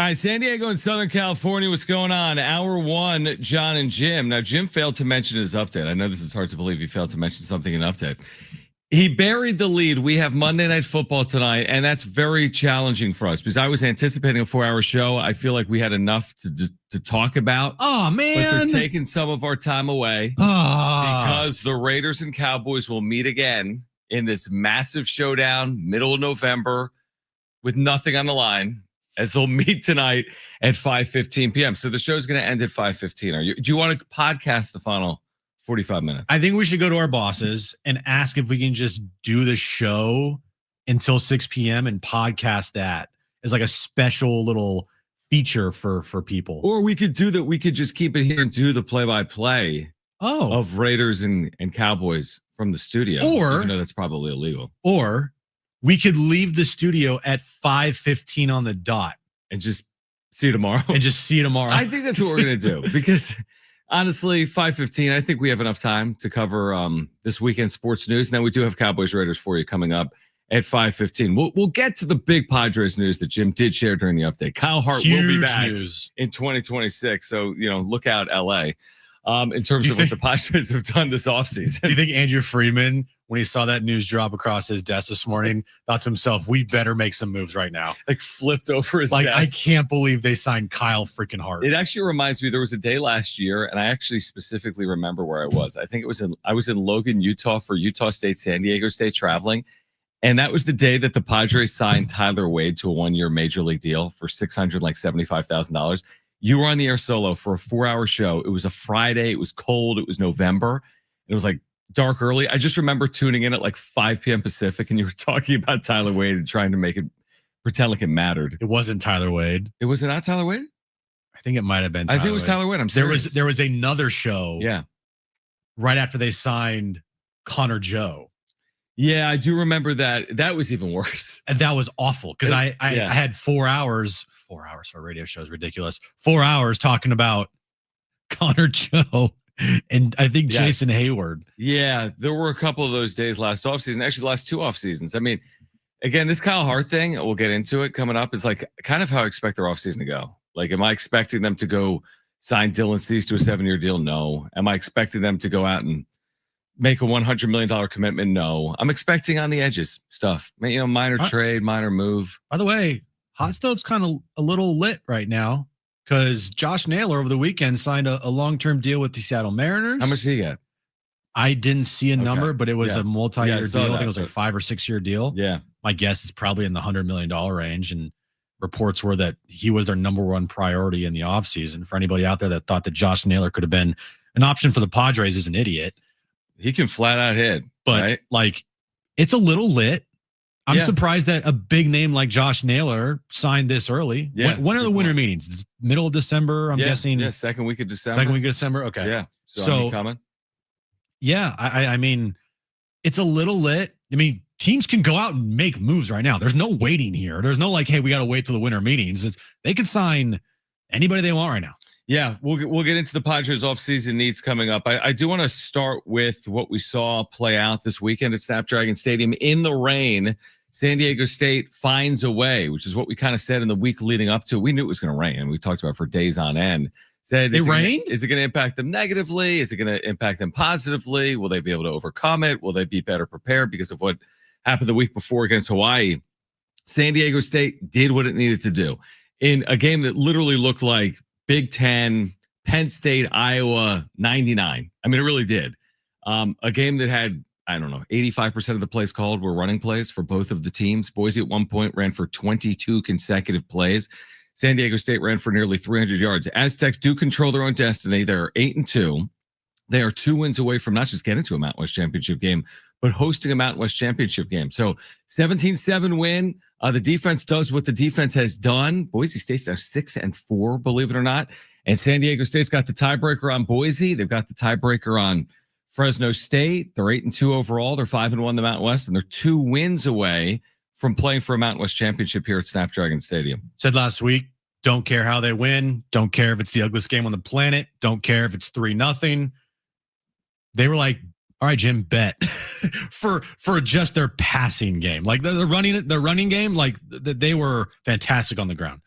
All right, San Diego and Southern California, what's going on? Hour one, Jon and Jim. Now, Jim failed to mention his update. I know this is hard to believe he failed to mention something in update. He buried the lead. We have Monday Night Football tonight, and that's very challenging for us because I was anticipating a 4-hour show. I feel like we had enough to talk about. Oh, man. But they're taking some of our time away because the Raiders and Cowboys will meet again in this massive showdown, middle of November, with nothing on the line, as they'll meet tonight at 5:15 p.m. So the show's going to end at 5:15. Do you want to podcast the final 45 minutes? I think we should go to our bosses and ask if we can just do the show until 6 p.m. and podcast that as like a special little feature for people. Or we could do that. We could just keep it here and do the play-by-play of Raiders and Cowboys from the studio. Or, even though that's probably illegal. Or we could leave the studio at 5:15 on the dot and just see you tomorrow. I think that's what we're going to do because honestly, 5:15, I think we have enough time to cover this weekend sports news. And then we do have Cowboys Raiders for you coming up at 5:15. We'll get to the big Padres news that Jim did share during the update. Kyle Hart will be back in 2026. So, look out, LA. In terms of what the Padres have done this offseason. Do you think Andrew Friedman, when he saw that news drop across his desk this morning, thought to himself, we better make some moves right now? Like flipped over his desk. I can't believe they signed Kyle freaking Hart. It actually reminds me, there was a day last year, and I actually specifically remember where I was. I think I was in Logan, Utah for Utah State, San Diego State traveling. And that was the day that the Padres signed Tyler Wade to a 1-year major league deal for $675,000. You were on the air solo for a 4-hour show. It was a Friday. It was cold. It was November. It was like dark early. I just remember tuning in at like 5 p.m. Pacific, and you were talking about Tyler Wade and trying to make it pretend like it mattered. It wasn't Tyler Wade. It was not Tyler Wade? I think it might have been Tyler I think it was Wade. Tyler Wade. I'm serious. There was another show. Yeah. Right after they signed Connor Joe. Yeah, I do remember that. That was even worse. And that was awful because I had 4 hours. 4 hours for a radio show is ridiculous. 4 hours talking about Connor Joe and I think Jason Hayward. Yeah, there were a couple of those days last offseason. Actually, the last 2 off seasons. I mean, again, this Kyle Hart thing, we'll get into it coming up, is like kind of how I expect their offseason to go. Like, am I expecting them to go sign Dylan Cease to a 7-year deal? No. Am I expecting them to go out and make a $100 million commitment? No. I'm expecting on the edges stuff. Minor trade, minor move. By the way, Hot Stove's kind of a little lit right now because Josh Naylor over the weekend signed a long-term deal with the Seattle Mariners. How much did he get? I didn't see a number, but it was a multi-year deal. I think it was like a 5 or 6 year deal. Yeah. My guess is probably in the $100 million range. And reports were that he was their number one priority in the offseason. For anybody out there that thought that Josh Naylor could have been an option for the Padres is an idiot. He can flat out hit. But it's a little lit. I'm surprised that a big name like Josh Naylor signed this early. Yeah, when are the winter meetings? It's middle of December, I'm guessing. Yeah, second week of December. Second week of December, okay. Yeah, so coming. Yeah, I mean, it's a little lit. I mean, teams can go out and make moves right now. There's no waiting here. There's no hey, we got to wait till the winter meetings. They can sign anybody they want right now. Yeah, we'll get into the Padres offseason needs coming up. I do want to start with what we saw play out this weekend at Snapdragon Stadium in the rain. San Diego State finds a way, which is what we kind of said in the week leading up to it. We knew it was going to rain. We talked about it for days on end. Said, it rained? Is it going to impact them negatively? Is it going to impact them positively? Will they be able to overcome it? Will they be better prepared because of what happened the week before against Hawaii? San Diego State did what it needed to do in a game that literally looked like Big Ten, Penn State, Iowa, 99. I mean, it really did. A game that had, 85% of the plays called were running plays for both of the teams. Boise at one point ran for 22 consecutive plays. San Diego State ran for nearly 300 yards. Aztecs do control their own destiny. They're 8-2. They are 2 wins away from not just getting to a Mountain West Championship game, but hosting a Mountain West Championship game. So 17-7 win. The defense does what the defense has done. Boise State's now 6-4, believe it or not. And San Diego State's got the tiebreaker on Boise. They've got the tiebreaker on Fresno State. They're 8-2 overall. They're 5-1 in the Mountain West, and they're 2 wins away from playing for a Mountain West championship here at Snapdragon Stadium. Said last week, don't care how they win. Don't care if it's the ugliest game on the planet. Don't care if it's 3-0. They were like, all right, Jim, bet for just their passing game. Like the running game, like they were fantastic on the ground.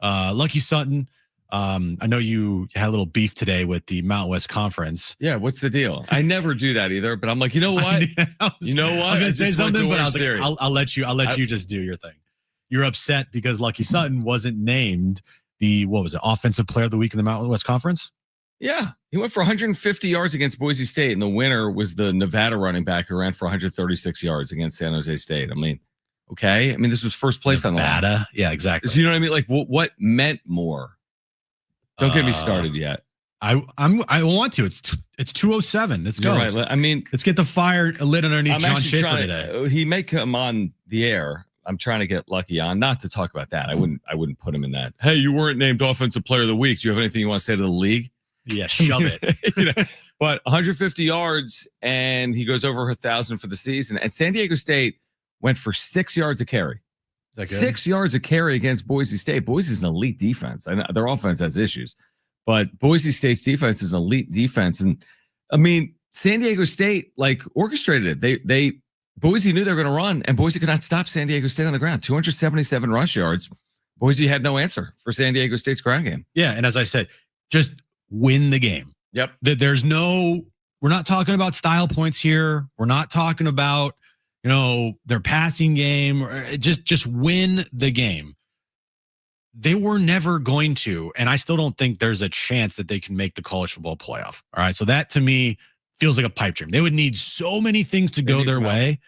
Lucky Sutton. I know you had a little beef today with the Mountain West Conference. Yeah, what's the deal? I never do that either, but I'm like, you know what? I was I gonna say something, but I was like, I'll let you just do your thing. You're upset because Lucky Sutton wasn't named the offensive player of the week in the Mountain West Conference. Yeah, he went for 150 yards against Boise State, and the winner was the Nevada running back who ran for 136 yards against San Jose State. I mean, okay. I mean, this was first place on the line. Yeah, exactly. So you know what I mean? Like, what meant more? Don't get me started yet. I want to. It's 2:07. Let's go. You're right. I mean, let's get the fire lit underneath Jon Jim today. He may come on the air. I'm trying to get Lucky on, not to talk about that. I wouldn't put him in that. Hey, you weren't named Offensive Player of the Week. Do you have anything you want to say to the league? Yeah, shove it. But 150 yards, and he goes over 1,000 for the season. And San Diego State went for 6 yards a carry. 6 yards a carry against Boise State. Boise's an elite defense. I know their offense has issues, but Boise State's defense is an elite defense. And I mean, San Diego State orchestrated it. Boise knew they were going to run, and Boise could not stop San Diego State on the ground. 277 rush yards. Boise had no answer for San Diego State's ground game. Yeah, and as I said, just win the game. Yep. We're not talking about style points here. We're not talking about, their passing game. Just win the game. They were never going to, and I still don't think there's a chance that they can make the college football playoff. All right. So that to me feels like a pipe dream. They would need so many things to go their way.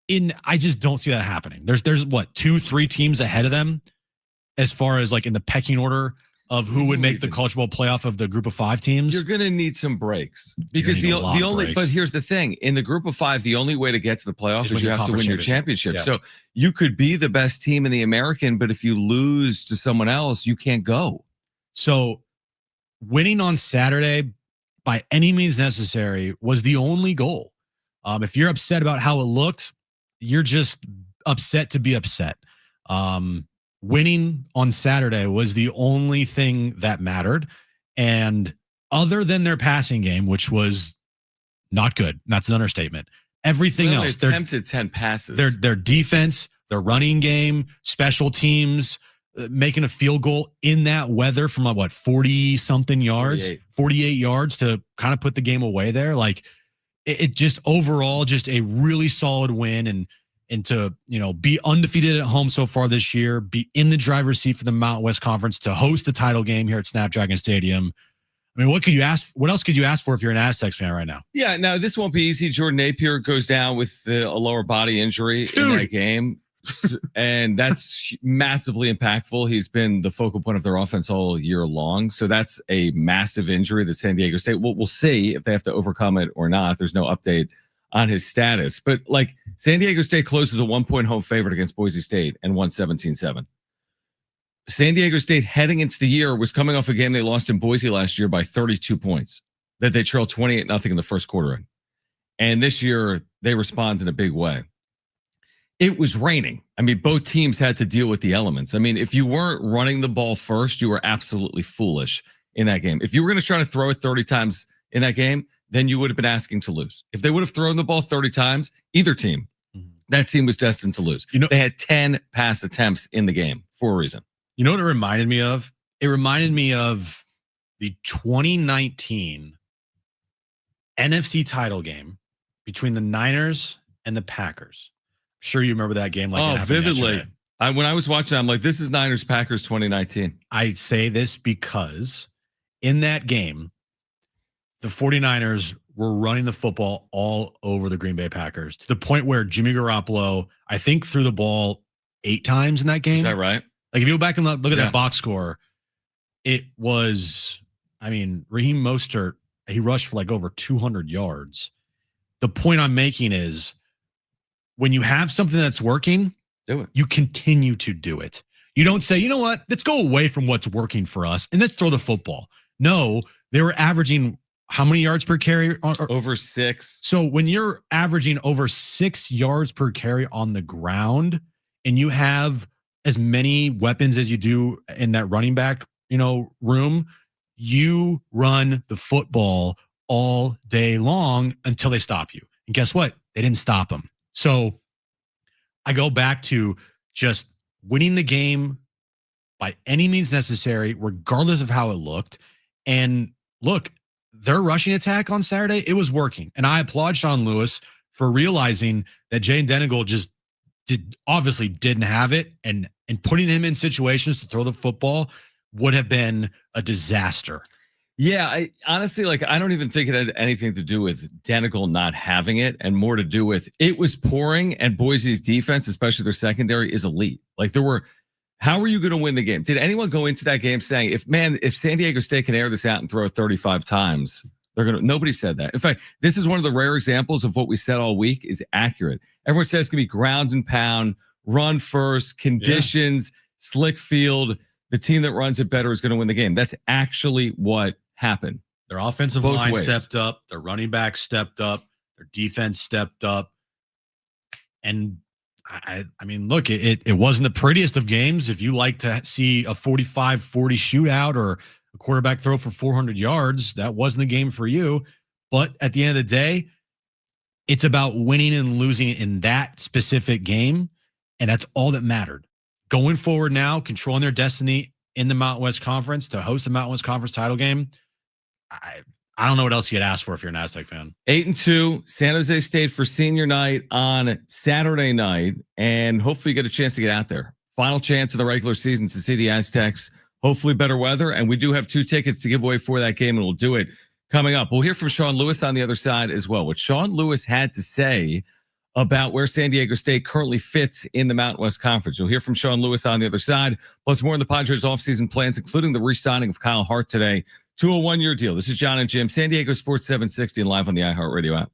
I just don't see that happening. There's 2-3 teams ahead of them as far as in the pecking order of who would make the college football playoff of the group of 5 teams. You're going to need some breaks because the only, but here's the thing, in the group of 5, the only way to get to the playoffs is you have to win your championship. Yeah. So you could be the best team in the American, but if you lose to someone else, you can't go. So winning on Saturday by any means necessary was the only goal. If you're upset about how it looked, you're just upset to be upset. Winning on Saturday was the only thing that mattered. And other than their passing game, which was not good, that's an understatement. Everything else, they attempted 10 passes. Their defense, their running game, special teams, making a field goal in that weather from 40-something yards, 48 yards to kind of put the game away there. It just overall just a really solid win, and to be undefeated at home so far this year, be in the driver's seat for the Mountain West Conference, to host the title game here at Snapdragon Stadium. I mean, what else could you ask for if you're an Aztecs fan right now? Yeah, no, this won't be easy. Jordan Napier goes down with a lower body injury in that game, and that's massively impactful. He's been the focal point of their offense all year long, so that's a massive injury that San Diego State. We'll see if they have to overcome it or not. There's no update on his status, but San Diego State closes a 1-point home favorite against Boise State and won 17-7. San Diego State heading into the year was coming off a game they lost in Boise last year by 32 points that they trailed 28-0 in the first quarter in. And this year they respond in a big way. It was raining. I mean, both teams had to deal with the elements. I mean, if you weren't running the ball first, you were absolutely foolish in that game. If you were going to try to throw it 30 times in that game, then you would have been asking to lose. If they would have thrown the ball 30 times, either team, that team was destined to lose. They had 10 pass attempts in the game for a reason. You know what it reminded me of? It reminded me of the 2019 NFC title game between the Niners and the Packers. I'm sure you remember that game vividly. When I was watching, I'm like, this is Niners-Packers 2019. I say this because in that game, the 49ers were running the football all over the Green Bay Packers to the point where Jimmy Garoppolo, I think, threw the ball 8 times in that game. Is that right? If you go back and look at that box score, it was, Raheem Mostert, he rushed for over 200 yards. The point I'm making is when you have something that's working, do it. You continue to do it. You don't say, you know what, let's go away from what's working for us and let's throw the football. No, they were averaging how many yards per carry? Over 6. So when you're averaging over 6 yards per carry on the ground and you have as many weapons as you do in that running back, room, you run the football all day long until they stop you. And guess what? They didn't stop them. So I go back to just winning the game by any means necessary, regardless of how it looked. And look, their rushing attack on Saturday, it was working. And I applaud Sean Lewis for realizing that Jane Denegal just obviously didn't have it, and putting him in situations to throw the football would have been a disaster. Yeah, I honestly, like, I don't even think it had anything to do with Denegal not having it, and more to do with it was pouring, and Boise's defense, especially their secondary, is elite. Like, how are you going to win the game? Did anyone go into that game saying, if San Diego State can air this out and throw it 35 times, nobody said that. In fact, this is one of the rare examples of what we said all week is accurate. Everyone says it's going to be ground and pound, run first, conditions, slick field. The team that runs it better is going to win the game. That's actually what happened. Their offensive line stepped up. Their running back stepped up. Their defense stepped up. And I mean, look, it wasn't the prettiest of games. If you like to see a 45-40 shootout or a quarterback throw for 400 yards, that wasn't the game for you. But at the end of the day, it's about winning and losing in that specific game. And that's all that mattered. Going forward now, controlling their destiny in the Mountain West Conference to host the Mountain West Conference title game. I don't know what else you'd ask for if you're an Aztec fan. 8-2, San Jose State for senior night on Saturday night, and hopefully you get a chance to get out there. Final chance of the regular season to see the Aztecs. Hopefully better weather, and we do have 2 tickets to give away for that game, and we'll do it coming up. We'll hear from Sean Lewis on the other side as well. What Sean Lewis had to say about where San Diego State currently fits in the Mountain West Conference. You'll hear from Sean Lewis on the other side, plus more on the Padres offseason plans, including the re-signing of Kyle Hart today to a 1-year deal. This is Jon Jim, San Diego Sports 760, and live on the iHeartRadio app.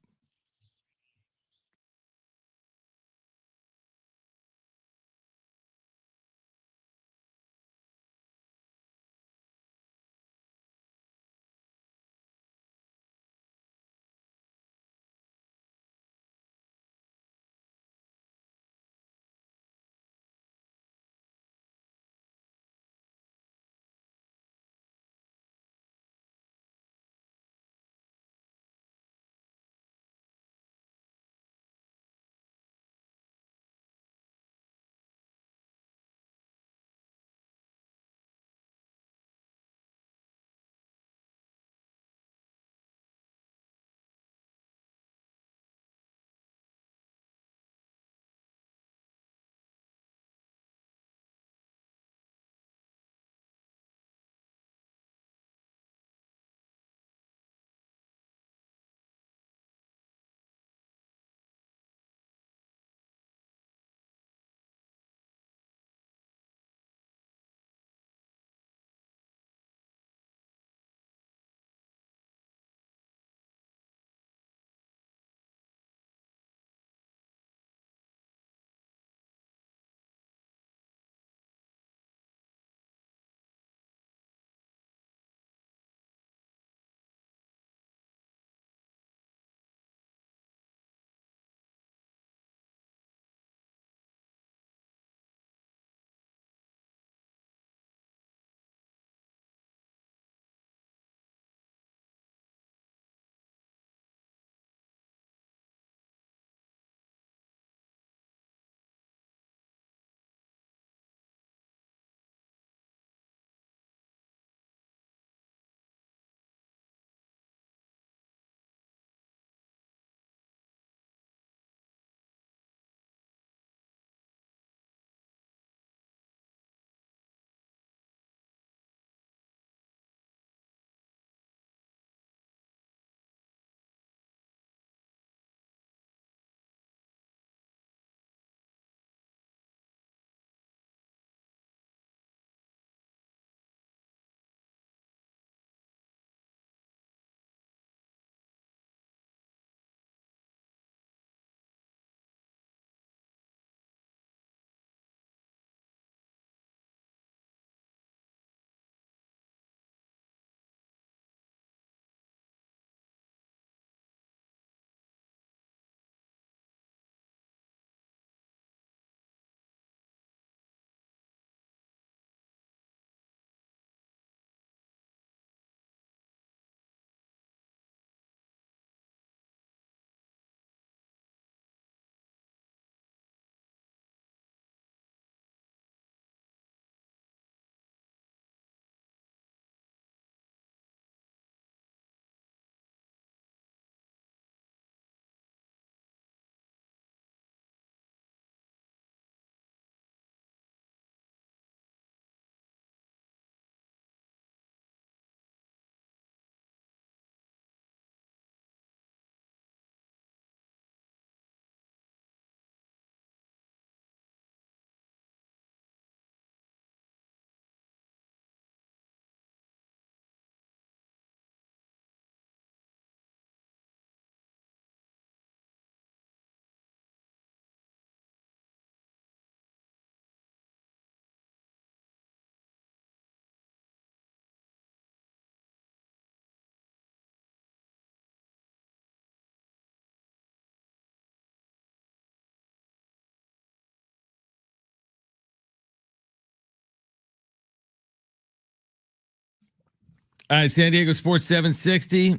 All right, San Diego Sports 760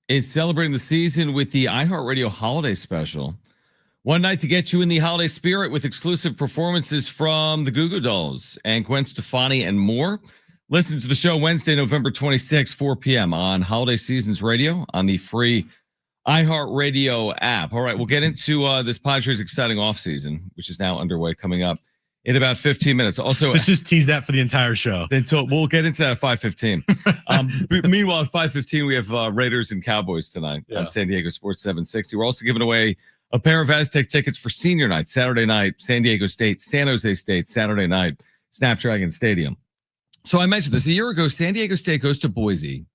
is celebrating the season with the iHeartRadio Holiday Special. One night to get you in the holiday spirit with exclusive performances from the Goo Goo Dolls and Gwen Stefani and more. Listen to the show Wednesday, November 26, 4 p.m. on Holiday Seasons Radio on the free iHeartRadio app. All right, we'll get into this Padres exciting offseason, which is now underway, coming up in about 15 minutes. Also, let's just tease that for the entire show. We'll get into that at 5:15. Meanwhile, at 5:15, we have Raiders and Cowboys tonight on San Diego Sports 760. We're also giving away a pair of Aztec tickets for senior night, Saturday night, San Diego State, San Jose State, Saturday night, Snapdragon Stadium. So I mentioned this a year ago. San Diego State goes to Boise,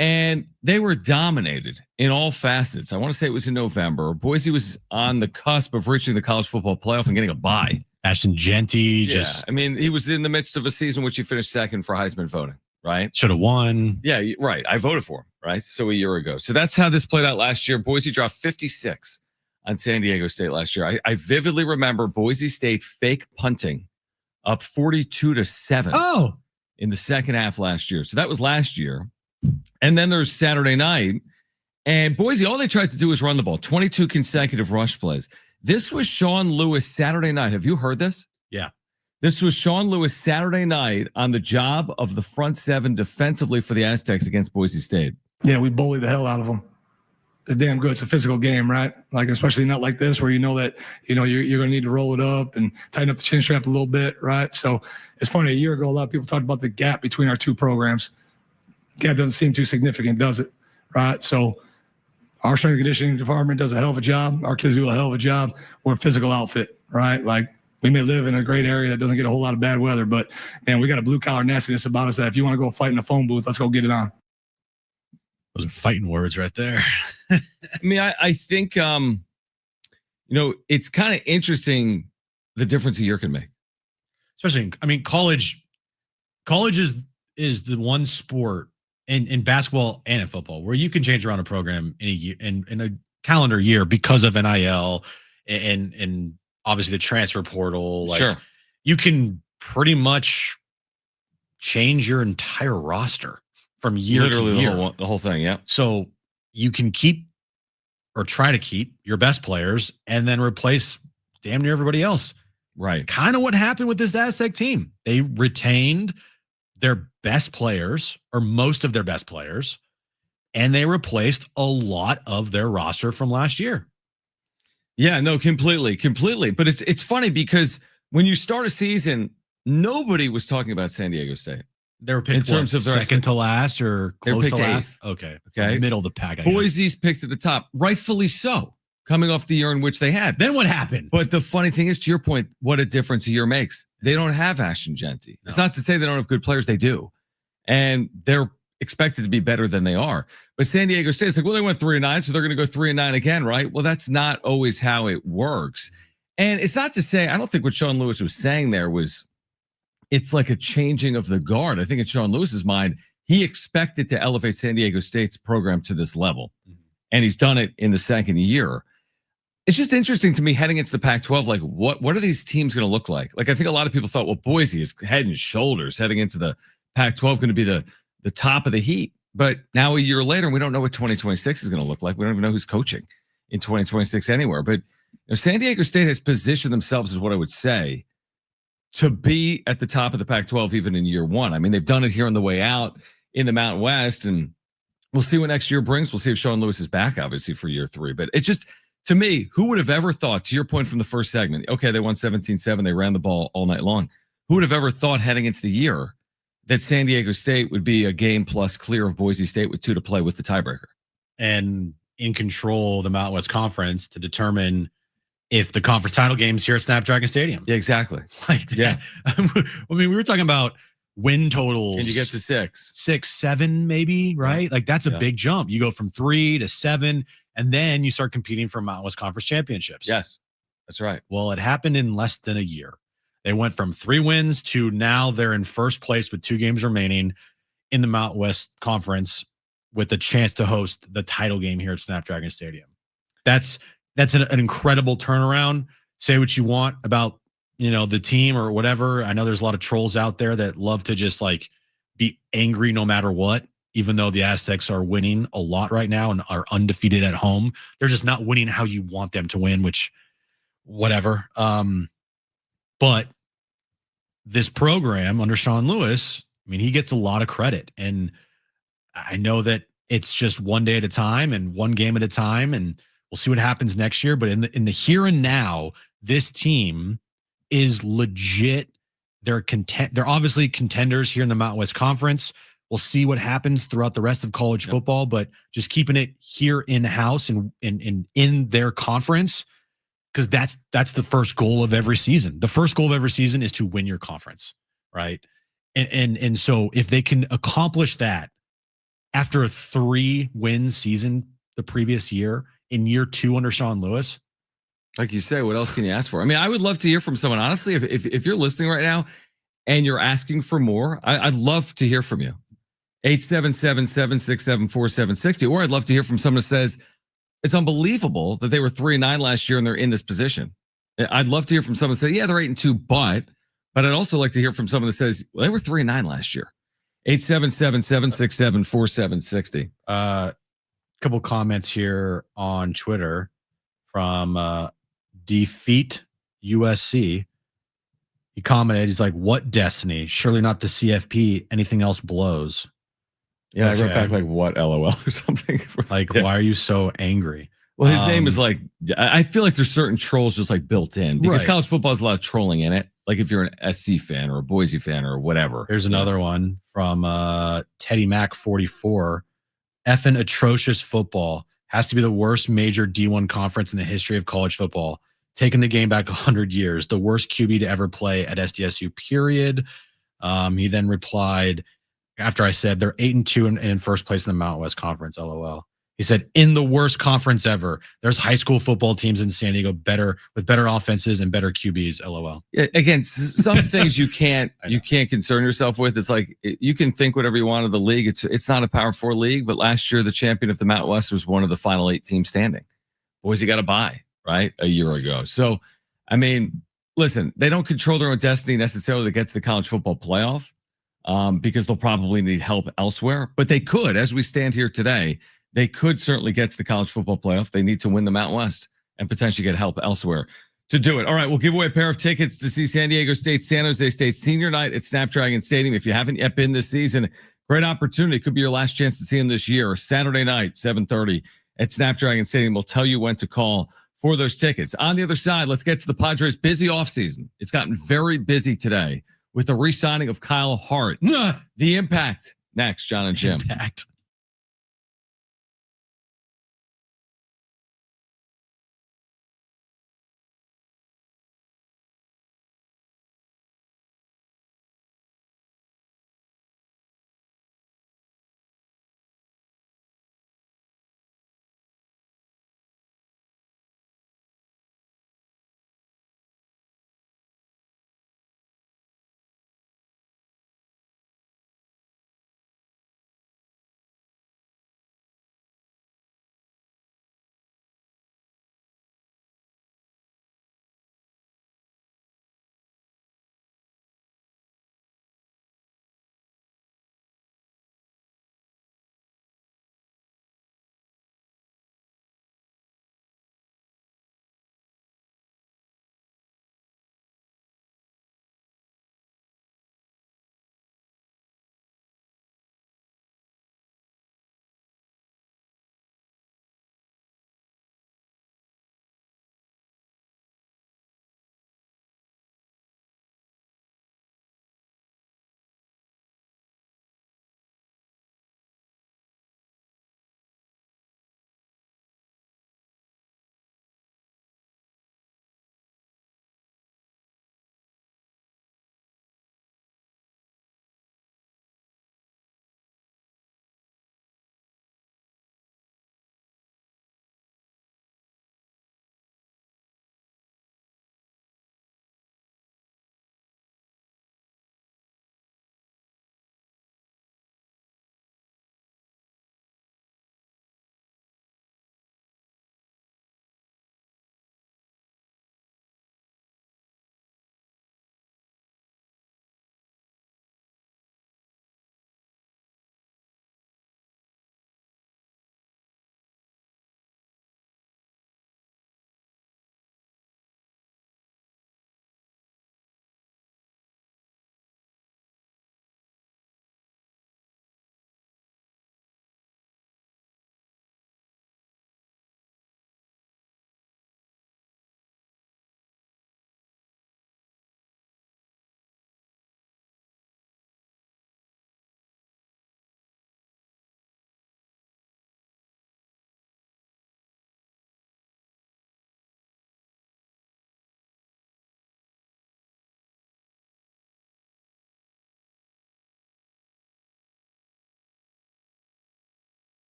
and they were dominated in all facets. I want to say it was in November. Boise was on the cusp of reaching the college football playoff and getting a bye. Ashton Genty, I mean, he was in the midst of a season which he finished second for Heisman voting, right? Should have won. Yeah, right. I voted for him, right? So a year ago. So that's how this played out last year. Boise dropped 56 on San Diego State last year. I vividly remember Boise State fake punting up 42-7 in the second half last year. So that was last year. And then there's Saturday night. And Boise, all they tried to do was run the ball. 22 consecutive rush plays. This was Sean Lewis Saturday night. Have you heard this? Yeah. This was Sean Lewis Saturday night on the job of the front seven defensively for the Aztecs against Boise State. Yeah, we bullied the hell out of them. It's damn good. It's a physical game, right? Like, especially not like this where you know that, you're going to need to roll it up and tighten up the chin strap a little bit, right? So it's funny. A year ago, a lot of people talked about the gap between our two programs. Gap doesn't seem too significant, does it? Right? So our strength and conditioning department does a hell of a job. Our kids do a hell of a job. We're a physical outfit, right? Like, we may live in a great area that doesn't get a whole lot of bad weather, but man, we got a blue collar nastiness about us that if you want to go fight in a phone booth, let's go get it on. Those are fighting words right there. I mean, I think, it's kind of interesting the difference a year can make. Especially, I mean, college is the one sport in basketball and in football where you can change around a program in a year, in a calendar year because of NIL and obviously the transfer portal. Like, sure. You can pretty much change your entire roster from year to year. The whole thing, yeah. So you can keep or try to keep your best players and then replace damn near everybody else. Right. Kind of what happened with this Aztec team. They retained their best players or most of their best players, and they replaced a lot of their roster from last year. Yeah, no, completely. But it's funny because when you start a season, nobody was talking about San Diego State. They were picked in terms of their second to last or close to last. Okay. Middle of the pack. Boise's picked at the top, rightfully so, coming off the year in which they had. Then what happened? But the funny thing is, to your point, what a difference a year makes. They don't have Ashton Genty. No. It's not to say they don't have good players. They do. And they're expected to be better than they are. But San Diego State is like, well, they went 3-9, so they're going to go 3-9 again, right? Well, that's not always how it works. And it's not to say, I don't think what Sean Lewis was saying there was, it's like a changing of the guard. I think in Sean Lewis's mind, he expected to elevate San Diego State's program to this level. And he's done it in the second year. It's just interesting to me heading into the Pac-12, like what are these teams going to look like? Like, I think a lot of people thought, well, Boise is head and shoulders heading into the Pac-12 going to be the top of the heap. But now a year later, we don't know what 2026 is going to look like. We don't even know who's coaching in 2026 anywhere. But San Diego State has positioned themselves as what I would say to be at the top of the Pac-12 even in year one. I mean, they've done it here on the way out in the Mountain West, and we'll see what next year brings. We'll see if Sean Lewis is back, obviously, for year three. But it just, to me, who would have ever thought, to your point from the first segment, okay, they won 17-7, they ran the ball all night long. Who would have ever thought heading into the year that San Diego State would be a game plus clear of Boise State with 2 to play with the tiebreaker? And in control of the Mountain West Conference to determine if the conference title game's here at Snapdragon Stadium. Yeah, exactly. Like, yeah. I mean, we were talking about win totals. And you get to 6, 7, maybe, right? Yeah. Like, that's a big jump. You go from 3 to 7, and then you start competing for Mountain West Conference championships. Yes, that's right. Well, it happened in less than a year. They went from 3 wins to now they're in first place with 2 games remaining in the Mountain West Conference with the chance to host the title game here at Snapdragon Stadium. That's an incredible turnaround. Say what you want about, the team or whatever. I know there's a lot of trolls out there that love to just like be angry no matter what. even though the Aztecs are winning a lot right now and are undefeated at home. They're just not winning how you want them to win, which whatever. But this program under Sean Lewis, I mean, he gets a lot of credit. And I know that it's just one day at a time and one game at a time, and we'll see what happens next year. But in the here and now, this team is legit. They're obviously contenders here in the Mountain West Conference. We'll see what happens throughout the rest of college football, but just keeping it here in-house and in their conference, because that's the first goal of every season. The first goal of every season is to win your conference, right? And so if they can accomplish that after a 3-win season the previous year, in year 2 under Sean Lewis, like you say, what else can you ask for? I mean, I would love to hear from someone. Honestly, if you're listening right now and you're asking for more, I'd love to hear from you. 877-767-4760. Or I'd love to hear from someone who says, it's unbelievable that they were 3-9 last year and they're in this position. I'd love to hear from someone who say, yeah, they're 8-2, but I'd also like to hear from someone that says, well, they were 3-9 last year. 877-767-4760. Couple comments here on Twitter from Defeat USC. He commented, he's like, what destiny? Surely not the CFP. Anything else blows. Yeah, okay. I wrote back like, what, LOL or something. Like, why are you so angry? Well, his name is like, I feel like there's certain trolls just like built in, because college football has a lot of trolling in it. Like if you're an SC fan or a Boise fan or whatever. Here's another one from Teddy Mac 44. Effing atrocious football. Has to be the worst major D1 conference in the history of college football. Taking the game back 100 years. The worst QB to ever play at SDSU, period. He then replied, after I said they're 8-2 and in first place in the Mountain West Conference, LOL. He said, in the worst conference ever. There's high school football teams in San Diego with better offenses and better QBs, LOL. Yeah, again, some things you can't concern yourself with. It's like, you can think whatever you want of the league. It's not a Power 4 league, but last year the champion of the Mountain West was one of the final 8 teams standing. Boise got a bye, right, a year ago. So, I mean, listen, they don't control their own destiny necessarily to get to the college football playoff, because they'll probably need help elsewhere. But they could, as we stand here today, they could certainly get to the college football playoff. They need to win the Mountain West and potentially get help elsewhere to do it. All right, we'll give away a pair of tickets to see San Diego State, San Jose State Senior Night at Snapdragon Stadium. If you haven't yet been this season, great opportunity. Could be your last chance to see them this year. Saturday night, 7:30 at Snapdragon Stadium. We'll tell you when to call for those tickets. On the other side, let's get to the Padres' busy offseason. It's gotten very busy today with the re-signing of Kyle Hart. The impact. Next, Jon and Jim. Impact.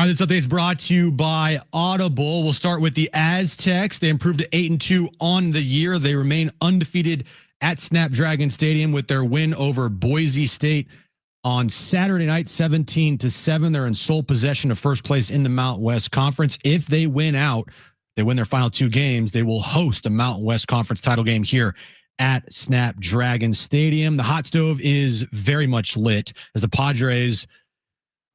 All right, this update is brought to you by Audible. We'll start with the Aztecs. They improved to 8-2 on the year. They remain undefeated at Snapdragon Stadium with their win over Boise State on Saturday night, 17-7. They're in sole possession of first place in the Mountain West Conference. If they win out, they win their final 2 games, they will host a Mountain West Conference title game here at Snapdragon Stadium. The hot stove is very much lit as the Padres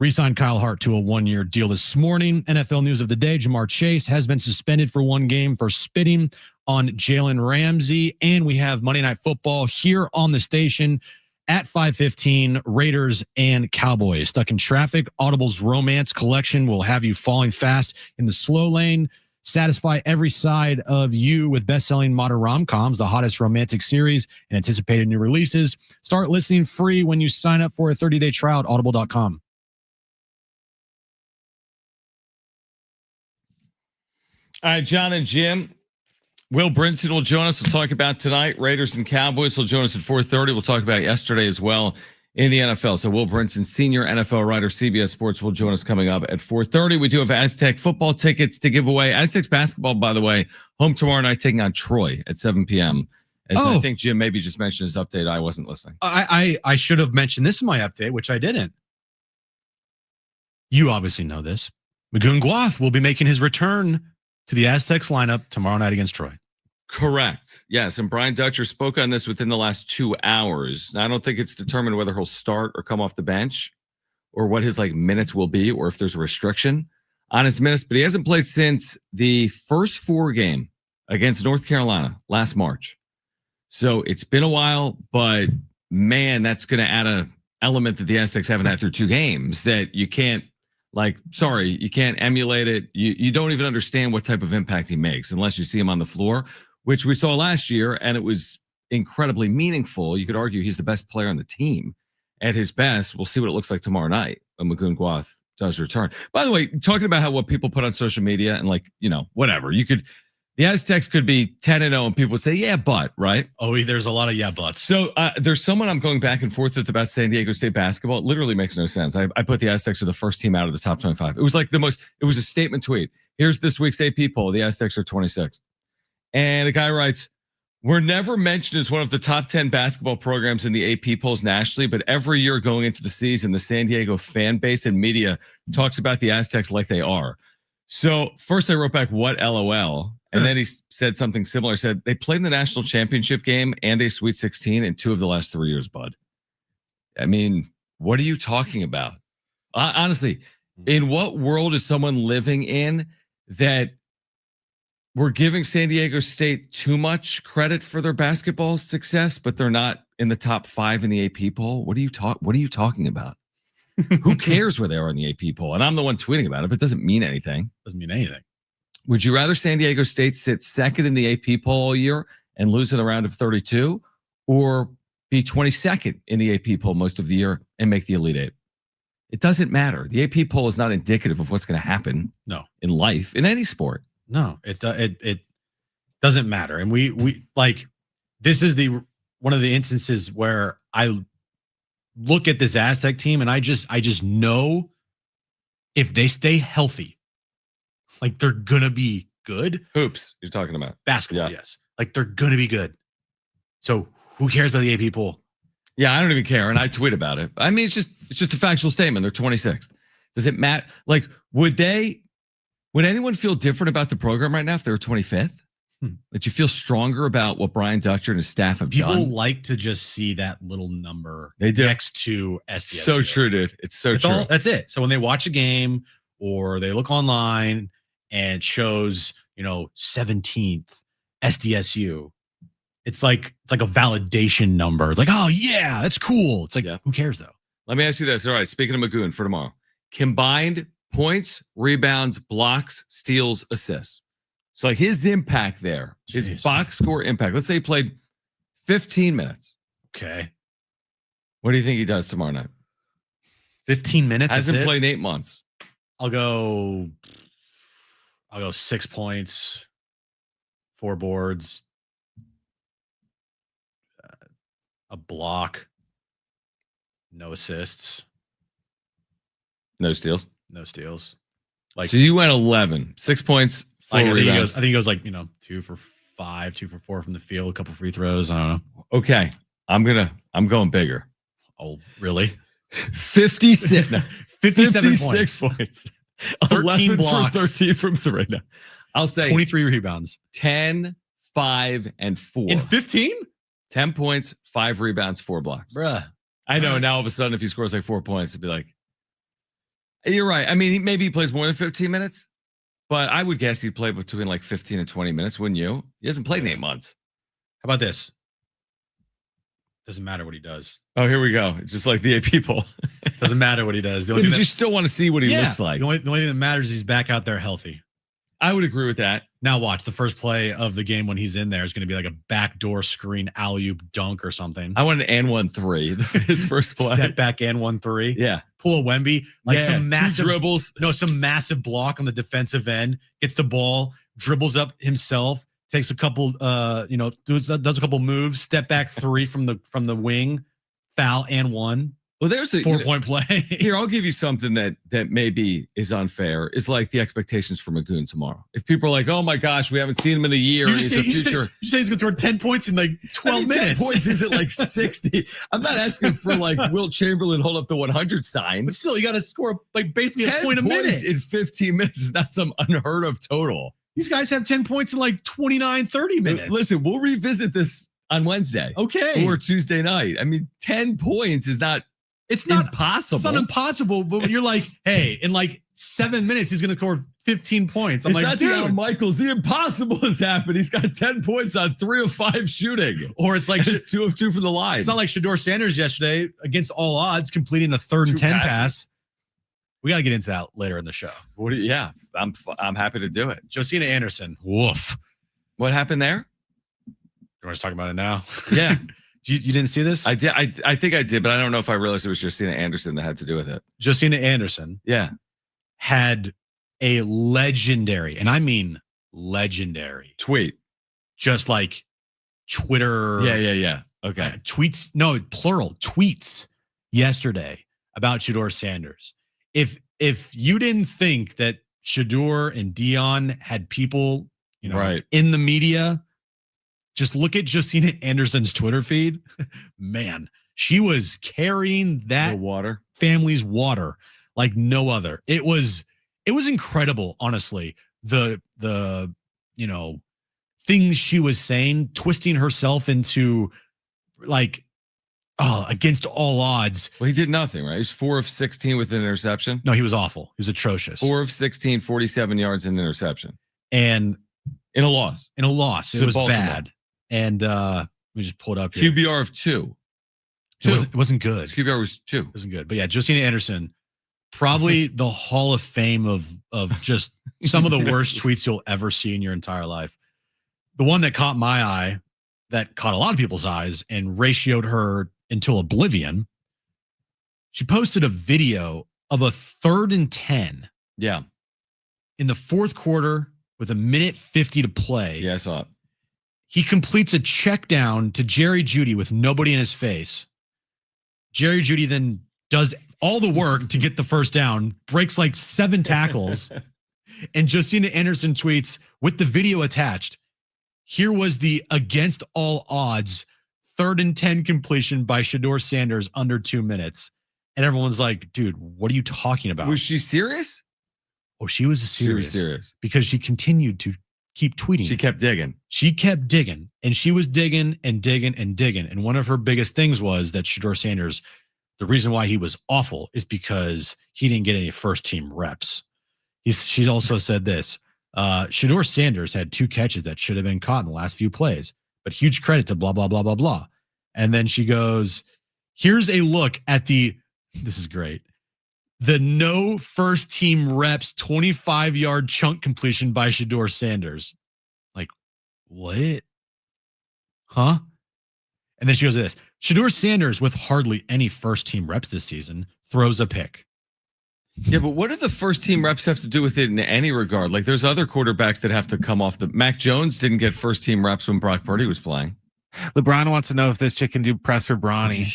re-signed Kyle Hart to a 1-year deal this morning. NFL news of the day, Jamar Chase has been suspended for 1 game for spitting on Jalen Ramsey. And we have Monday Night Football here on the station at 5:15, Raiders and Cowboys. Stuck in traffic, Audible's Romance Collection will have you falling fast in the slow lane. Satisfy every side of you with best-selling modern rom-coms, the hottest romantic series, and anticipated new releases. Start listening free when you sign up for a 30-day trial at audible.com. All right, Jon and Jim. Will Brinson will join us. We'll talk about tonight. Raiders and Cowboys will join us at 4:30. We'll talk about yesterday as well in the NFL. So Will Brinson, senior NFL writer, CBS Sports, will join us coming up at 4:30. We do have Aztec football tickets to give away. Aztecs basketball, by the way, home tomorrow night taking on Troy at 7 p.m. As I think Jim maybe just mentioned his update. I wasn't listening. I should have mentioned this in my update, which I didn't. You obviously know this. Magoon Guath will be making his return to the Aztecs lineup tomorrow night against Troy. Correct. Yes. And Brian Dutcher spoke on this within the last 2 hours. Now, I don't think it's determined whether he'll start or come off the bench or what his minutes will be or if there's a restriction on his minutes, but he hasn't played since the first 4 game against North Carolina last March. So it's been a while, but man, that's going to add a element that the Aztecs haven't had through 2 games that you can't you can't emulate it. You don't even understand what type of impact he makes unless you see him on the floor, which we saw last year, and it was incredibly meaningful. You could argue he's the best player on the team at his best. We'll see what it looks like tomorrow night when Magoon Guath does return. By the way, talking about what people put on social media and whatever. The Aztecs could be 10-0 and people would say, yeah, but, right? Oh, there's a lot of yeah, buts. So there's someone I'm going back and forth with about San Diego State basketball. It literally makes no sense. I put the Aztecs are the first team out of the top 25. It was it was a statement tweet. Here's this week's AP poll. The Aztecs are 26th. And a guy writes, we're never mentioned as one of the top 10 basketball programs in the AP polls nationally, but every year going into the season, the San Diego fan base and media talks about the Aztecs like they are. So first I wrote back, what LOL? And then he said something similar. He said, they played in the national championship game and a Sweet 16 in 2 of the last 3 years, bud. I mean, what are you talking about? Honestly, in what world is someone living in that we're giving San Diego State too much credit for their basketball success, but they're not in the top 5 in the AP poll? What are you talking about? Who cares where they are in the AP poll? And I'm the one tweeting about it, but it doesn't mean anything. Doesn't mean anything. Would you rather San Diego State sit second in the AP poll all year and lose in the round of 32, or be 22nd in the AP poll most of the year and make the Elite 8? It doesn't matter. The AP poll is not indicative of what's going to happen in life, in any sport. No, it doesn't matter. And we this is one of the instances where I look at this Aztec team and I just know if they stay healthy, they're gonna be good. Hoops, you're talking about basketball, yes. They're gonna be good. So who cares about the AP poll? Yeah, I don't even care, and I tweet about it. I mean, it's just a factual statement. They're 26th. Does it matter? Would anyone feel different about the program right now if they were 25th? That you feel stronger about what Brian Dutcher and his staff have done? People like to just see that little number next to SDSU. So true, dude. It's so true. That's it. So when they watch a game or they look online and it shows, 17th SDSU, it's like a validation number. It's oh yeah, that's cool. It's who cares though? Let me ask you this. All right, speaking of Magoon for tomorrow, combined points, rebounds, blocks, steals, assists. So his impact there, his box score impact. Let's say he played 15 minutes. Okay. What do you think he does tomorrow night? 15 minutes. Hasn't played in 8 months. I'll go 6 points, 4 boards, a block, no assists, no steals. No steals. Like, so you went 11, 6 points, 4 rebounds. I think he goes like 2 for 5, 2 for 4 from the field, a couple free throws. I don't know. Okay, I'm going bigger. Oh, really? 56, 56 points. 13 blocks, from 13 from 3. No, I'll say 23 rebounds, 10, 5, and 4 in 15. 10 points, 5 rebounds, 4 blocks. Bruh. I know. Now all of a sudden, if he scores like 4 points, it'd be like, you're right. I mean, maybe he plays more than 15 minutes, but I would guess he'd play between like 15 and 20 minutes, wouldn't you? He hasn't played in 8 months. How about this? Doesn't matter what he does. Oh, here we go. It's just like the 8 people. Doesn't matter what he does. Yeah, but you still want to see what he looks like. The only thing that matters is he's back out there healthy. I would agree with that. Now watch, the first play of the game when he's in there is going to be like a backdoor screen alley-oop dunk or something. I want an and 1-3, his first play. Step back and 1-3. Yeah. Pull a Wemby, like some massive 2 dribbles. No, some massive block on the defensive end, gets the ball, dribbles up himself, takes a couple does a couple moves, step back 3 from the wing, foul and 1. Well, there's a 4-point play. Here, I'll give you something that maybe is unfair. Is like the expectations for Magoon tomorrow. If people are like, "Oh my gosh, we haven't seen him in a year," You say he's going to score 10 points in like 12 minutes. 10 points isn't like 60. I'm not asking for like Wilt Chamberlain hold up the 100 sign. But still, you got to score like basically 10 a point a minute in 15 minutes is not some unheard of total. These guys have 10 points in like 29, 30 minutes. Listen, we'll revisit this on Wednesday. Okay. Or Tuesday night. I mean, 10 points is not. It's not impossible. It's not impossible, but you're like, hey, in like 7 minutes, he's going to score 15 points. I'm like, dude, Michaels, the impossible has happened. He's got 10 points on 3 of 5 shooting. Or it's like 2 of 2 from the line. It's not like Shedeur Sanders yesterday against all odds, completing a 3rd and 10 pass. We got to get into that later in the show. Yeah, I'm happy to do it. Josina Anderson, woof. What happened there? You want to talk about it now? Yeah. You didn't see this? I did. I think I did, but I don't know if I realized it was Josina Anderson that had to do with it. Josina Anderson, had a legendary, and I mean legendary tweet, just like Twitter. Yeah. Okay. Tweets, no, plural tweets yesterday about Shedeur Sanders. If you didn't think that Shedeur and Dion had people, in the media, just look at Josina Anderson's Twitter feed. Man, she was carrying that family's water like no other. It was incredible, honestly. The things she was saying, twisting herself into like against all odds. Well, he did nothing, right? He was 4 of 16 with an interception. No, he was awful. He was atrocious. 4 of 16, 47 yards and interception. And in a loss. It was bad. And let me just pull it up here. QBR of 2. It wasn't good. His QBR was 2. It wasn't good. But yeah, Josina Anderson, probably the Hall of Fame of just some of the worst tweets you'll ever see in your entire life. The one that caught my eye, that caught a lot of people's eyes and ratioed her into oblivion. She posted a video of a 3rd and 10. Yeah. In the 4th quarter with 1:50 to play. Yeah, I saw it. He completes a check down to Jerry Jeudy with nobody in his face. Jerry Jeudy then does all the work to get the first down, breaks like 7 tackles, and Josina Anderson tweets with the video attached, here was the against all odds 3rd and 10 completion by Shedeur Sanders under 2 minutes. And everyone's like, dude, what are you talking about? Was she serious? Oh, she was serious. She was serious. Because she continued to keep tweeting. She kept digging. And she was digging and digging and digging. And one of her biggest things was that Shedeur Sanders, the reason why he was awful is because he didn't get any first team reps. She also said this, Shedeur Sanders had 2 catches that should have been caught in the last few plays, but huge credit to blah, blah, blah, blah, blah. And then she goes, here's a look at this is great. The no first team reps 25-yard chunk completion by Shedeur Sanders. Like, what? Huh? And then she goes to this. Shedeur Sanders, with hardly any first team reps this season, throws a pick. Yeah, but what do the first team reps have to do with it in any regard? Like, there's other quarterbacks that have to come off the. Mac Jones didn't get first team reps when Brock Purdy was playing. LeBron wants to know if this chick can do press for Bronny.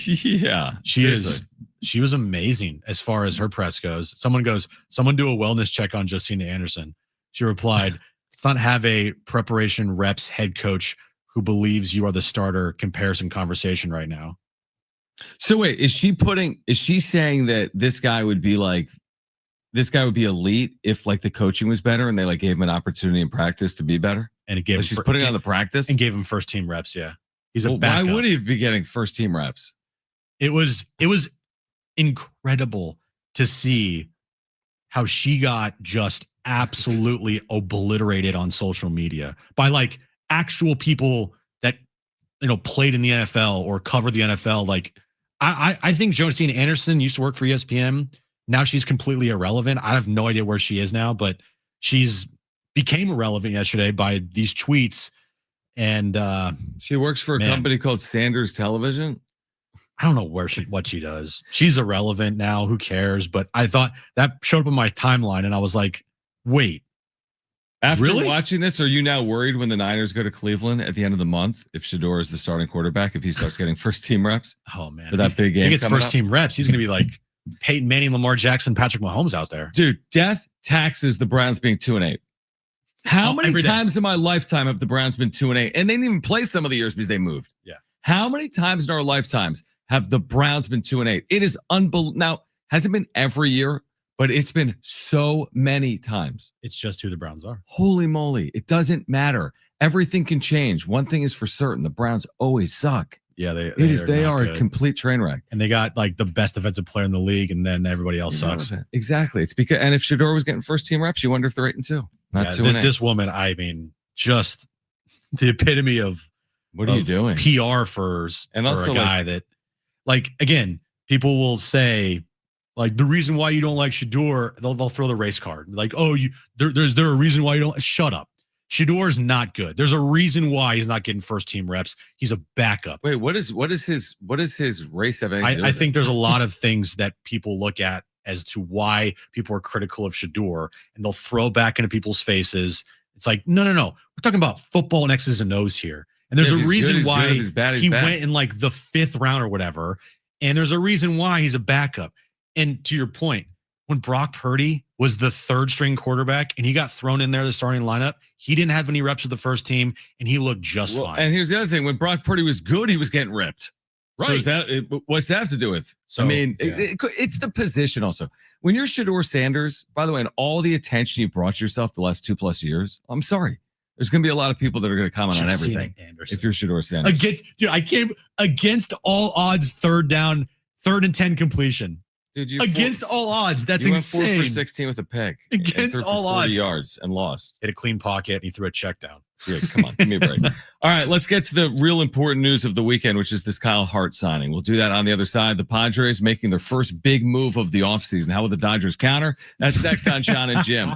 Yeah, she is She was amazing as far as her press goes. Someone do a wellness check on Josina Anderson. She replied, let's not have a preparation reps head coach who believes you are the starter comparison conversation right now. So wait, is she saying that this guy would be elite if like the coaching was better and they like gave him an opportunity in practice to be better? And it gave like him, she's putting on the practice and gave him first team reps. Yeah. He's a backup. Why would he be getting first team reps? It was incredible to see how she got just absolutely obliterated on social media by like actual people that played in the NFL or covered the NFL. Like I think Josina Anderson used to work for ESPN. Now she's completely irrelevant. I have no idea where she is now, but she's became irrelevant yesterday by these tweets. And she works for a company called Sanders Television. I don't know what she does. She's irrelevant now. Who cares? But I thought that showed up on my timeline, and I was like, wait. After really? watching this, are you now worried when the Niners go to Cleveland at the end of the month if Shedeur is the starting quarterback, if he starts getting first team reps? Oh, man. For that big game. He gets first team reps. He's going to be like Peyton Manning, Lamar Jackson, Patrick Mahomes out there. Dude, death taxes the Browns being 2-8. How many times in my lifetime have the Browns been 2-8? And they didn't even play some of the years because they moved. Yeah. How many times in our lifetimes have the Browns been 2-8? It is unbelievable. Now, hasn't been every year, but it's been so many times. It's just who the Browns are. Holy moly. It doesn't matter. Everything can change. One thing is for certain. The Browns always suck. Yeah, they are a complete train wreck. And they got like the best defensive player in the league, and then everybody else sucks. Exactly. It's because, and if Shedeur was getting first team reps, you wonder if they're 8-2. Not 2-8. This woman, I mean, just the epitome of what are you doing? PR for also a guy that, like, again, people will say, like, the reason why you don't like Shedeur, they'll throw the race card. Like, oh, there's a reason why you don't. Shut up. Shedeur's not good. There's a reason why he's not getting first team reps. He's a backup. Wait, what is his race have anything to do with I think there's a lot of things that people look at as to why people are critical of Shedeur, and they'll throw back into people's faces. It's like, no. We're talking about football and X's and O's here. And there's a reason why he went in like the 5th round or whatever. And there's a reason why he's a backup. And to your point, when Brock Purdy was the 3rd string quarterback and he got thrown in there, the starting lineup, he didn't have any reps with the first team and he looked just fine. And here's the other thing. When Brock Purdy was good, he was getting ripped. Right. So what's that have to do with? So, I mean, it's the position also. When you're Shedeur Sanders, by the way, and all the attention you've brought yourself the last 2+ years, I'm sorry. There's going to be a lot of people that are going to comment on everything. If you're Shedeur Sanders. I came against all odds, 3rd and 10 completion. Dude, against all odds. That's insane. Went 4 for 16 with a pick. Against all odds. 40 yards and lost. Hit a clean pocket and he threw a check down. Yeah, come on, give me a break. All right, let's get to the real important news of the weekend, which is this Kyle Hart signing. We'll do that on the other side. The Padres making their first big move of the offseason. How will the Dodgers counter? That's next on Jon and Jim.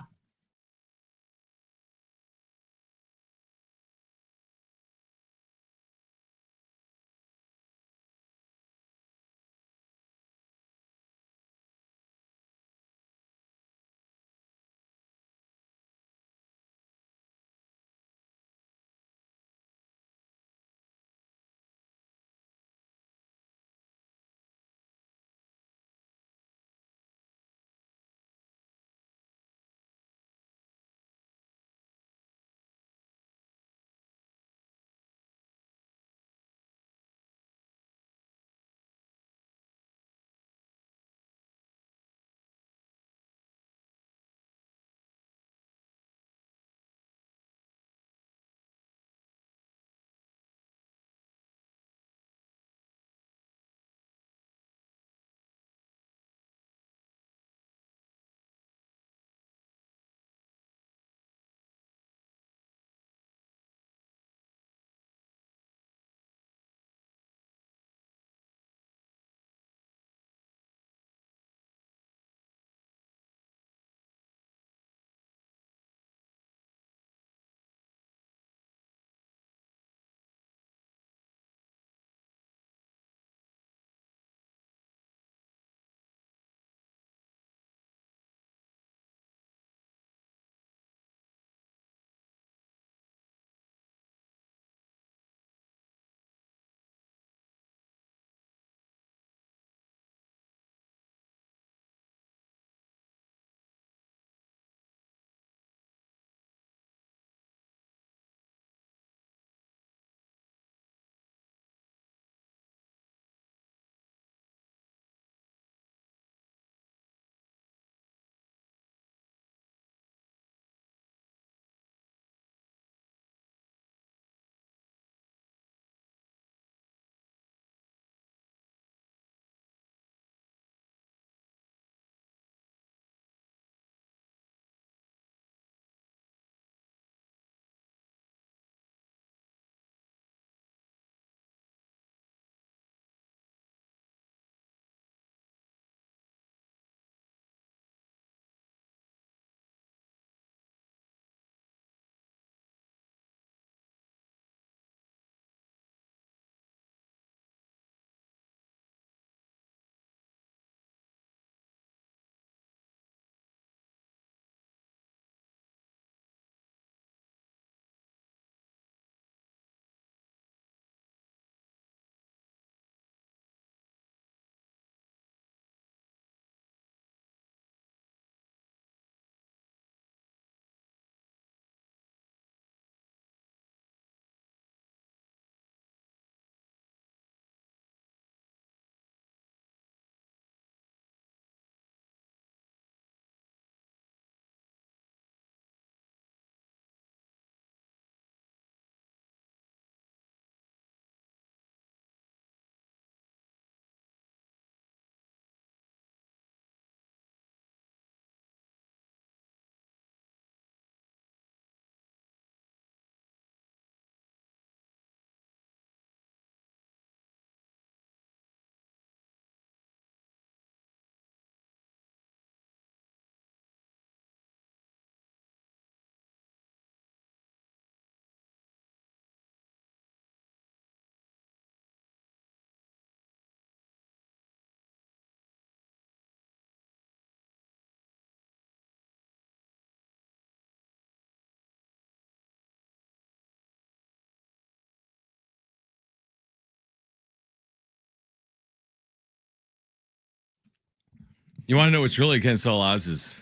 You want to know what's really against all odds is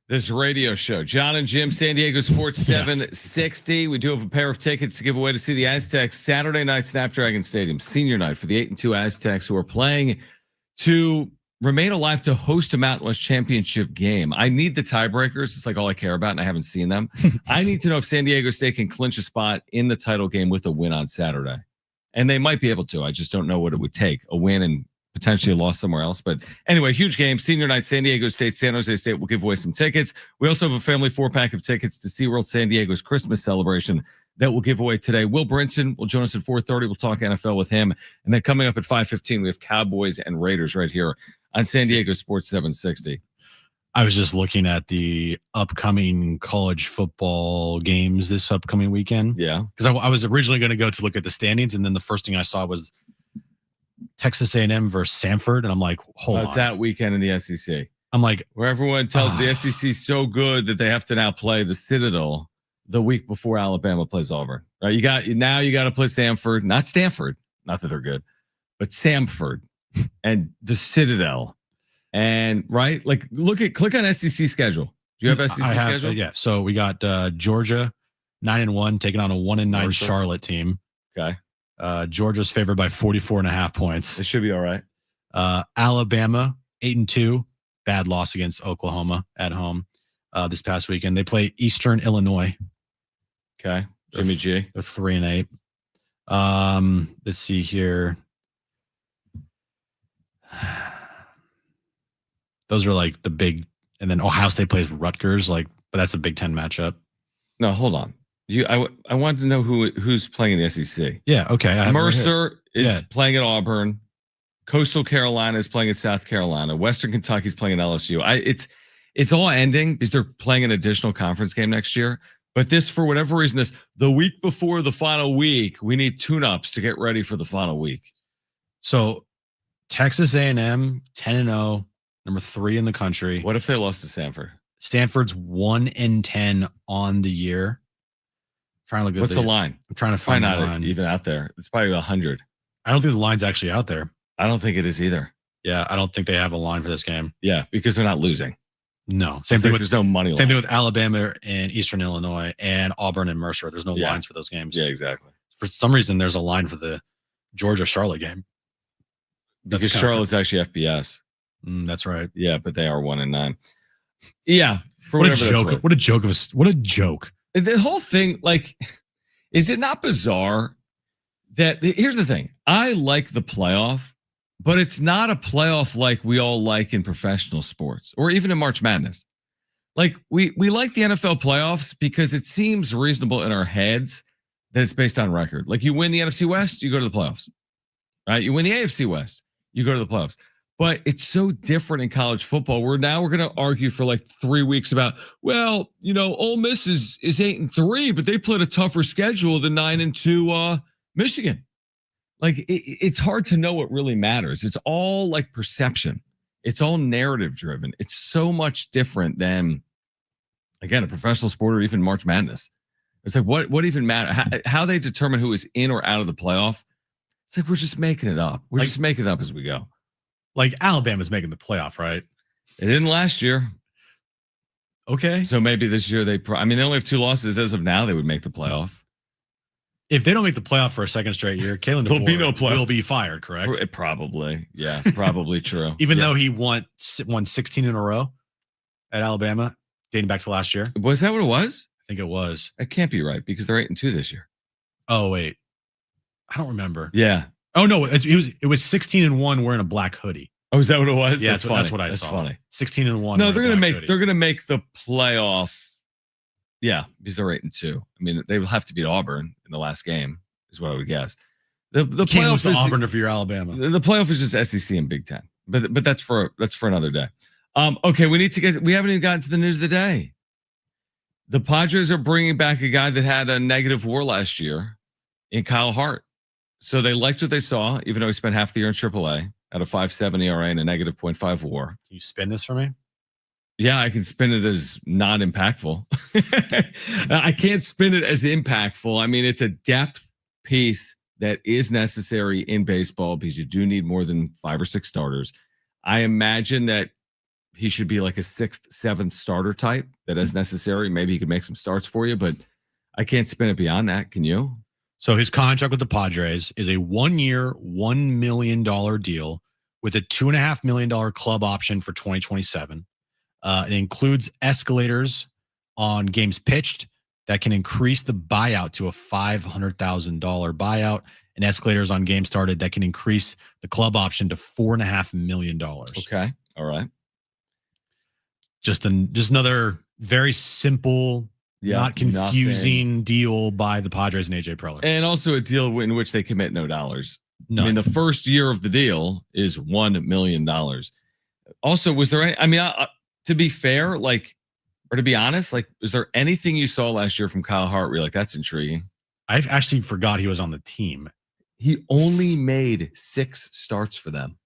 this radio show. Jon and Jim, San Diego Sports 760. We do have a pair of tickets to give away to see the Aztecs Saturday night, Snapdragon Stadium, senior night for the 8-2 Aztecs, who are playing to remain alive to host a Mountain West Championship game. I need the tiebreakers. It's like all I care about, and I haven't seen them. I need to know if San Diego State can clinch a spot in the title game with a win on Saturday. And they might be able to. I just don't know what it would take. A win and potentially a loss somewhere else. But anyway, huge game. Senior night, San Diego State, San Jose State will give away some tickets. We also have a family 4-pack of tickets to SeaWorld San Diego's Christmas celebration that we'll give away today. Will Brinson will join us at 4:30. We'll talk NFL with him. And then coming up at 5:15, we have Cowboys and Raiders right here on San Diego Sports 760. I was just looking at the upcoming college football games this upcoming weekend. Yeah. Because I was originally going to go to look at the standings, and then the first thing I saw was Texas A&M versus Samford, and I'm like, hold on. How's that weekend in the SEC? I'm like, Where everyone tells the SEC is so good that they have to now play the Citadel the week before Alabama plays Auburn. Right? You got to play Samford, not Stanford, not that they're good, but Samford and the Citadel. And right, like click on SEC schedule. Do you have SEC schedule? Yeah. So we got Georgia 9-1 taking on a 1-9 Charlotte team. Okay. Georgia's favored by 44.5 points. It should be all right. Alabama 8-2, bad loss against Oklahoma at home this past weekend. They play Eastern Illinois. Okay. Jimmy G. They're 3-8. Let's see here. Those are like the big, and then Ohio State plays Rutgers, but that's a Big Ten matchup. No, hold on. I wanted to know who's playing in the SEC. Yeah, okay. Mercer is playing at Auburn. Coastal Carolina is playing at South Carolina. Western Kentucky is playing at LSU. It's all ending because they're playing an additional conference game next year. But this, for whatever reason, the week before the final week, we need tune-ups to get ready for the final week. So Texas A&M 10-0. Number 3 in the country. What if they lost to Stanford? Stanford's 1-10 on the year. Trying to look at what's the line? I'm trying to find the line. Not even out there. It's probably 100. I don't think the line's actually out there. I don't think it is either. Yeah, I don't think they have a line for this game. Yeah, because they're not losing. No, same thing. There's no money. Same thing with Alabama and Eastern Illinois and Auburn and Mercer. There's no lines for those games. Yeah, exactly. For some reason, there's a line for the Georgia Charlotte game. Because Charlotte's actually FBS. That's right. Yeah, but they are 1-9. Yeah. What a joke. What a joke. What a joke. The whole thing, is it not bizarre that here's the thing. I like the playoff, but it's not a playoff like we all like in professional sports or even in March Madness. We like the NFL playoffs because it seems reasonable in our heads that it's based on record. You win the NFC West, you go to the playoffs. Right? You win the AFC West, you go to the playoffs. But it's so different in college football where now we're going to argue for 3 weeks about, Ole Miss is 8-3, but they played a tougher schedule than 9-2 Michigan. It's hard to know what really matters. It's all perception. It's all narrative driven. It's so much different than, again, a professional sport or even March Madness. It's what even matter? How they determine who is in or out of the playoff. It's we're just making it up. We're just making it up as we go. Alabama's making the playoff, right? It didn't last year. Okay. So maybe this year they only have 2 losses as of now. They would make the playoff. If they don't make the playoff for a second straight year, Kalen DeBoer will be fired, correct? Probably. Yeah, probably true. Even though he won 16 in a row at Alabama, dating back to last year. Was that what it was? I think it was. It can't be right because they're 8-2 this year. Oh, wait. I don't remember. Yeah. Oh no, it was 16-1 wearing a black hoodie. Oh, is that what it was? Yeah, that's what I saw. Funny. 16-1. No, they're gonna make the playoff. Yeah, because they're 8-2. They will have to beat Auburn in the last game, is what I would guess. The playoff is Auburn for your Alabama. The playoff is just SEC and Big Ten, but that's for another day. Okay, we haven't even gotten to the news of the day. The Padres are bringing back a guy that had a negative WAR last year in Kyle Hart. So they liked what they saw, even though he spent half the year in AAA at a 5.7 ERA and a negative 0.5 WAR. Can you spin this for me? Yeah, I can spin it as not impactful. I can't spin it as impactful. It's a depth piece that is necessary in baseball because you do need more than 5 or 6 starters. I imagine that he should be like a 6th, 7th starter type that as necessary. Maybe he could make some starts for you, but I can't spin it beyond that. Can you? So his contract with the Padres is a 1-year, $1 million deal with a $2.5 million club option for 2027. It includes escalators on games pitched that can increase the buyout to a $500,000 buyout, and escalators on games started that can increase the club option to $4.5 million. Okay. All right. Just another very simple, not confusing deal by the Padres and AJ Preller. And also a deal in which they commit no dollars. None. I mean, the first year of the deal is $1 million. Also, was there any, I mean, to be fair, like, or to be honest, like, was there anything you saw last year from Kyle Hart where you're like, that's intriguing? I actually forgot he was on the team. He only made 6 starts for them.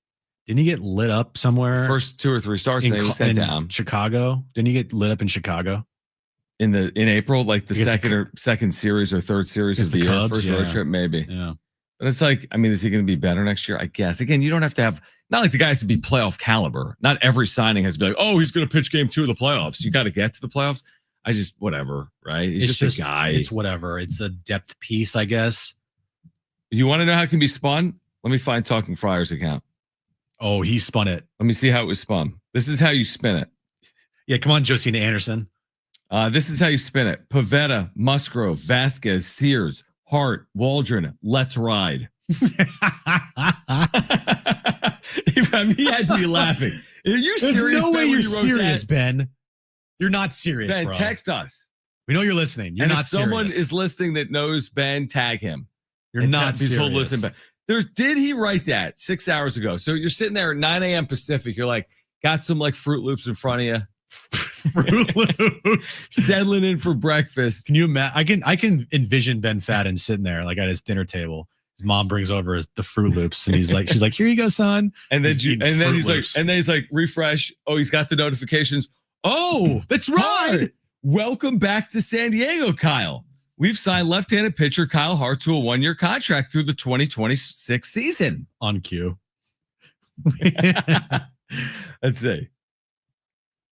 Didn't he get lit up somewhere? First 2 or 3 starts, and he was sent down. Chicago? Didn't he get lit up in Chicago? In April, like the second series or third series of the year, Cubs, first road trip, maybe. Yeah. But it's like, I mean, is he going to be better next year? I guess. Again, you don't have to have, not like the guy has to be playoff caliber. Not every signing has to be like, oh, he's going to pitch game 2 of the playoffs. You got to get to the playoffs. I just, whatever, right? He's just a guy. It's whatever. It's a depth piece, I guess. You want to know how it can be spun? Let me find Talking Friars account. Oh, he spun it. Let me see how it was spun. This is how you spin it. Yeah, come on, Josina Anderson. This is how you spin it. Pavetta, Musgrove, Vasquez, Sears, Hart, Waldron, let's ride. I mean, he had to be laughing. Are you serious? There's no way you're serious, that? Ben. You're not serious, Ben, bro. text us. We know you're listening. You're and not if someone serious. is listening that knows Ben, tag him. You're not serious. He'll listen back. Did he write that 6 hours ago? So you're sitting there at 9 a.m. Pacific. You're like, got some like Fruit Loops in front of you. Fruit Loops. Settling in for breakfast. Can you imagine? I can envision Ben Fadden sitting there like at his dinner table. His mom brings over the Fruit Loops, and she's like, "Here you go, son." And then he's like, refresh. Oh, he's got the notifications. Oh, that's right. Hard. Welcome back to San Diego, Kyle. We've signed left-handed pitcher Kyle Hart to a 1-year contract through the 2026 season. On cue. Let's see.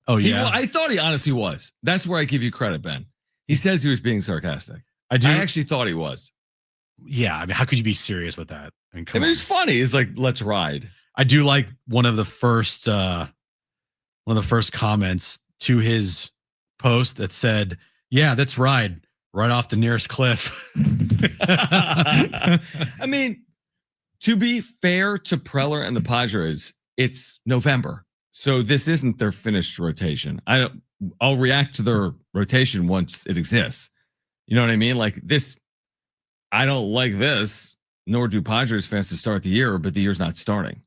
Oh, yeah. I thought he honestly was. That's where I give you credit, Ben. He says he was being sarcastic. I actually thought he was. Yeah. I mean, how could you be serious with that? I mean, it was funny. It's like, let's ride. I do like one of the first comments to his post that said, "Yeah, that's right off the nearest cliff." I mean, to be fair to Preller and the Padres, it's November. So this isn't their finished rotation. I'll react to their rotation once it exists. You know what I mean? Like this, I don't like this, nor do Padres fans to start the year, but the year's not starting.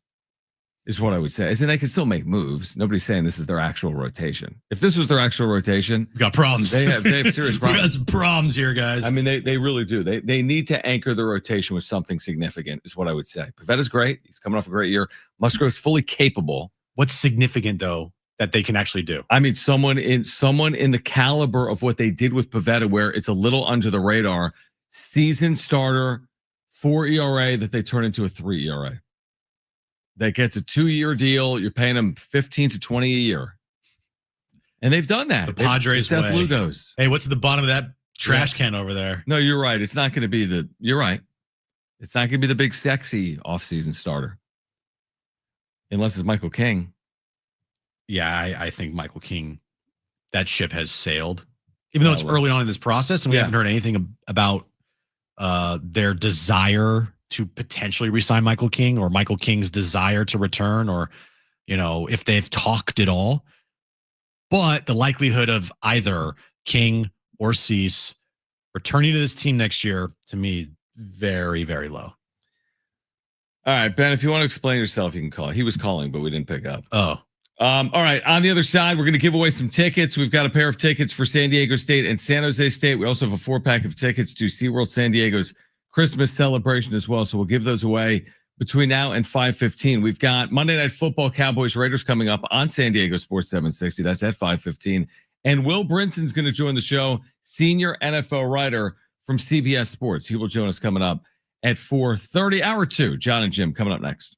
Is what I would say. Is they can still make moves. Nobody's saying this is their actual rotation. If this was their actual rotation, we got problems. They have serious problems. We got some problems here, guys. I mean, they really do. They need to anchor the rotation with something significant, is what I would say. Pavetta's great. He's coming off a great year. Musgrove's fully capable. What's significant though that they can actually do? I mean, someone in the caliber of what they did with Pavetta, where it's a little under the radar, season starter, 4 ERA that they turn into a 3 ERA. That gets a 2-year deal. You're paying them 15 to 20 a year. And they've done that. The Padres Seth way. Lugos. Hey, what's at the bottom of that trash can over there? No, you're right. It's not going to be you're right. It's not going to be the big sexy offseason starter. Unless it's Michael King. Yeah, I think Michael King, that ship has sailed. Even though it's early on in this process and we haven't heard anything about their desire to potentially resign Michael King or Michael King's desire to return, or, if they've talked at all. But the likelihood of either King or Cease returning to this team next year, to me, very, very low. All right, Ben, if you want to explain yourself, you can call. He was calling, but we didn't pick up. Oh. All right. On the other side, we're going to give away some tickets. We've got a pair of tickets for San Diego State and San Jose State. We also have a 4-pack of tickets to SeaWorld San Diego's Christmas celebration as well. So we'll give those away between now and 5:15. We've got Monday Night Football, Cowboys Raiders coming up on San Diego Sports 760. That's at 5:15. And Will Brinson's going to join the show, senior NFL writer from CBS Sports. He will join us coming up at 4:30. Hour 2. Jon and Jim coming up next.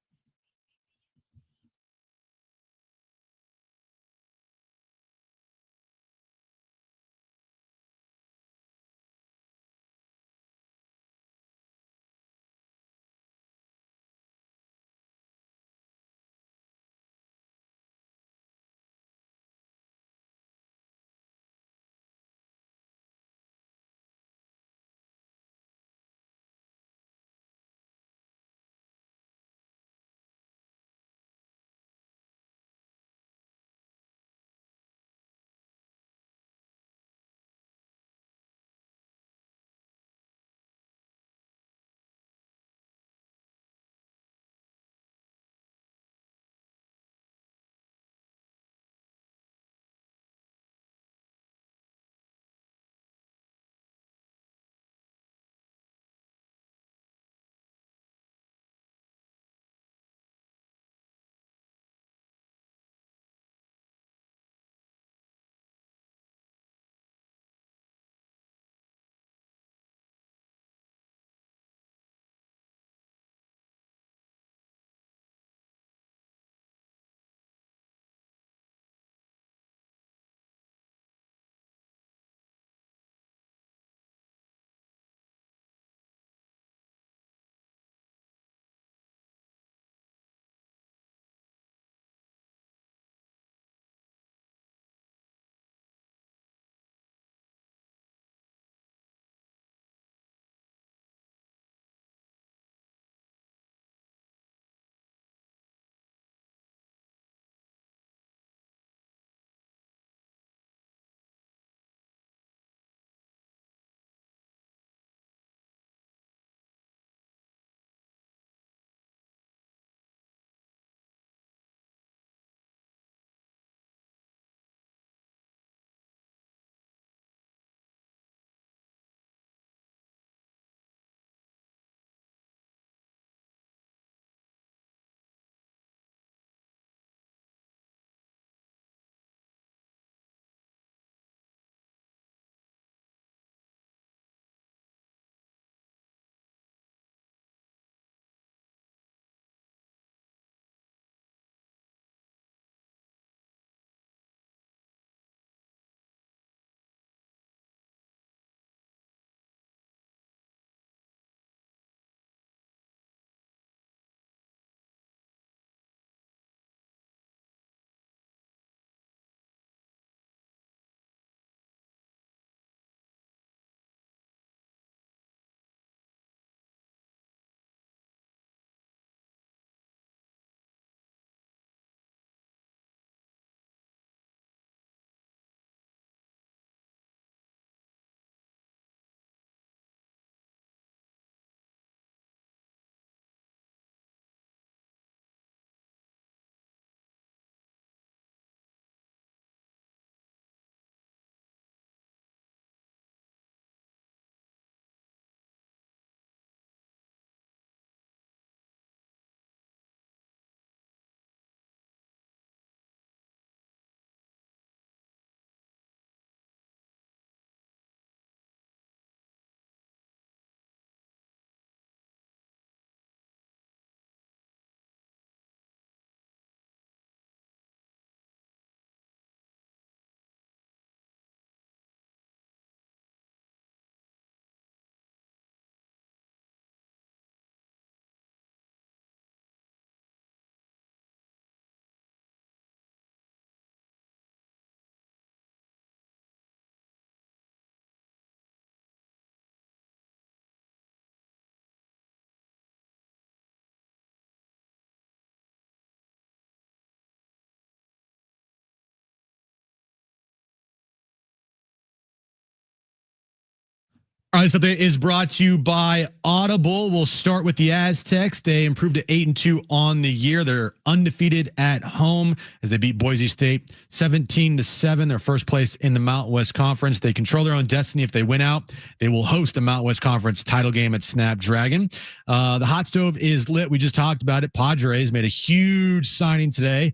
All right, this update is brought to you by Audible. We'll start with the Aztecs. They improved to 8-2 on the year. They're undefeated at home as they beat Boise State 17-7. Their first place in the Mountain West Conference. They control their own destiny. If they win out, they will host the Mountain West Conference title game at Snapdragon. The hot stove is lit. We just talked about it. Padres made a huge signing today,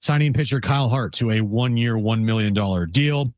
signing pitcher Kyle Hart to a 1-year, $1 million deal.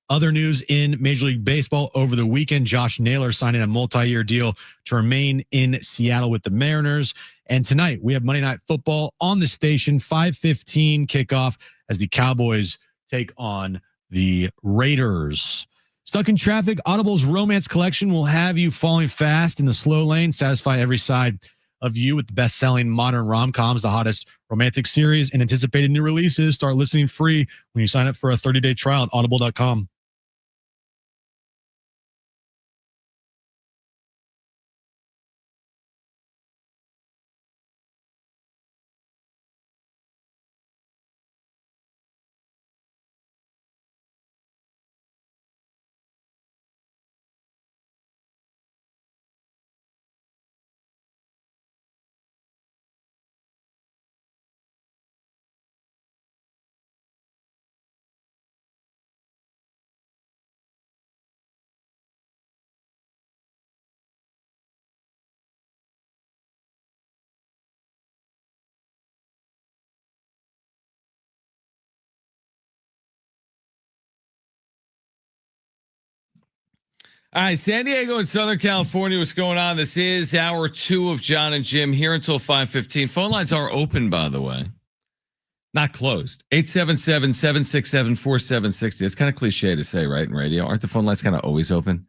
Other news in Major League Baseball over the weekend, Josh Naylor signing a multi-year deal to remain in Seattle with the Mariners. And tonight we have Monday Night Football on the station, 5:15 kickoff as the Cowboys take on the Raiders. Stuck in traffic, Audible's romance collection will have you falling fast in the slow lane, satisfy every side of you with the best-selling modern rom-coms, the hottest romantic series, and anticipated new releases. Start listening free when you sign up for a 30-day trial at audible.com. All right, San Diego and Southern California, what's going on? This is hour 2 of Jon and Jim here until 5:15. Phone lines are open, by the way. Not closed. 877-767-4760. It's kind of cliche to say, right, in radio. Aren't the phone lines kind of always open?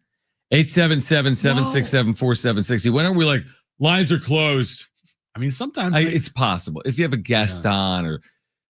877-767-4760. When are we like, lines are closed? I mean, sometimes it's possible. If you have a guest on, or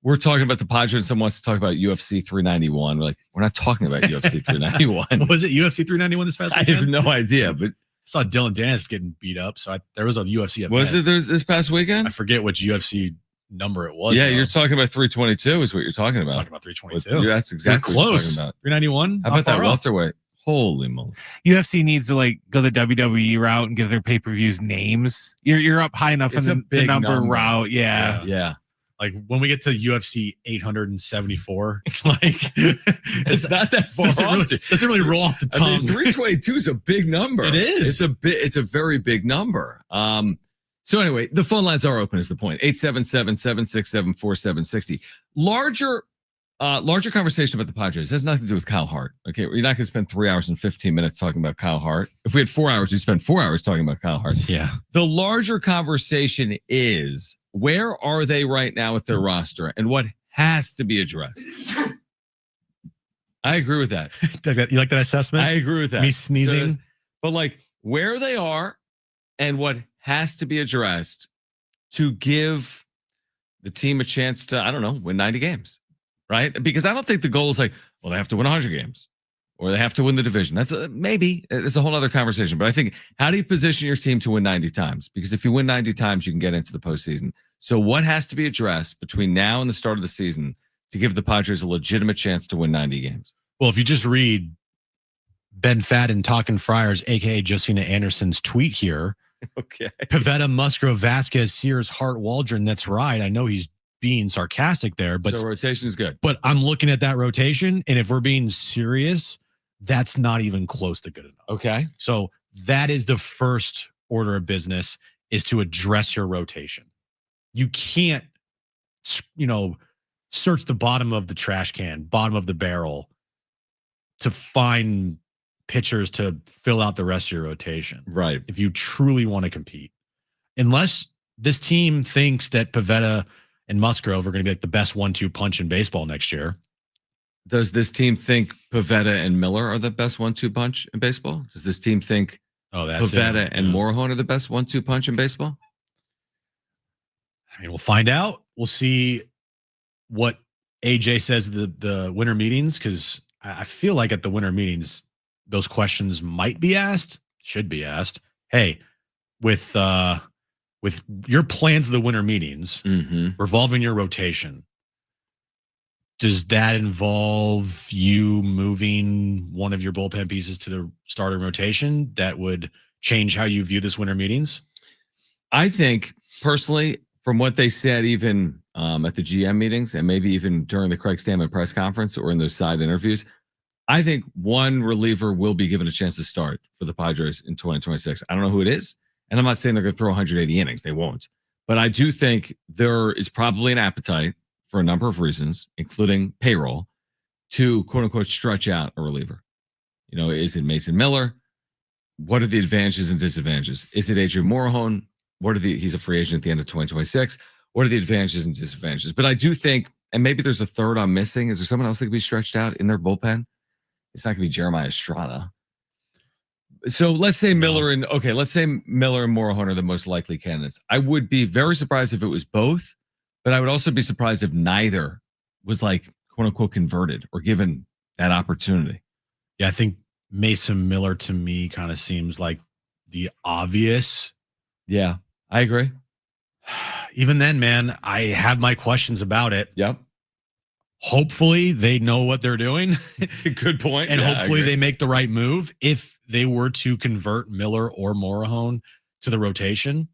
we're talking about the Padres and someone wants to talk about UFC 391. We're like, we're not talking about UFC 391. Was it UFC 391 this past weekend? I have no idea, but I saw Dylan Dennis getting beat up. So there was a UFC event. Was it this past weekend? I forget which UFC number it was. Yeah, though. you're talking about 322 is what you're talking about. Talking about 322. That's exactly what you're talking about. 391. How about that welterweight? Holy moly. UFC needs to like go the WWE route and give their pay-per-views names. You're up high enough It's in the number route. Yeah. Yeah. Like when we get to UFC 874, like It's not that far off. Doesn't really roll off the tongue. I mean, 322 is a big number. It is. It's a very big number. So anyway, the phone lines are open is the point. 877-767-4760. Larger conversation about the Padres. It has nothing to do with Kyle Hart. Okay. You're not going to spend 3 hours and 15 minutes talking about Kyle Hart. If we had 4 hours, we'd spend 4 hours talking about Kyle Hart. Yeah. The larger conversation is, where are they right now with their roster and what has to be addressed? I agree with that. You like that assessment? I agree with that. Me sneezing. But like where they are and what has to be addressed to give the team a chance to, I don't know, win 90 games, right? Because I don't think the goal is like, well, they have to win 100 games or they have to win the division. That's maybe it's a whole other conversation. But I think, how do you position your team to win 90 times? Because if you win 90 times, you can get into the postseason. So what has to be addressed between now and the start of the season to give the Padres a legitimate chance to win 90 games? Well, if you just read Ben Fadden, Talking Friars, a.k.a. Josina Anderson's tweet here. Okay. Pivetta, Musgrove, Vasquez, Sears, Hart, Waldron. That's right. I know he's being sarcastic there, but so rotation is good. But I'm looking at that rotation, and if we're being serious, that's not even close to good enough. Okay. So that is the first order of business, is to address your rotation. You can't, search the bottom of the trash can, bottom of the barrel to find pitchers to fill out the rest of your rotation. Right. If you truly want to compete, unless this team thinks that Pivetta and Musgrove are going to be like the best 1-2 punch in baseball next year. Does this team think Pivetta and Miller are the best 1-2 punch in baseball? Does this team think Pivetta and Morejon are the best 1-2 punch in baseball? I mean, we'll find out. We'll see what AJ says the winter meetings, because I feel like at the winter meetings, those questions might be asked, should be asked. Hey, with your plans of the winter meetings revolving your rotation, Does that involve you moving one of your bullpen pieces to the starting rotation that would change how you view this winter meetings? I think personally, from what they said, even at the GM meetings and maybe even during the Craig Stammen press conference or in those side interviews, I think one reliever will be given a chance to start for the Padres in 2026. I don't know who it is. And I'm not saying they're going to throw 180 innings. They won't. But I do think there is probably an appetite for a number of reasons, including payroll, to quote unquote stretch out a reliever. You know, is it Mason Miller? What are the advantages and disadvantages? Is it AJ Morejon? He's a free agent at the end of 2026. What are the advantages and disadvantages? But I do think, and maybe there's a third I'm missing. Is there someone else that could be stretched out in their bullpen? It's not going to be Jeremiah Estrada. So let's say Miller and Morejon are the most likely candidates. I would be very surprised if it was both, but I would also be surprised if neither was like quote unquote converted or given that opportunity. Yeah, I think Mason Miller to me kind of seems like the obvious. Yeah, I agree. Even then, man, I have my questions about it. Yep. Hopefully they know what they're doing. Good point. And hopefully they make the right move if they were to convert Miller or Morejon to the rotation.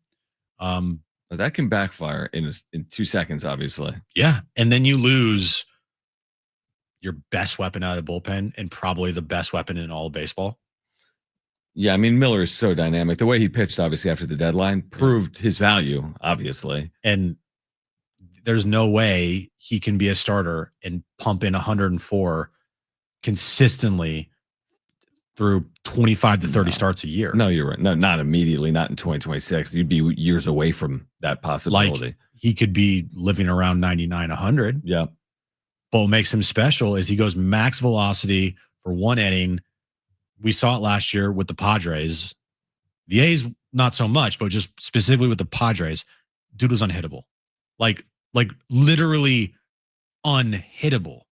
That can backfire in 2 seconds, obviously. Yeah. And then you lose your best weapon out of the bullpen and probably the best weapon in all of baseball. Yeah, I mean, Miller is so dynamic. The way he pitched, obviously, after the deadline proved his value, obviously. And there's no way he can be a starter and pump in 104 consistently through 25 to 30 starts a year. No, you're right. No, not immediately, not in 2026. You'd be years away from that possibility. Like he could be living around 99, 100. Yeah. But what makes him special is he goes max velocity for one inning. We saw it last year with the Padres. The A's, not so much, but just specifically with the Padres, dude was unhittable. Like literally unhittable.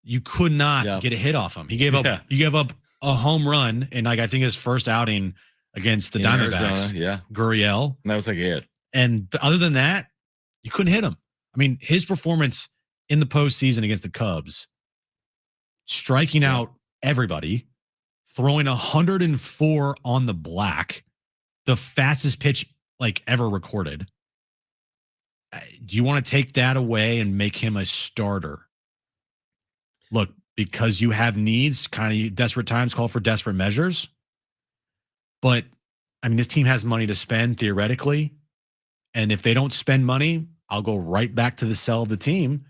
You could not get a hit off him. He gave up. You gave up a home run in I think his first outing against the Diamondbacks. Arizona, Gurriel. And that was like it. And other than that, you couldn't hit him. I mean, his performance in the postseason against the Cubs, striking out everybody, throwing 104 on the black, the fastest pitch like ever recorded. Do you want to take that away and make him a starter? Look, because you have needs, kind of desperate times call for desperate measures. But I mean, this team has money to spend theoretically. And if they don't spend money, I'll go right back to the sell of the team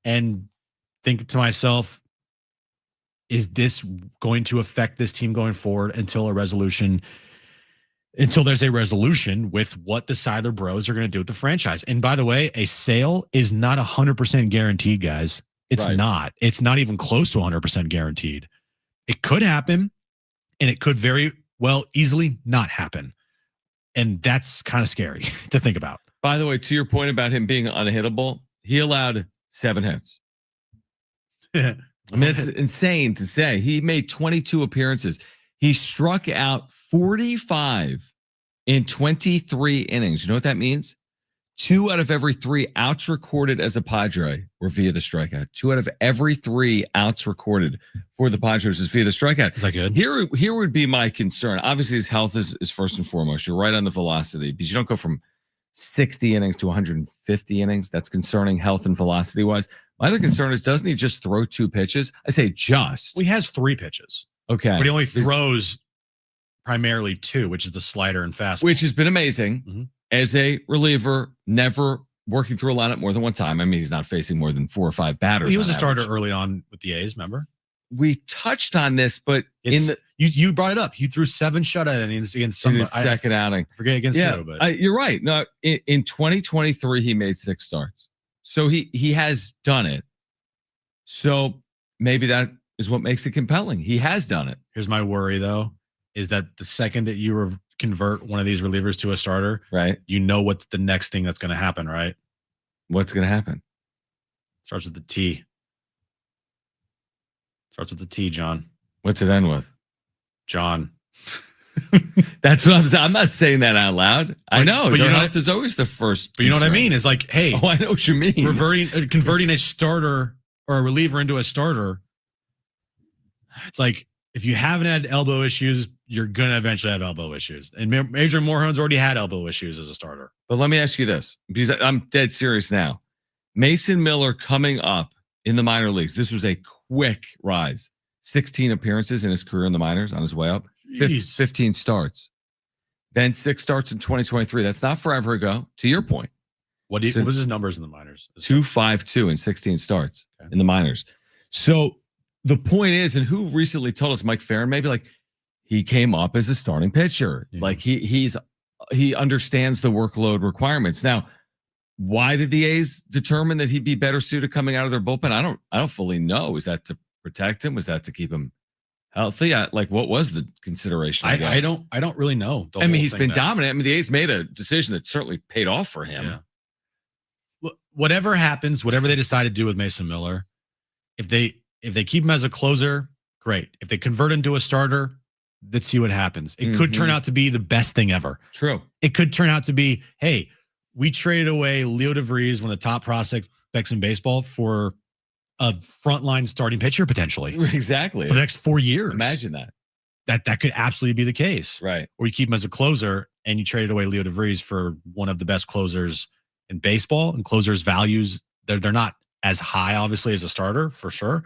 and think to myself, is this going to affect this team going forward until there's a resolution with what the Siler Bros are going to do with the franchise? And by the way, a sale is not 100% guaranteed, guys. It's not. It's not even close to 100% guaranteed. It could happen, and it could very well easily not happen. And that's kind of scary to think about. By the way, to your point about him being unhittable, he allowed 7 hits. I mean, it's insane to say. He made 22 appearances. He struck out 45 in 23 innings. You know what that means? 2 out of every 3 outs recorded as a Padre were via the strikeout. 2 out of every 3 outs recorded for the Padres is via the strikeout. Is that good? Here would be my concern. Obviously, his health is first and foremost. You're right on the velocity because you don't go from 60 innings to 150 innings. That's concerning health and velocity wise. My other concern is, doesn't he just throw 2 pitches? I say just. Well, he has 3 pitches. Okay. But he only throws primarily 2, which is the slider and fastball. Which has been amazing. As a reliever, never working through a lineup more than one time. I mean, he's not facing more than 4 or 5 batters. Well, he was a starter early on with the A's, remember? We touched on this, but you brought it up. You threw 7 shutout innings against in his second outing. Forget against you, but you're right. No, in 2023, he made 6 starts. So he has done it. So maybe that is what makes it compelling. He has done it. Here's my worry, though, is that the second that you convert one of these relievers to a starter, right? You know what's the next thing that's going to happen, right? What's going to happen? Starts with the T. Starts with the T, John. What's it end with? John. That's what I'm saying. I'm not saying that out loud. I know. But your health is always the first. But you know what I mean? It's like, hey. Oh, I know what you mean. Converting a starter or a reliever into a starter, it's like if you haven't had elbow issues, you're going to eventually have elbow issues. And Major Morejon's already had elbow issues as a starter. But let me ask you this, because I'm dead serious now. Mason Miller coming up in the minor leagues. This was a quick rise. 16 appearances in his career in the minors on his way up. 15 starts. Then 6 starts in 2023. That's not forever ago, to your point. What was his numbers in the minors? 2.52 and 16 starts in the minors. So the point is, and who recently told us, Mike Farron, maybe like he came up as a starting pitcher. Yeah. Like he understands the workload requirements. Now, why did the A's determine that he'd be better suited coming out of their bullpen? I don't fully know. Is that to protect him? Was that to keep him healthy? Like, what was the consideration? I don't really know. I mean, he's been dominant. I mean, the A's made a decision that certainly paid off for him. Yeah. Whatever happens, whatever they decide to do with Mason Miller, if they keep him as a closer, great. If they convert him to a starter, let's see what happens. It could turn out to be the best thing ever. True. It could turn out to be, hey, we traded away Leo DeVries, one of the top prospects in baseball, for a frontline starting pitcher potentially. Exactly. For the next 4 years. Imagine that. That could absolutely be the case. Right. Or you keep him as a closer and you traded away Leo DeVries for one of the best closers in baseball, and closers' values, they're not as high, obviously, as a starter, for sure.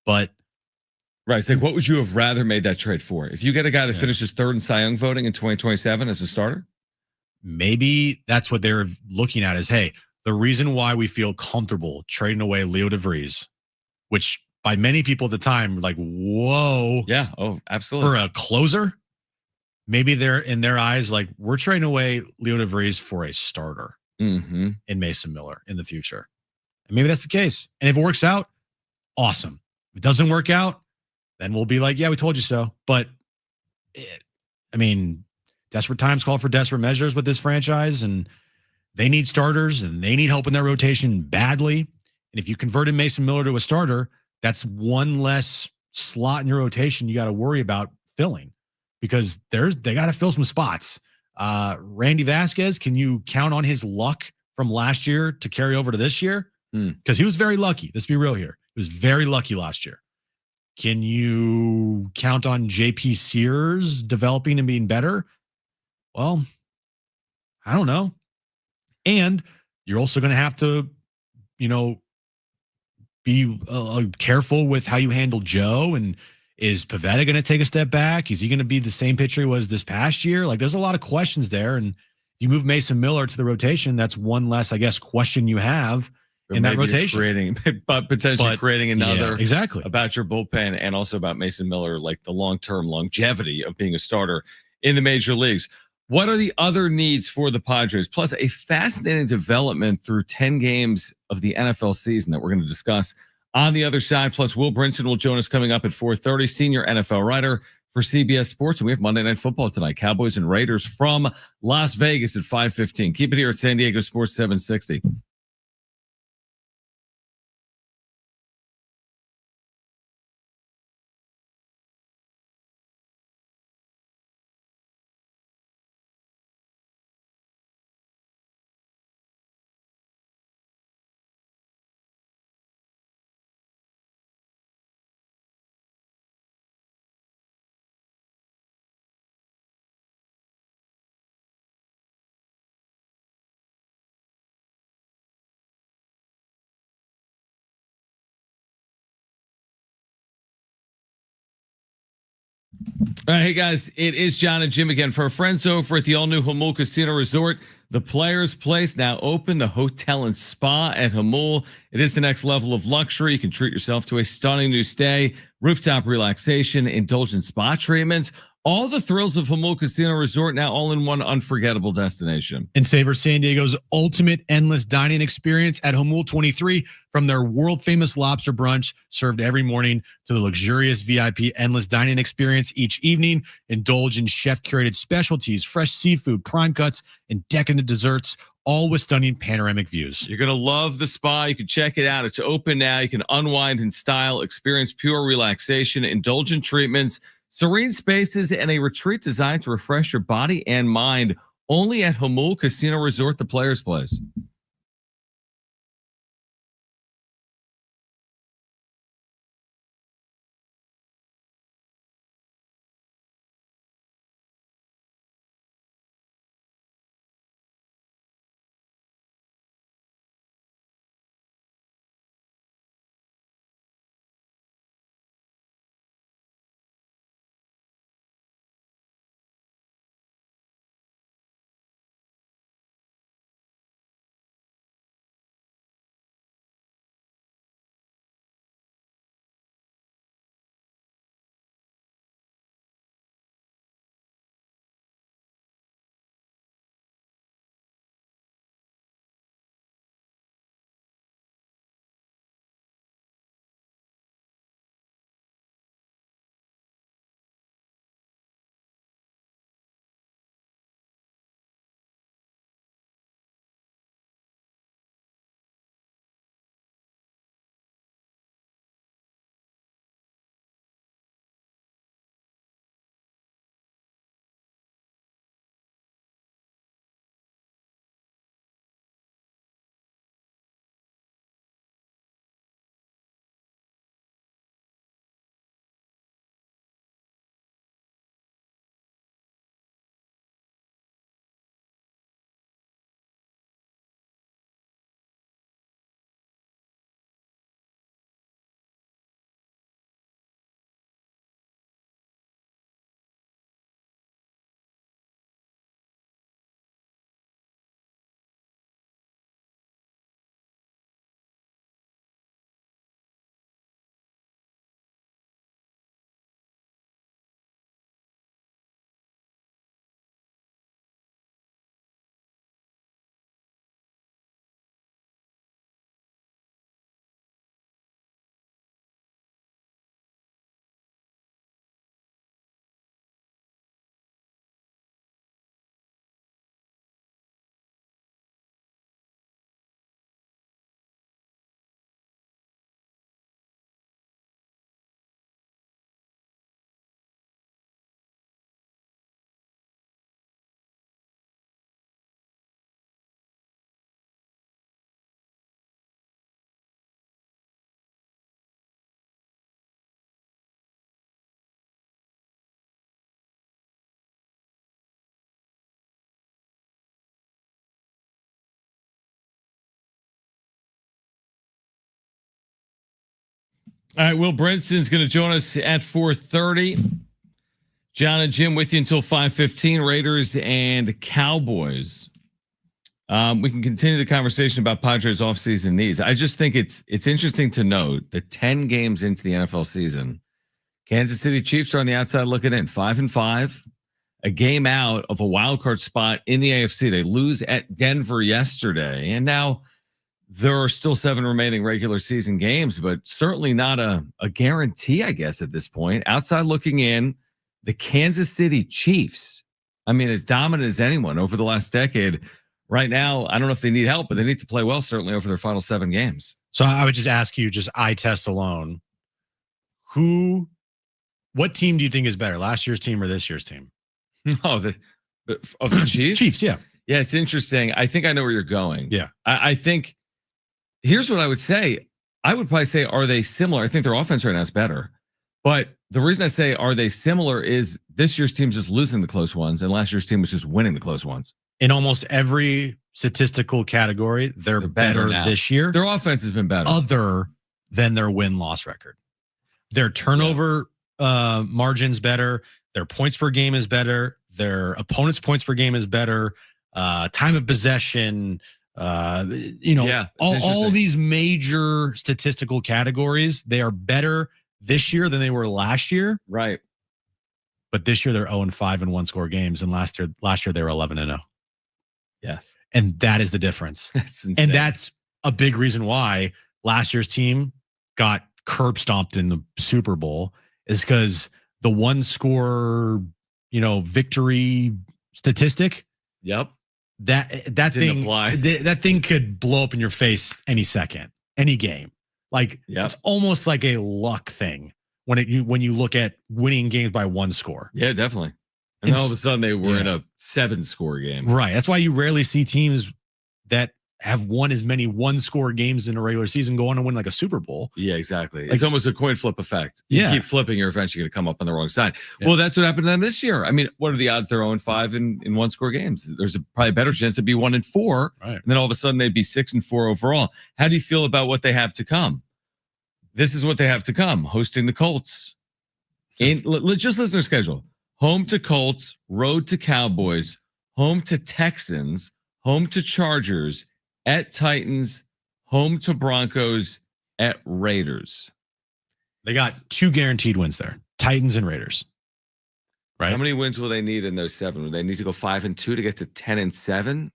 But right. It's like, what would you have rather made that trade for? If you get a guy that finishes third in Cy Young voting in 2027 as a starter? Maybe that's what they're looking at is, hey, the reason why we feel comfortable trading away Leo DeVries, which by many people at the time were like, whoa. Yeah. Oh, absolutely. For a closer, maybe they're in their eyes like, we're trading away Leo DeVries for a starter in Mason Miller in the future. And maybe that's the case. And if it works out, awesome. If it doesn't work out, then we'll be like, yeah, we told you so. But desperate times call for desperate measures with this franchise, and they need starters and they need help in their rotation badly. And if you converted Mason Miller to a starter, that's one less slot in your rotation you got to worry about filling, because they got to fill some spots. Randy Vasquez, can you count on his luck from last year to carry over to this year? Because he was very lucky. Let's be real here. He was very lucky last year. Can you count on JP Sears developing and being better? Well, I don't know. And you're also going to have to, be careful with how you handle Joe. And is Pivetta going to take a step back? Is he going to be the same pitcher he was this past year? Like, there's a lot of questions there. And if you move Mason Miller to the rotation, that's one less, I guess, question you have in that rotation. Potentially creating another exactly about your bullpen, and also about Mason Miller, like the long-term longevity of being a starter in the major leagues. What are the other needs for the Padres? Plus, a fascinating development through 10 games of the NFL season that we're going to discuss on the other side. Plus, Will Brinson will join us coming up at 4:30, senior NFL writer for CBS Sports. And we have Monday Night Football tonight, Cowboys and Raiders from Las Vegas at 5:15. Keep it here at San Diego Sports 760. All right, hey guys, it is Jon and Jim again for our friends over at the all-new Jamul Casino Resort. The Players Place now open, the hotel and spa at Jamul. It is the next level of luxury. You can treat yourself to a stunning new stay, rooftop relaxation, indulgent spa treatments. All the thrills of Jamul Casino Resort now all in one unforgettable destination. And savor San Diego's ultimate endless dining experience at Jamul 23, from their world-famous lobster brunch served every morning to the luxurious VIP endless dining experience each evening. Indulge in chef-curated specialties, fresh seafood, prime cuts, and decadent desserts, all with stunning panoramic views. You're going to love the spa. You can check it out. It's open now. You can unwind in style, experience pure relaxation, indulgent treatments, serene spaces, and a retreat designed to refresh your body and mind. Only at Jamul Casino Resort, the Players Place. All right, Will Brinson's going to join us at 4:30. Jon Jim with you until 5:15. Raiders and Cowboys. We can continue the conversation about Padres offseason needs. I just think it's interesting to note that 10 games into the NFL season, Kansas City Chiefs are on the outside looking in, 5-5, a game out of a wild card spot in the AFC. They lose at Denver yesterday, and now there are still 7 remaining regular season games, but certainly not a guarantee, I guess, at this point. Outside looking in, the Kansas City Chiefs, I mean, as dominant as anyone over the last decade. Right now, I don't know if they need help, but they need to play well, certainly over their final 7 games. So I would just ask you, just eye test alone, what team do you think is better, last year's team or this year's team? Of the Chiefs? Chiefs, yeah. Yeah, it's interesting. I think I know where you're going. Yeah. I think, here's what I would say. I would probably say, are they similar? I think their offense right now is better. But the reason I say, are they similar, is this year's team's just losing the close ones, and last year's team was just winning the close ones. In almost every statistical category, they're better this year. Their offense has been better. Other than their win-loss record. Their turnover margin's better. Their points per game is better. Their opponent's points per game is better. Time of possession, all these major statistical categories, they are better this year than they were last year. Right. But this year they're 0-5 in one-score games, and last year they were 11-0. Yes. And that is the difference. That's insane. And that's a big reason why last year's team got curb stomped in the Super Bowl, is because the one-score, victory statistic. Yep. That thing could blow up in your face any second, any game. Like, it's almost like a luck thing when you look at winning games by 1 score. Yeah, definitely. And then all of a sudden they were in a 7-score game. Right. That's why you rarely see teams that have won as many 1-score games in a regular season go on to win like a Super Bowl. Yeah, exactly. It's almost a coin flip effect. You keep flipping, you're eventually going to come up on the wrong side. Yeah. Well, that's what happened to them this year. I mean, what are the odds they're 0-5 in 1-score games? There's probably a better chance to be 1-4. Right. And then all of a sudden they'd be 6-4 overall. How do you feel about what they have to come? This is what they have to come. Hosting the Colts. Just listen to their schedule. Home to Colts, road to Cowboys, home to Texans, home to Chargers, at Titans, home to Broncos, at Raiders. They got 2 guaranteed wins there. Titans and Raiders. Right? How many wins will they need in those 7? Will they need to go 5-2 to get to 10-7?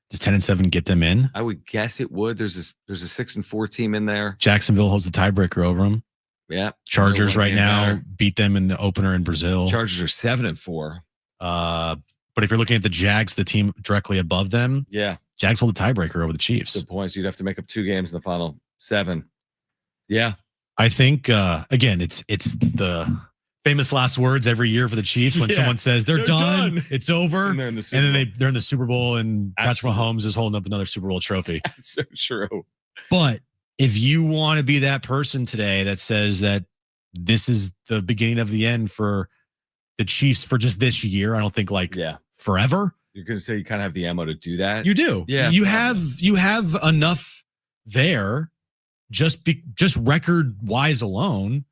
Does 10-7 get them in? I would guess it would. There's a 6-4 team in there. Jacksonville holds the tiebreaker over them. Yeah. Chargers right now beat them in the opener in Brazil. Chargers are 7-4. But if you're looking at the Jags, the team directly above them, Jags hold the tiebreaker over the Chiefs. Good point. So you'd have to make up 2 games in the final 7. Yeah. I think again, it's the famous last words every year for the Chiefs when someone says they're done, it's over, and then they're in the Super Bowl, and Patrick Mahomes is holding up another Super Bowl trophy. That's so true. But if you want to be that person today that says that this is the beginning of the end for the Chiefs for just this year, I don't think forever. You're going to say you kind of have the ammo to do that. You do. Yeah. You have enough there, just record wise alone,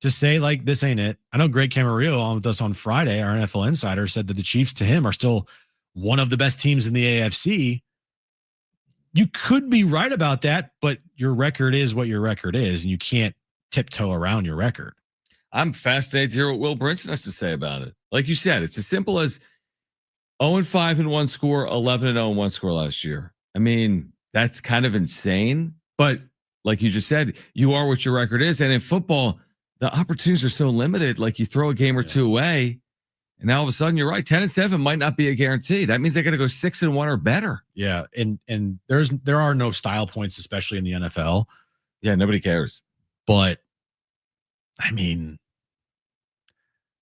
to say like this ain't it. I know Greg Camarillo on with us on Friday, our NFL insider, said that the Chiefs to him are still one of the best teams in the AFC. You could be right about that, but your record is what your record is, and you can't tiptoe around your record. I'm fascinated to hear what Will Brinson has to say about it. Like you said, it's as simple as 0-5 in 1 score, 11-0 in 1 score last year. I mean, that's kind of insane. But like you just said, you are what your record is. And in football, the opportunities are so limited. Like you throw a game or 2 away, and now all of a sudden you're right. 10-7 might not be a guarantee. That means they got to go 6-1 or better. Yeah, and there are no style points, especially in the NFL. Yeah, nobody cares. But I mean,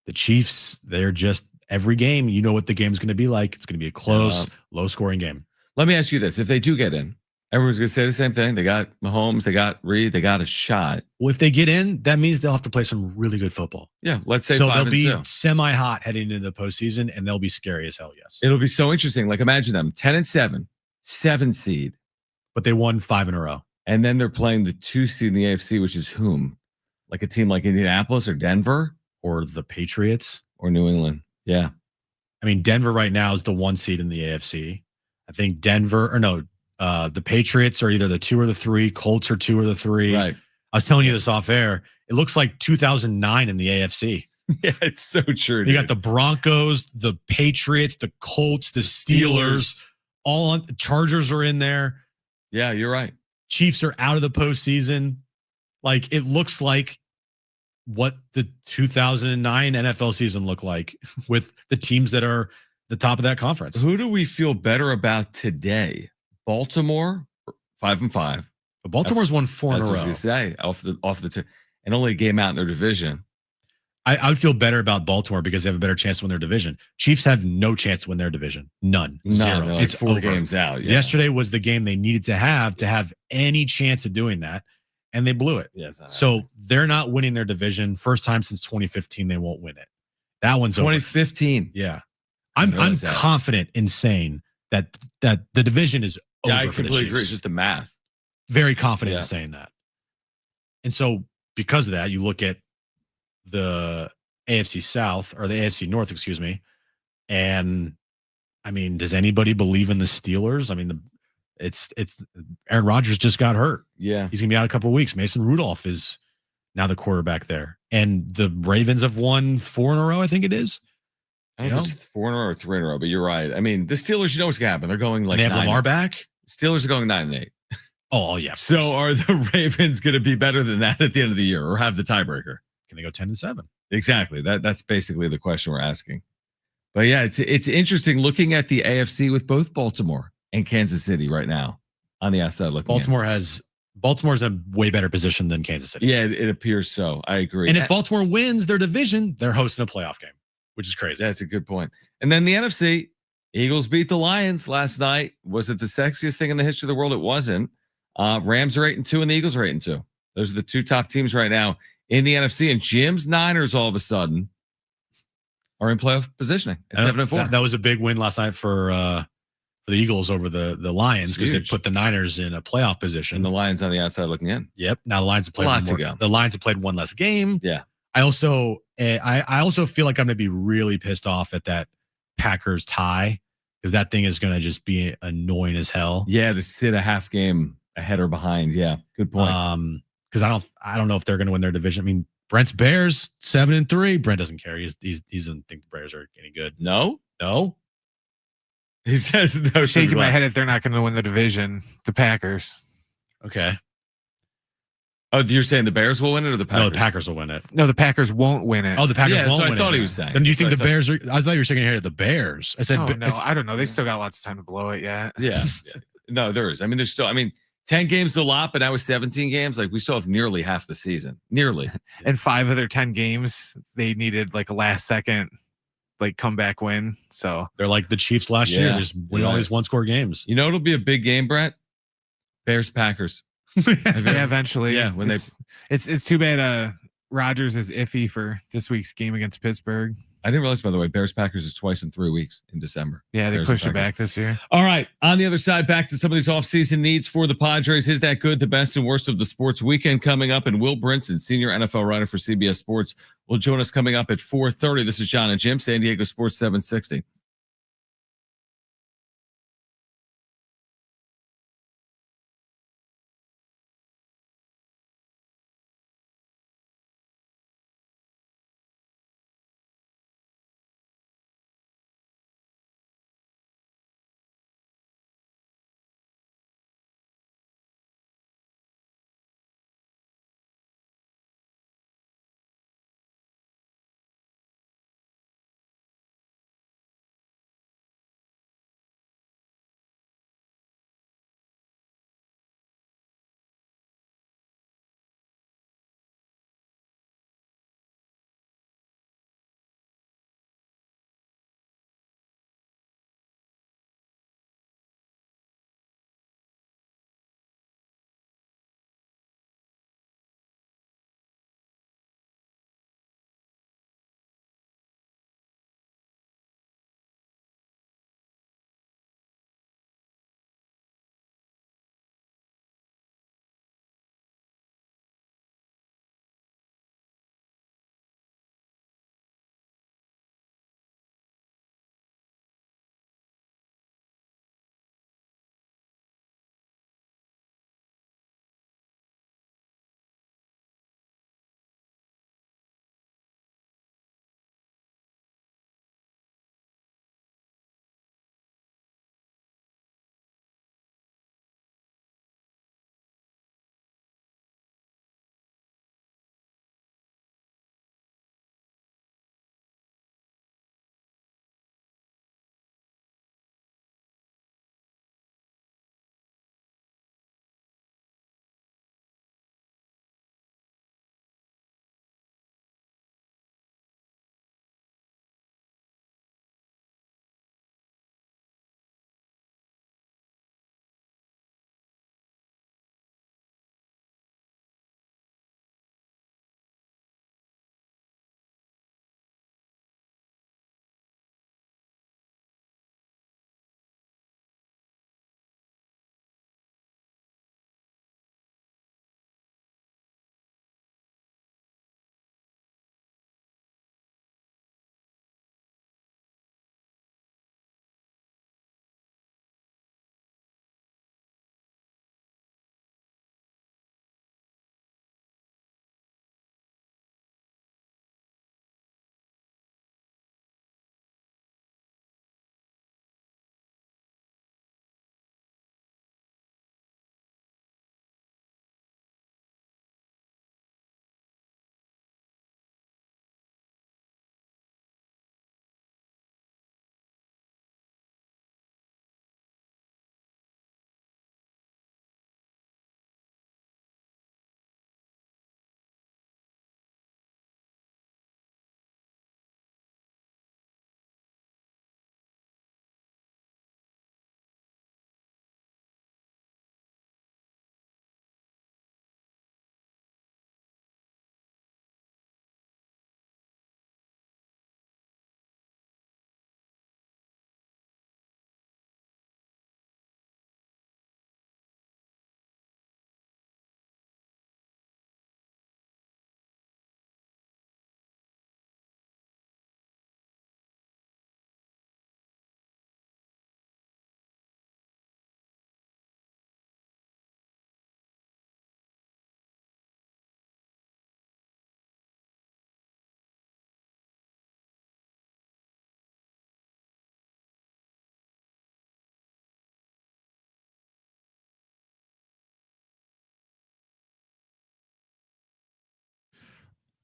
the Chiefs, they're just every game. You know what the game's going to be like. It's going to be a close, low-scoring game. Let me ask you this: if they do get in, everyone's going to say the same thing. They got Mahomes, they got Reed, they got a shot. Well, if they get in, that means they'll have to play some really good football. Yeah, let's say so. 5-2. They'll be semi-hot heading into the postseason, and they'll be scary as hell. Yes, it'll be so interesting. Like imagine them 10-7, 7 seed, but they won 5 in a row, and then they're playing the 2 seed in the AFC, which is whom? like a team like Indianapolis or Denver or the Patriots or New England. Yeah. I mean, Denver right now is the 1 seed in the AFC. I think the Patriots are either the 2 or the 3. Colts are 2 or the 3. Right. I was telling you this off air. It looks like 2009 in the AFC. Yeah, it's so true. You got the Broncos, the Patriots, the Colts, the Steelers, all on. Chargers are in there. Yeah, you're right. Chiefs are out of the postseason. Like, it looks like what the 2009 NFL season looked like with the teams that are the top of that conference. Who do we feel better about today? Baltimore, 5-5. But Baltimore's won 4 in a row. That's what I was going to say, off the and only a game out in their division. I would feel better about Baltimore because they have a better chance to win their division. Chiefs have no chance to win their division. None. Zero. Like it's 4 over. games out. Yeah. Yesterday was the game they needed to have any chance of doing that, and they blew it. Yeah, so they're not winning their division. First time since 2015 they won't win it. That one's 2015. Over. Yeah. I'm confident in saying that the division is over I for the completely Chiefs. agree. It's just the math. Very confident in saying that. And so because of that, you look at the AFC South or the AFC North, excuse me. And I mean, does anybody believe in the Steelers? I mean, it's Aaron Rodgers just got hurt. Yeah. He's gonna be out a couple of weeks. Mason Rudolph is now the quarterback there. And the Ravens have won 4 in a row, I think it is. I don't know if it's 4 in a row or 3 in a row, but you're right. I mean, the Steelers, you know what's gonna happen. They're going like they have Lamar back. Steelers are going 9-8. Oh yeah. So are the Ravens going to be better than that at the end of the year, or have the tiebreaker? Can they go 10-7? Exactly. That's basically the question we're asking. But yeah, it's interesting looking at the AFC with both Baltimore and Kansas City right now on the outside looking. Baltimore's in a way better position than Kansas City. Yeah, it appears so. I agree. And if Baltimore wins their division, they're hosting a playoff game, which is crazy. That's a good point. And then the NFC, Eagles beat the Lions last night. Was it the sexiest thing in the history of the world? It wasn't. Rams are 8-2 and the Eagles are 8-2. Those are the 2 top teams right now in the NFC. And Jim's Niners all of a sudden are in playoff positioning at 7-4. That was a big win last night for the Eagles over the Lions because they put the Niners in a playoff position. And the Lions on the outside looking in. Yep. Now the Lions have played The Lions have played one less game. Yeah. I also feel like I'm going to be really pissed off at that Packers tie because that thing is going to just be annoying as hell. Yeah, to sit a half game ahead or behind. Yeah, good point. Because I don't know if they're going to win their division. I mean, Brent's Bears 7-3. Brent doesn't care. He doesn't think the Bears are any good. No. He says no. Shaking my head if they're not going to win the division. The Packers. Okay. Oh, you're saying the Bears will win it or the Packers? No, the Packers will win it. No, the Packers won't win it. Oh, the Packers won't win it. I thought he was saying. Then do you think the Bears are? I thought you were shaking your head at the Bears. I said, no, I don't know. They still got lots of time to blow it yet. Yeah. No, there is. I mean, there's still. I mean, 10 games is a lot, but now with 17 games, like we still have nearly half the season. Nearly. And 5 of their 10 games, they needed like a last second comeback win. So they're like the Chiefs last year, just win all these 1-score games. You know, it'll be a big game, Brett. Bears Packers. Yeah, eventually. Yeah, when it's too bad Rodgers is iffy for this week's game against Pittsburgh. I didn't realize, by the way, Bears Packers is twice in 3 weeks in December. Yeah, they Bears pushed it back this year. All right. On the other side, back to some of these offseason needs for the Padres. Is that good? The best and worst of the sports weekend coming up. And Will Brinson, senior NFL writer for CBS Sports, will join us coming up at 4:30. This is Jon and Jim, San Diego Sports 760.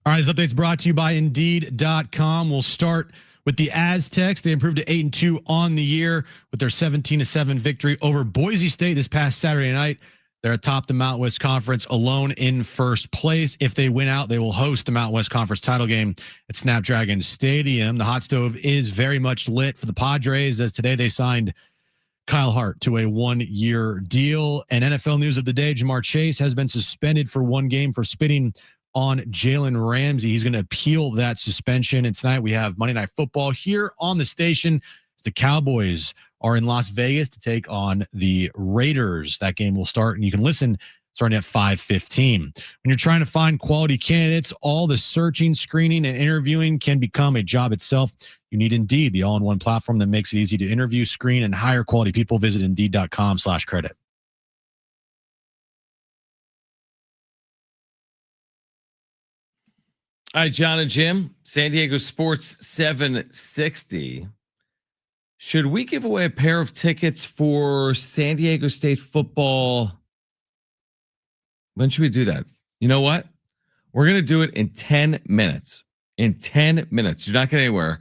All right, this update's brought to you by Indeed.com. We'll start with the Aztecs. They improved to 8-2 on the year with their 17-7 victory over Boise State this past Saturday night. They're atop the Mountain West Conference, alone in first place. If they win out, they will host the Mountain West Conference title game at Snapdragon Stadium. The hot stove is very much lit for the Padres, as today they signed Kyle Hart to a 1-year deal. And NFL news of the day, Jamar Chase has been suspended for 1 game for spitting on Jalen Ramsey. He's going to appeal that suspension. And tonight we have Monday Night Football here on the station. The Cowboys are in Las Vegas to take on the Raiders. That game will start, and you can listen starting at 5:15. When you're trying to find quality candidates, all the searching, screening, and interviewing can become a job itself. You need Indeed, the all-in-one platform that makes it easy to interview, screen, and hire quality people. Visit Indeed.com/credit. All right, Jon and Jim, San Diego Sports 760. Should we give away a pair of tickets for San Diego State football? When should we do that? You know what? We're going to do it in 10 minutes. In 10 minutes. Do not get anywhere.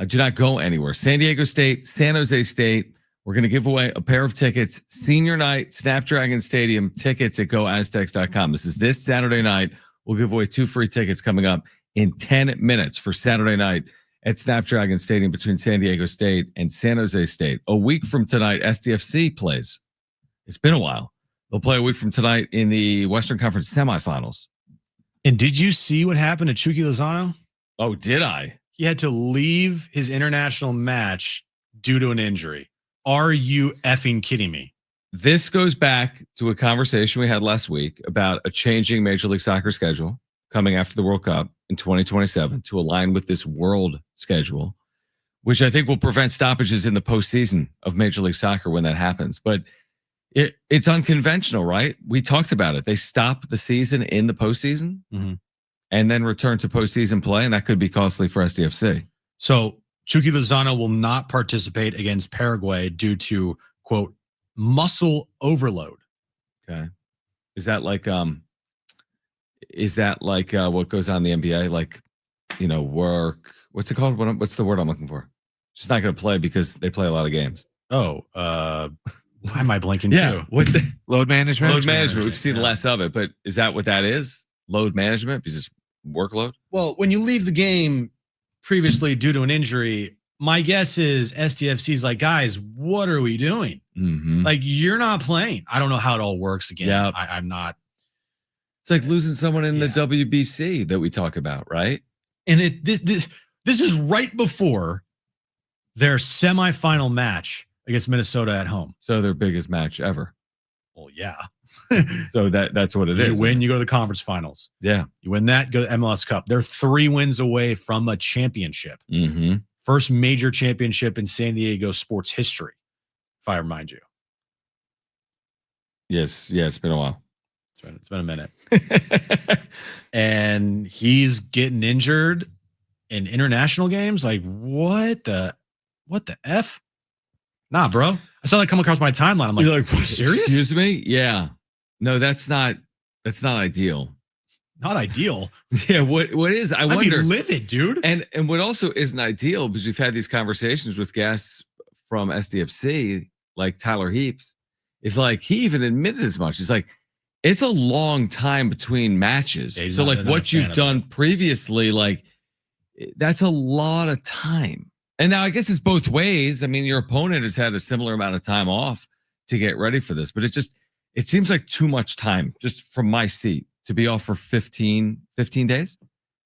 Do not go anywhere. San Diego State, San Jose State. We're going to give away a pair of tickets. Senior night, Snapdragon Stadium tickets at goaztecs.com. This is this Saturday night. We'll give away 2 free tickets coming up in 10 minutes for Saturday night at Snapdragon Stadium between San Diego State and San Jose State. A week from tonight, SDFC plays. It's been a while. They'll play a week from tonight in the Western Conference semifinals. And did you see what happened to Chucky Lozano? Oh, did I? He had to leave his international match due to an injury. Are you effing kidding me? This goes back to a conversation we had last week about a changing Major League Soccer schedule coming after the World Cup in 2027 to align with this world schedule, which I think will prevent stoppages in the postseason of Major League Soccer when that happens. But it's unconventional, right? We talked about it. They stop the season in the postseason and then return to postseason play, and that could be costly for SDFC. So Chucky Lozano will not participate against Paraguay due to, quote, muscle overload. Okay. Is that like what goes on in the NBA? Like, work. What's it called? What's the word I'm looking for? Just not going to play because they play a lot of games. Oh, why am I blanking too? What Load management? Load management. We've seen less of it, but is that what that is? Load management? Because it's workload? Well, when you leave the game previously due to an injury, my guess is SDFC's like, guys, what are we doing? Like, you're not playing. I don't know how it all works again. Yeah. I'm not. It's like losing someone in the WBC that we talk about, right? And this is right before their semifinal match against Minnesota at home. So their biggest match ever. Well, yeah. So that's what it is. You win, you go to the conference finals. Yeah. You win that, go to the MLS Cup. They're 3 wins away from a championship. First major championship in San Diego sports history, if I remind you. Yes. Yeah, it's been a while. It's been a minute. And he's getting injured in international games. Like, what the F? Nah, bro. I saw that come across my timeline. I'm like, you're like, serious? Excuse me? Yeah. No, that's not ideal. Not ideal. Yeah, what is? I wonder. I'd be livid, dude. And what also isn't ideal, because we've had these conversations with guests from SDFC, like Tyler Heaps, is like he even admitted as much. He's like, it's a long time between matches. Yeah, so like what you've done previously, like that's a lot of time. And now I guess it's both ways. I mean, your opponent has had a similar amount of time off to get ready for this, but it seems like too much time just from my seat to be off for 15 days.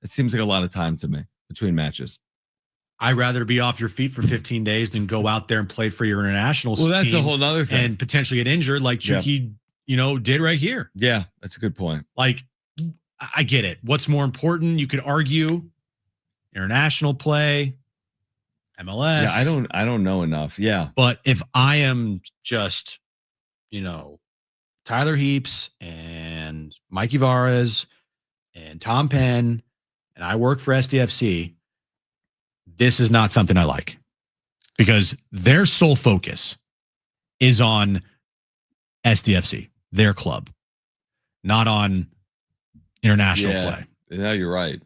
It seems like a lot of time to me between matches. I'd rather be off your feet for 15 days than go out there and play for your international team. Well, that's a whole nother thing. And potentially get injured like Chucky, did right here. Yeah, that's a good point. Like, I get it. What's more important? You could argue international play, MLS. Yeah, I don't know enough. Yeah. But if I am just, Tyler Heaps and Mikey Vares and Tom Penn, and I work for SDFC, this is not something I like, because their sole focus is on SDFC, their club, not on international play. No, you're right.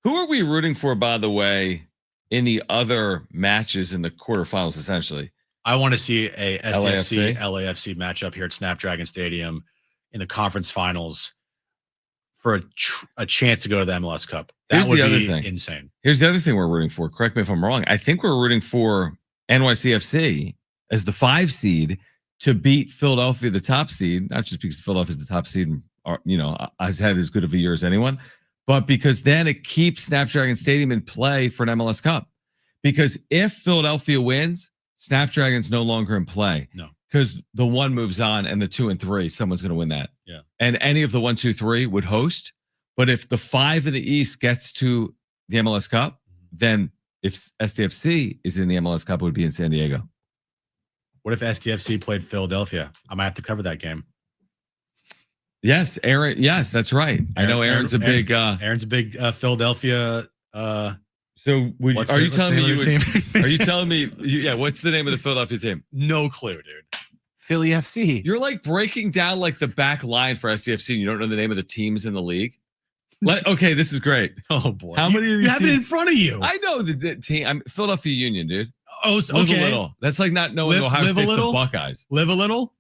Who are we rooting for, by the way, in the other matches in the quarterfinals, essentially? I want to see a SDFC LAFC? LAFC matchup here at Snapdragon Stadium in the conference finals for a chance to go to the MLS Cup. That Here's would the other be thing. insane. Here's the other thing we're rooting for. Correct me if I'm wrong. I think we're rooting for NYCFC as the 5 seed to beat Philadelphia, the top seed, not just because Philadelphia's the top seed and has had as good of a year as anyone, but because then it keeps Snapdragon Stadium in play for an MLS Cup. Because if Philadelphia wins, Snapdragon's no longer in play. No. Because the 1 moves on and the 2 and 3, someone's going to win that. Yeah. And any of the 1, 2, 3 would host. But if the 5 in the East gets to the MLS Cup, then if SDFC is in the MLS Cup, it would be in San Diego. What if SDFC played Philadelphia? I might have to cover that game. Yes, Aaron. Yes, that's right. I know Aaron's a big. Aaron's a big Philadelphia. So are you telling me you would? Are you telling me? Yeah. What's the name of the Philadelphia team? No clue, dude. Philly FC. You're like breaking down like the back line for SDFC. And you don't know the name of the teams in the league. Okay, this is great. Oh boy. How many of these you have it in teams? front of you? I know the team. I'm Philadelphia Union, dude. Oh, so, Live okay. a little. That's like not knowing Ohio live a State's little? the Buckeyes. Live a little.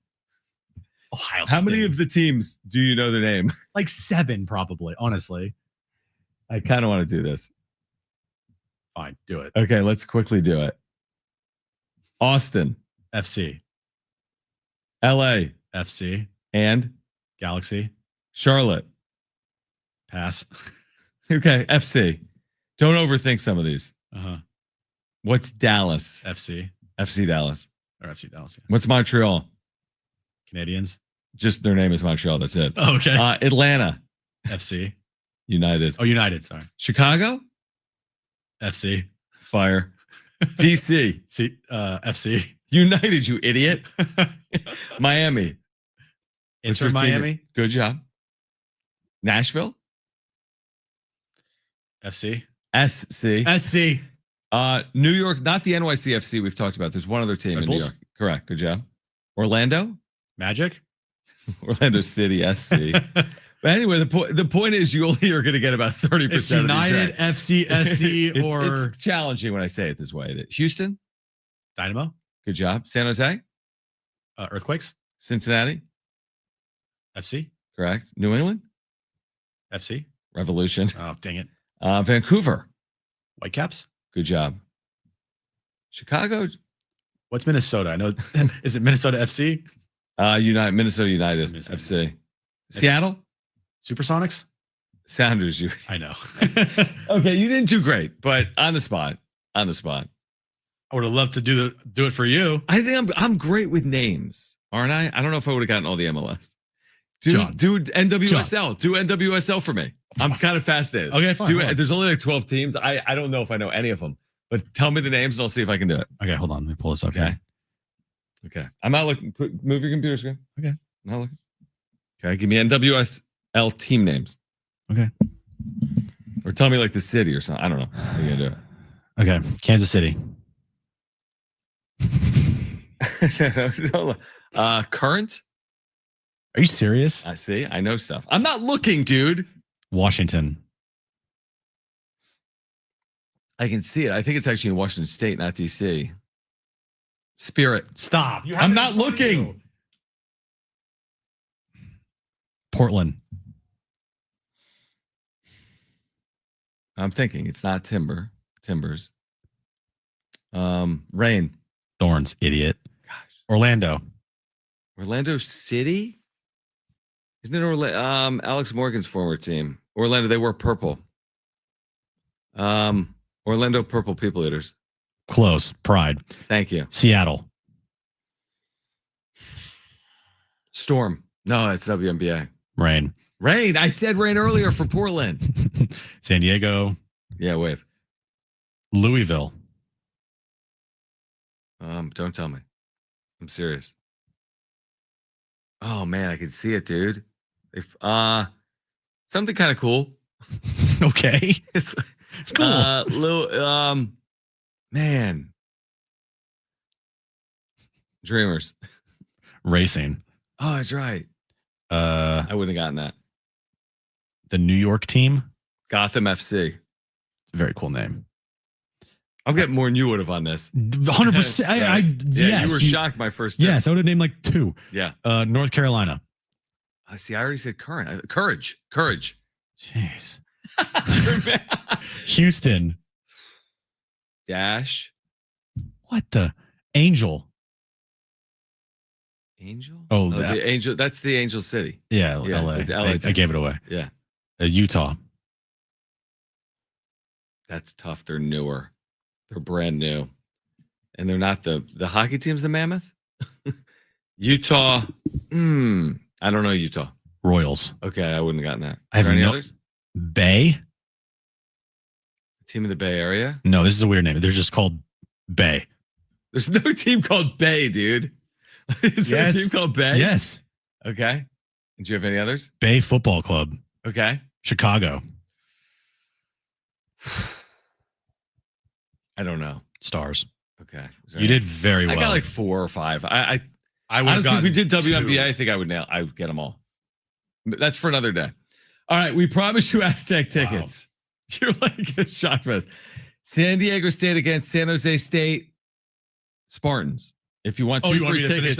Ohio How State. many of the teams do you know their name? Like 7, probably. Honestly. I kind of want to do this. Fine, do it. Okay, let's quickly do it. Austin, FC, LA, FC, and Galaxy, Charlotte. pass. Okay, FC. Don't overthink some of these. What's Dallas? FC, FC Dallas. or FC Dallas. Yeah. What's Montreal? Canadians. Just their name is Montreal. That's it. Okay. Atlanta, FC. United. Oh, United. Sorry. Chicago, FC. Fire. DC, FC. United, you idiot. Miami. What's Inter their team? Miami. Good job. Nashville, FC. SC. SC. New York, not the NYCFC we've talked about. There's one other team Red in Bulls? New York. Correct. Good job. Orlando, Magic. Orlando City, SC. But anyway, the point is you only are going to get about 30%. It's of United, these right. FC, SC, or it's challenging when I say it this way. Houston, Dynamo. good job. San Jose, Earthquakes. Cincinnati, FC. correct. New England, FC. Revolution. Oh, dang it. Vancouver, Whitecaps. good job. Chicago, What's Minnesota? I know. Is it Minnesota FC? Minnesota United, Minnesota FC. Seattle, Supersonics? Sounders. You I know. okay? You didn't do great, but on the spot. I would have loved to do it for you. I think I'm great with names, aren't I? I don't know if I would have gotten all the MLS. Do NWSL. John. Do NWSL for me. I'm kind of fascinated. Okay, fine. There's only like 12 teams. I don't know if I know any of them, but tell me the names and I'll see if I can do it. Okay, hold on. Let me pull this up Okay. here. Okay. I'm not looking. Move your computer screen. Okay. Not looking. Okay. Give me NWSL team names. Okay. Or tell me like the city or something. I don't know. How you gonna do Okay. Kansas City. it? Current. Are you serious? I see. I know stuff. I'm not looking, dude. Washington. I can see it. I think it's actually in Washington State, not DC. Spirit. Stop. I'm not looking. Portland. I'm thinking it's not Timbers. Rain. Thorns. Idiot. Gosh. Orlando. Orlando City? Isn't it Alex Morgan's former team? Orlando, they wore purple. Orlando Purple People Eaters. Close. Pride. Thank you. Seattle. Storm. No, it's WNBA. Rain. Rain. I said rain earlier for Portland. San Diego. Yeah, wave. Louisville. Don't tell me. I'm serious. Oh man, I can see it, dude. If something kind of cool. Okay. It's cool. Man. Dreamers. Racing. Oh, that's right. Uh, I wouldn't have gotten that. the New York team. Gotham FC. Very cool name. I'm getting more than you would have on this. 100%. Right. Yes, you were shocked my first. Tip. Yes, I would have named like 2. Yeah. North Carolina. I see. I already said current. Courage. Jeez. Houston. Dash. What the? Angel. Oh, the Angel. That's the Angel City. Yeah, Yeah, LA. it's LA I gave it away. Yeah. Utah. That's tough. They're newer. They're brand new. And they're not the hockey team's the Mammoth? Utah. I don't know Utah. Royals. Okay, I wouldn't have gotten that. I have Are there any no- others? Bay? Team in the Bay Area? No, this is a weird name. They're just called Bay. There's no team called Bay, dude. Is there a team called Bay? Yes. Okay. And do you have any others? Bay Football Club. Okay. Chicago. I don't know. Stars. Okay. You did very well. I got like 4 or 5. I would honestly, if we did 2. WNBA, I think I would get them all. But that's for another day. All right. We promised you Aztec tickets. You're like shocked by this. San Diego State against San Jose State Spartans. If you want 2 free tickets,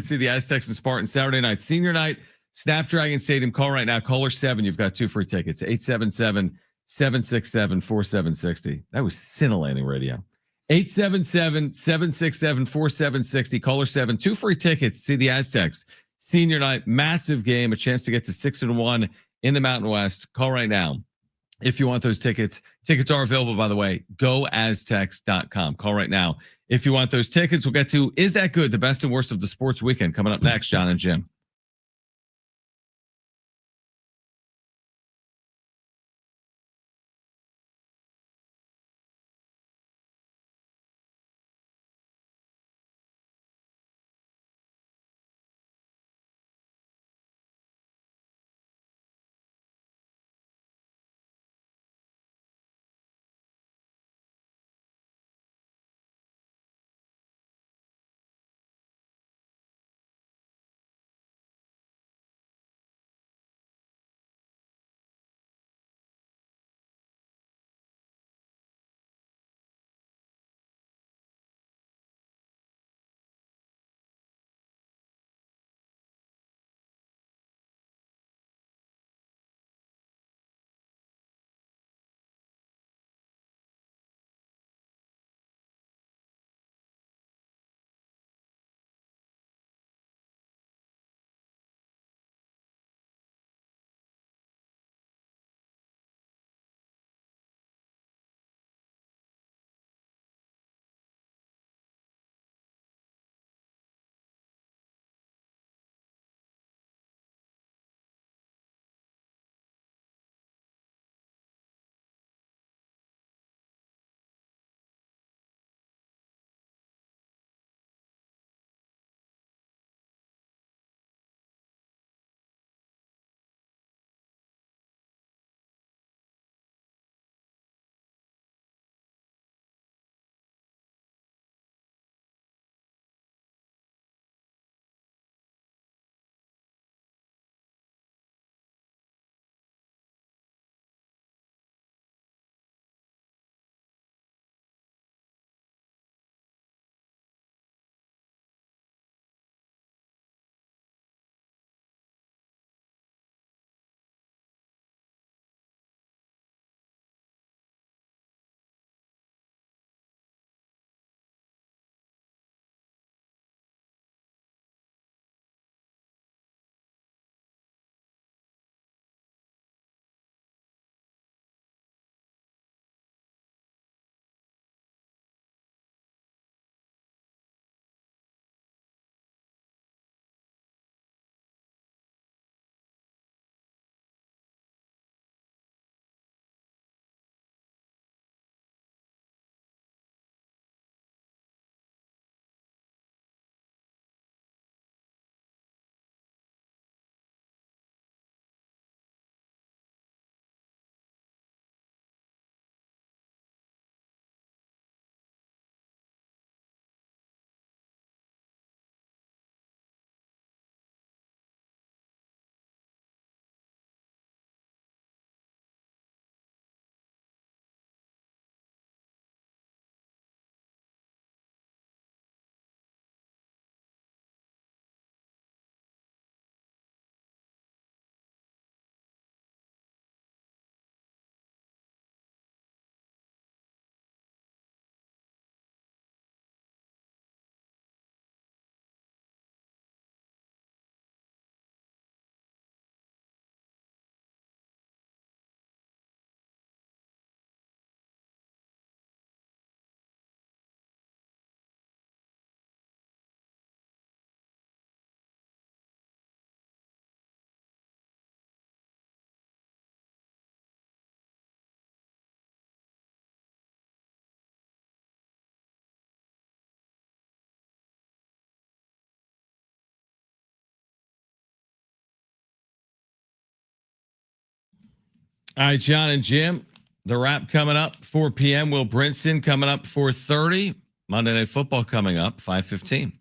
to the Aztecs and Spartans Saturday night, senior night, Snapdragon Stadium. Call right now. Caller 7. You've got 2 free tickets. 877-767-4760. That was scintillating radio. 877-767-4760. Caller 7. 2 free tickets to see the Aztecs. Senior night, massive game, a chance to get to 6-1 in the Mountain West. Call right now. If you want those tickets, tickets are available, by the way. GoAztecs.com. Call right now. If you want those tickets, we'll get to Is That Good? The best and worst of the sports weekend coming up next. Jon and Jim. All right, Jon and Jim. The wrap coming up 4 p.m. Will Brinson coming up 4:30. Monday Night Football coming up 5:15.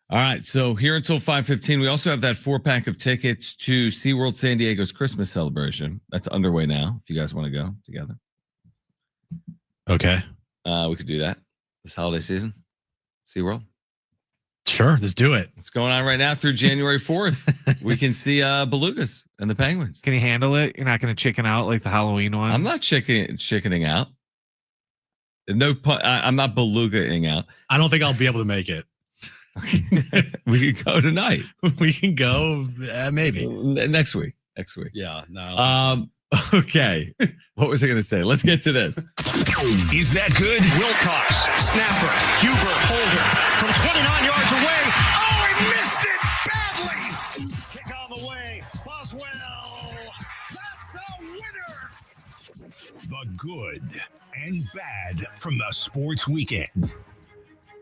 All right, so here until 5:15, we also have that 4-pack of tickets to SeaWorld San Diego's Christmas celebration. That's underway now. If you guys want to go together, Okay. we could do that this holiday season. SeaWorld. Sure, let's do it. What's going on right now through January 4th? We can see belugas and the penguins. Can you handle it? You're not going to chicken out like the Halloween one? I'm not chickening out. No, I'm not belugaing out. I don't think I'll be able to make it. We could go tonight. We can go maybe Next week. Yeah, no. Okay. What was I going to say? Let's get to this. Is that good? Wilcox, snapper, Huber, holder, from 29 yards away. Oh, he missed it badly. Kick on the way. Boswell. That's a winner. The good and bad from the sports weekend.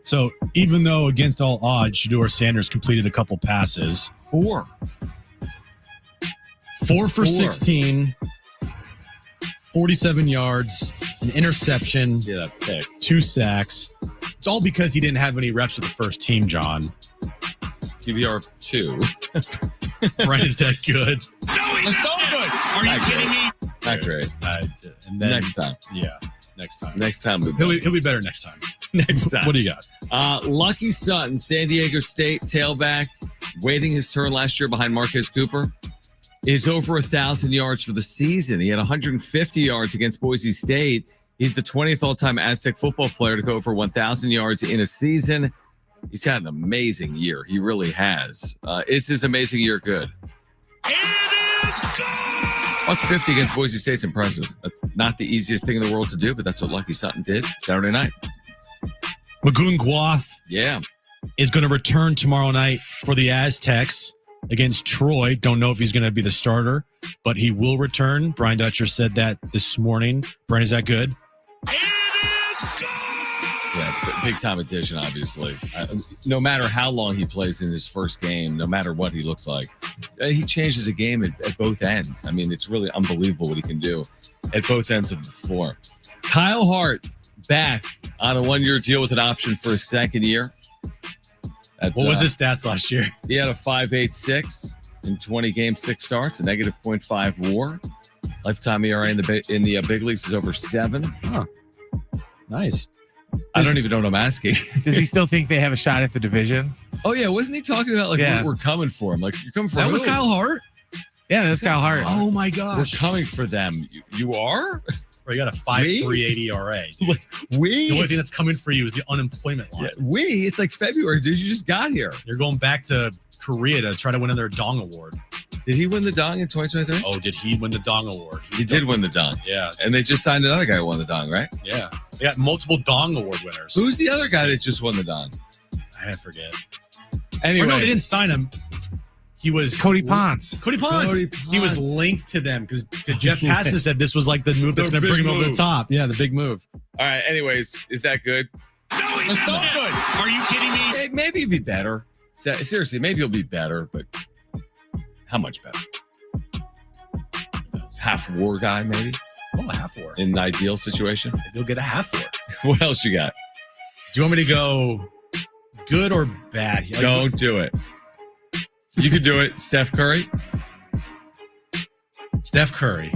So even though against all odds, Shedeur Sanders completed a couple passes. 4 for 16, 47 yards, an interception, Yeah, that pick. 2 sacks. It's all because he didn't have any reps with the first team, John. QBR of 2. Brent, is that good? No, he's not good. Are you kidding me? Not great. And then, Next time. Yeah, next time. Next time. He'll be better next time. Next time. What do you got? Lucky Sutton, San Diego State tailback, waiting his turn last year behind Marquez Cooper, is over 1,000 yards for the season. He had 150 yards against Boise State. He's the 20th all-time Aztec football player to go over 1,000 yards in a season. He's had an amazing year. He really has. Is his amazing year good? It is good. 150 against Boise State's impressive. That's not the easiest thing in the world to do, but that's what Lucky Sutton did Saturday night. Magoon Guath Yeah. is going to return tomorrow night for the Aztecs against Troy. Don't know if he's going to be the starter, but he will return. Brian Dutcher said that this morning. Brian, is that good? It is good. Yeah, big time addition, obviously. No matter how long he plays in his first game, no matter what he looks like, he changes a game at both ends. I mean, it's really unbelievable what he can do at both ends of the floor. Kyle Hart back on a 1-year deal with an option for a second year. What was his stats last year? He had a 5.86 in 20 games, 6 starts, a negative .5 WAR. Lifetime ERA in the big leagues is over 7. Huh. Nice. I don't even know what I'm asking. Does he still think they have a shot at the division? Oh yeah, wasn't he talking about like Yeah. we're coming for him? Like you're coming for That who? was Kyle Hart? Yeah, that's Kyle Hart. Oh my We're gosh. coming for them. You are? Or you got a 5.380 ERA. dude. We? The only thing that's coming for you is the unemployment line. Yeah, it's like February, dude. You just got here. You're going back to Korea to try to win another Dong Award. Did he win the Dong in 2023? Oh, did he win the Dong Award? He did win the Dong. Yeah. And they just signed another guy who won the Dong, right? Yeah. They got multiple Dong Award winners. Who's the other guy that just won the Dong? I forget. Anyway. Or no, they didn't sign him. He was Cody Ponce. Cody Ponce. Cody He was Ponce. linked to them because Jeff Passan said this was like the move that's The going to bring him big over the move. top. Yeah, the big move. All right. Anyways, is that good? No, he's not good. Are you kidding me? Hey, maybe he'll be better. Seriously, maybe he'll be better, but how much better? Half WAR guy, maybe, Oh, a half war. in an ideal situation. Maybe he'll get a half war. What else you got? Do you want me to go good or bad? Like, Don't do it. You could do it. Steph Curry. Steph Curry.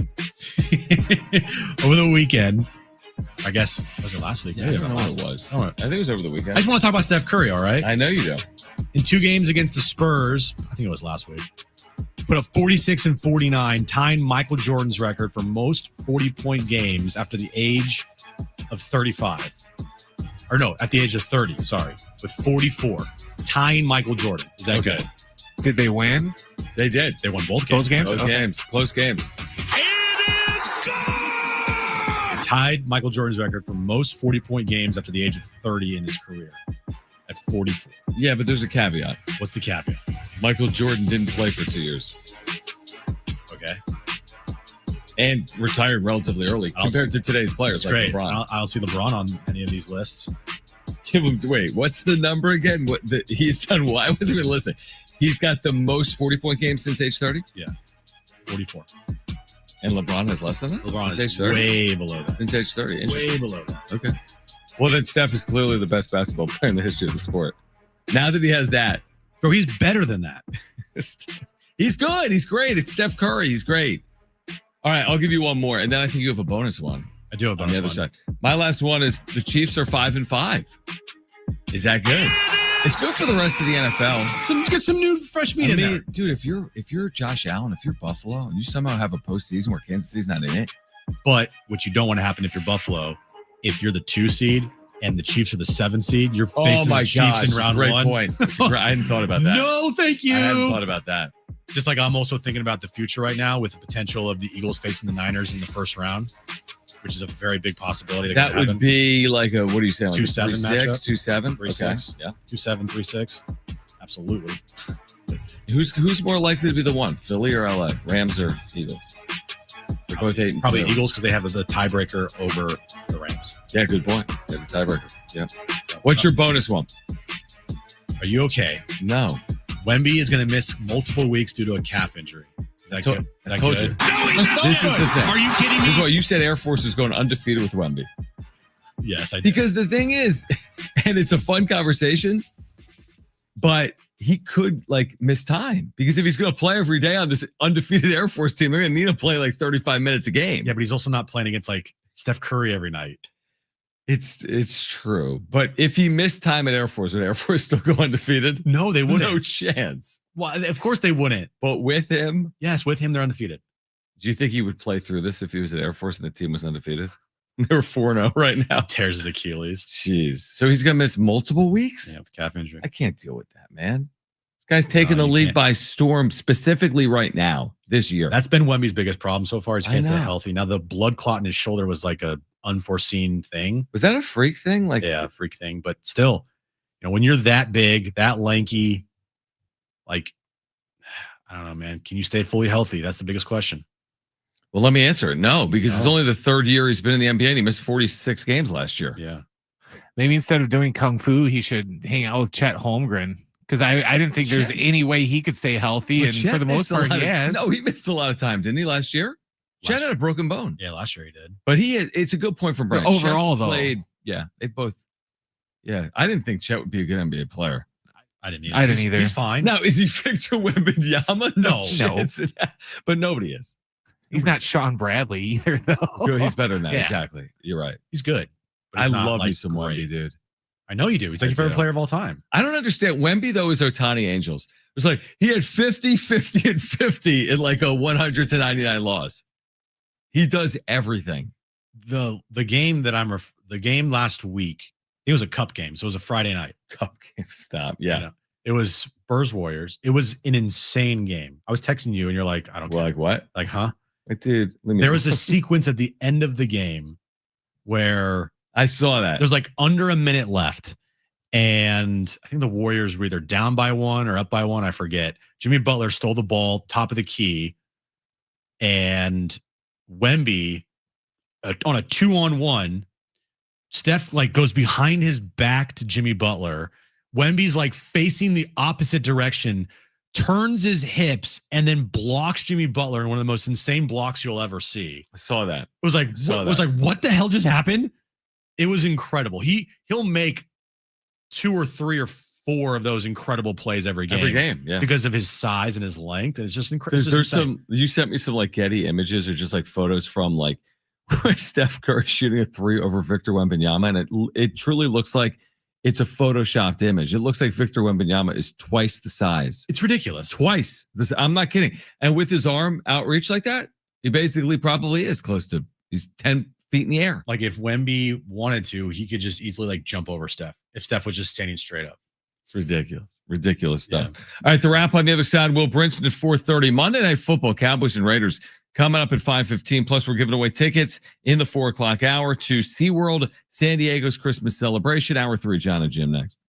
Over the weekend, I guess, was it last week? I don't know what it was. All I right. think it was over the I weekend. just want to talk about Steph Curry, all right? I know you do. In 2 games against the Spurs, I think it was last week, put up 46 and 49, tying Michael Jordan's record for most 40-point games after the age of 35. Or no, at the age of 30, sorry, with 44, tying Michael Jordan. Is that Okay. good? Did they win? They did. They won both games. Both games? Close Okay. games. Close games. It is good. Tied Michael Jordan's record for most 40-point games after the age of 30 in his career at 44. Yeah, but there's a caveat. What's the caveat? Michael Jordan didn't play for 2 years Okay. and retired relatively early I'll compared to today's players like Great. LeBron. I don't see LeBron on any of these lists. Give him. Wait, what's the number again? He's done? What? I wasn't even listening. He's got the most 40-point games since age 30. 44. And LeBron has less than that? LeBron Since is age 30? way below that. Since age 30. Interesting. Way below that. Okay. Well, then Steph is clearly the best basketball player in the history of the sport. Now that he has that, Bro, he's better than that. he's good. He's great. It's Steph Curry. He's great. All right, I'll give you one more, and then I think you have a bonus one. I do have a On bonus the other one. side. My last one is the Chiefs are 5-5. Is that good? It's good for the rest of the NFL. Get some new fresh meat I in mean, there. dude, if you're Josh Allen, if you're Buffalo, and you somehow have a postseason where Kansas City's not in it, But what you don't want to happen if you're Buffalo, if you're the 2 seed and the Chiefs are the 7 seed, you're facing the Chiefs in round great 1. Point. I hadn't thought about that. No, thank you. I hadn't thought about that. Just like I'm also thinking about the future right now with the potential of the Eagles facing the Niners in the first round, which is a very big possibility. That would be like a, what are you saying? Like 2-7 2-7? matchup. 3-6? Yeah. 2-7, 3-6. Absolutely. Who's more likely to be the one? Philly or LA? Rams or Eagles? They're both 8-2. Probably Eagles because they have the tiebreaker over the Rams. Yeah, good point. They have a tiebreaker. Yeah. What's your bonus one? Are you okay? No. Wemby is going to miss multiple weeks due to a calf injury. Is that good? I told you. This is the thing. Are you kidding me? This is why you said Air Force is going undefeated with Wemby. Yes, I did. Because the thing is, and it's a fun conversation, but he could like miss time because if he's going to play every day on this undefeated Air Force team, they're going to need to play like 35 minutes a game. Yeah, but he's also not playing against like Steph Curry every night. It's true. But if he missed time at Air Force, would Air Force still go undefeated? No, they wouldn't. No chance. Well, of course they wouldn't. But with him, Yes, with him, they're undefeated. do you think he would play through this if he was at Air Force and the team was undefeated? They were 4-0 right now. Tears his Achilles. Jeez. So he's going to miss multiple weeks? Yeah, with calf injury. I can't deal with that, man. This guy's taking the you league can't. by storm, specifically right now, this year. That's been Wemby's biggest problem so far. He I can't stay know. healthy. Now the blood clot in his shoulder was like a unforeseen thing. Was that a freak thing? Like, Yeah, freak thing. But still, when you're that big, that lanky, like, I don't know, man. Can you stay fully healthy? That's the biggest question. well, let me answer it. No, because it's No. only the third year he's been in the NBA and he missed 46 games last year. Yeah. Maybe instead of doing kung fu, he should hang out with Chet Holmgren because I didn't think there's Chet- any way he could stay healthy, But and Chet for the most missed a part, lot he of- has. No, he missed a lot of time, didn't he, last year? Chet Last had a broken bone. Yeah, last year he did. But it's a good point from Brian. But overall, Chet's though. played, yeah, they both. Yeah, I didn't think Chet would be a good NBA player. I didn't either. I didn't He's- either. He's fine. Now, is he Victor Wembanyama? No. chance. But nobody is. He's not Sean Bradley either, though. Good, he's better than that. Yeah. Exactly. You're right. He's good. but I he's not, love like, me some great. Wemby, dude. I know you do. He's like I your favorite do. player of all time. I don't understand. Wemby, though, is Otani Angels. It's like he had 50, 50, and 50 in like a 100-99 loss. He does everything. The game that the game last week, it was a cup game. So it was a Friday night. Cup game. Stop. Yeah. You know, it was Spurs Warriors. It was an insane game. I was texting you and you're like, I don't Well, care. like what? Like, huh? Like, dude, let me. There was a sequence at the end of the game where I saw that. there's like under a minute left. And I think the Warriors were either down by 1 or up by 1. I forget. Jimmy Butler stole the ball, top of the key. And Wemby on a 2-on-1, Steph like goes behind his back to Jimmy Butler. Wemby's like facing the opposite direction, turns his hips, and then blocks Jimmy Butler in one of the most insane blocks you'll ever see. I saw that. It was like, Saw it was like, what the hell just happened? It was incredible. He'll make 2 or 3 or 4 of those incredible plays every game. Every game. Yeah. Because of his size and his length. And it's just incredible. There's some, you sent me some like Getty images or just like photos from like Steph Curry shooting a 3 over Victor Wembanyama. And it truly looks like it's a photoshopped image. It looks like Victor Wembanyama is twice the size. It's ridiculous. Twice. I'm not kidding. And with his arm outreach like that, he basically probably is close to, he's 10 feet in the air. Like if Wemby wanted to, he could just easily like jump over Steph if Steph was just standing straight up. It's ridiculous. Ridiculous stuff. Yeah. All right, the wrap on the other side, Will Brinson at 4:30. Monday Night Football, Cowboys and Raiders coming up at 5:15. Plus, we're giving away tickets in the 4 o'clock hour to SeaWorld San Diego's Christmas celebration. Hour 3, Jon and Jim next.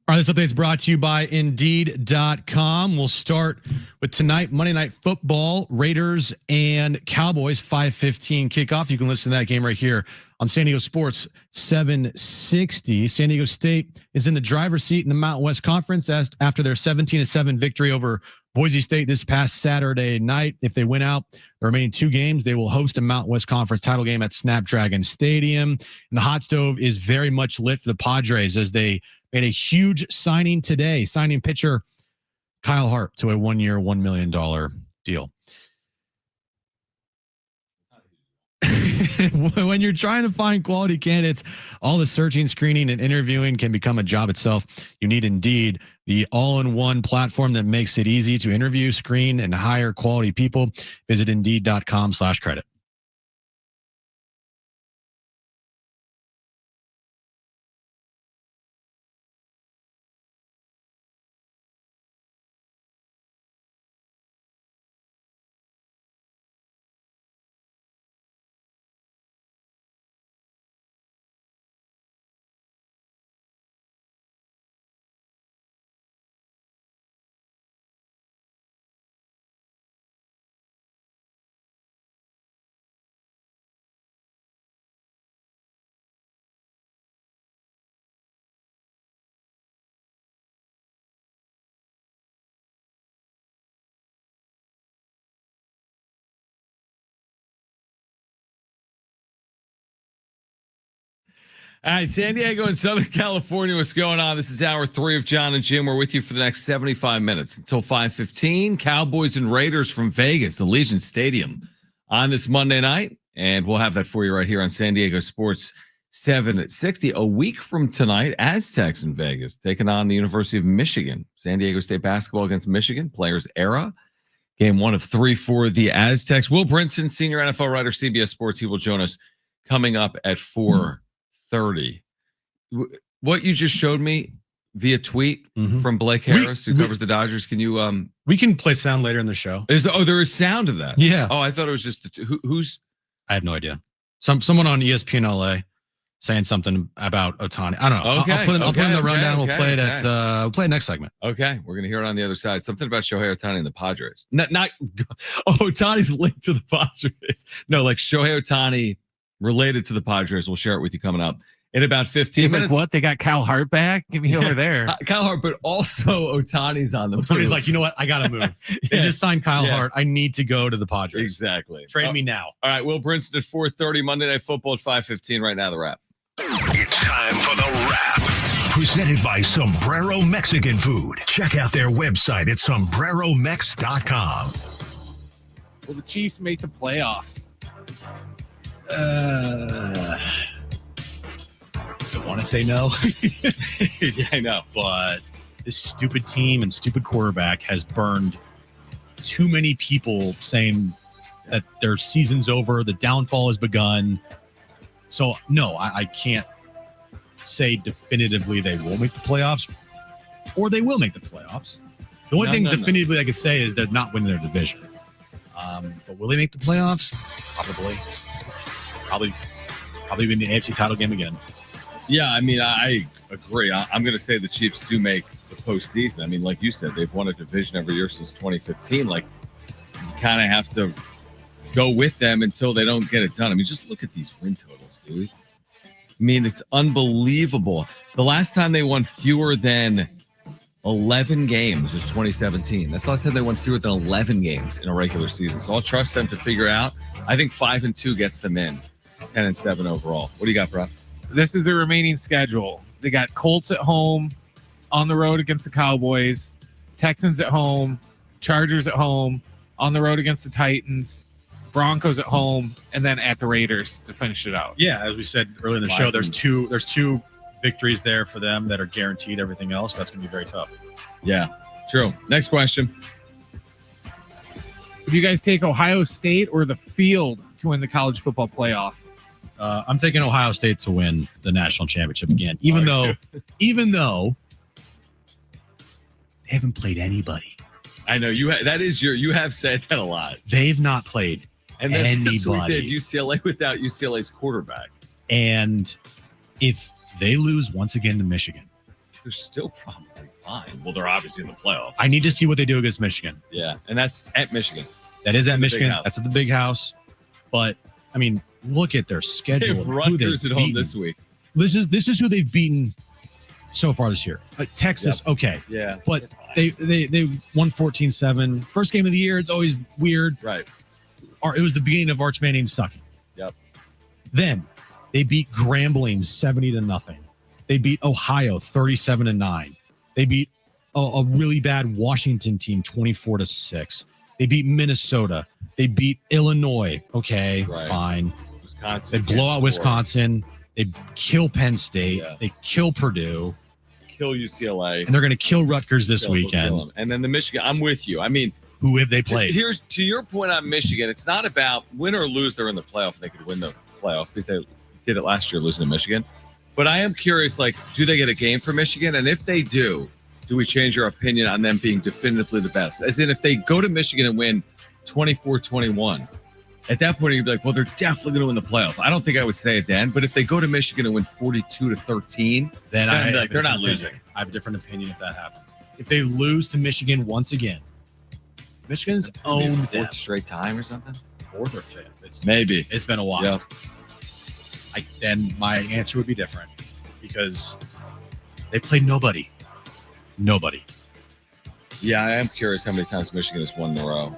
All right, this update is brought to you by Indeed.com. We'll start with tonight, Monday Night Football, Raiders and Cowboys, 5:15 kickoff. You can listen to that game right here on San Diego Sports 760. San Diego State is in the driver's seat in the Mountain West Conference after their 17-7 victory over Boise State this past Saturday night. If they win out the remaining 2 games, they will host a Mountain West Conference title game at Snapdragon Stadium. And the hot stove is very much lit for the Padres as they made a huge signing today, signing pitcher Kyle Hart to a 1-year, $1 million deal. When you're trying to find quality candidates, all the searching, screening, and interviewing can become a job itself. You need Indeed, the all-in-one platform that makes it easy to interview, screen, and hire quality people. Visit Indeed.com/credit. All right, San Diego and Southern California, what's going on? This is hour 3 of Jon and Jim. We're with you for the next 75 minutes until 5:15. Cowboys and Raiders from Vegas, Allegiant Stadium on this Monday night. And we'll have that for you right here on San Diego Sports 760. A week from tonight, Aztecs in Vegas taking on the University of Michigan. San Diego State basketball against Michigan, Players Era. Game 1 of 3 for the Aztecs. Will Brinson, senior NFL writer, CBS Sports, he will join us coming up at 4:30. What you just showed me via tweet from Blake Harris, who covers the Dodgers. Can you we can play sound later in the show. There is sound of that. Yeah. Oh, I thought it was just who's I have no idea. Someone on ESPN LA saying something about Ohtani. I don't know. Okay, I'll put in the rundown. okay, we'll play it at we'll play it next segment. Okay, we're gonna hear it on the other side. Something about Shohei Ohtani and the Padres. Not Ohtani's linked to the Padres. No, like Shohei Ohtani related to the Padres. We'll share it with you coming up in about 15 He's minutes. like, what? They got Kyle Hart back? Get me over there. Kyle Hart, but also Ohtani's on the Ohtani's like, you know what? I gotta move. They just signed Kyle Hart. I need to go to the Padres. Exactly. Trade me now. All right, Will Brinson at 4:30, Monday Night Football at 5:15. Right now, the wrap. It's time for the wrap. Presented by Sombrero Mexican Food. Check out their website at sombreromex.com. Will the Chiefs make the playoffs? I want to say no. Yeah, I know. But this stupid team and stupid quarterback has burned too many people saying that their season's over, the downfall has begun. So, no, I can't say definitively they will make the playoffs or they will make the playoffs. The only thing definitively I could say is they're not winning their division. But will they make the playoffs? Probably win the AFC title game again. Yeah, I mean, I agree. I'm going to say the Chiefs do make the postseason. I mean, like you said, they've won a division every year since 2015. Like, you kind of have to go with them until they don't get it done. I mean, just look at these win totals, dude. I mean, it's unbelievable. The last time they won fewer than 11 games was 2017. That's the last time they won fewer than 11 games in a regular season. So I'll trust them to figure out. I think 5-2 gets them in. 10-7 overall. What do you got, bro? This is the remaining schedule. They got Colts at home, on the road against the Cowboys, Texans at home, Chargers at home, on the road against the Titans, Broncos at home, and then at the Raiders to finish it out. Yeah, as we said earlier in the show, there's two victories there for them that are guaranteed. Everything else, that's going to be very tough. Yeah, true. Next question. Would you guys take Ohio State or the field to win the college football playoff? I'm taking Ohio State to win the national championship again, even though they haven't played anybody. I know you. You have said that a lot. They've not played anybody. We did UCLA without UCLA's quarterback. And if they lose once again to Michigan, they're still probably fine. Well, they're obviously in the playoff. I need to see what they do against Michigan. Yeah, and that's at Michigan. That is It's at in the Michigan. big house. That's at the big house. But I mean, look at their They schedule. have and who Rutgers they've at home beaten. this week. This is who they've beaten so far this year. Texas, okay. Yeah. But they won 14-7. First game of the year, it's always weird. Right. It was the beginning of Arch Manning sucking. Yep. Then they beat Grambling 70-0. They beat Ohio 37-9. They beat a really bad Washington team 24-6. They beat Minnesota. They beat Illinois. Okay, Right. fine. Wisconsin. They blow out Wisconsin. They kill Penn State. Yeah. They kill Purdue. Kill UCLA. And they're going to kill Rutgers this They'll kill weekend. them. And then the Michigan. I'm with you. I mean, Who have they played? here's to your point on Michigan. It's not about win or lose. They're in the playoff. They could win the playoff because they did it last year, losing to Michigan. But I am curious, like, do they get a game for Michigan? And if they do we change our opinion on them being definitively the best? As in, if they go to Michigan and win 24-21, at that point, you'd be like, well, they're definitely going to win the playoff. I don't think I would say it then. But if they go to Michigan and win 42-13, then I'd be I like, they're not have a different losing. opinion. I have a different opinion if that happens. If they lose to Michigan once again, Michigan's owned them. fourth straight time or something. Fourth or fifth. Maybe. It's been a while. Yep. Then my answer would be different because they played nobody. Nobody. Yeah, I am curious how many times Michigan has won in a row.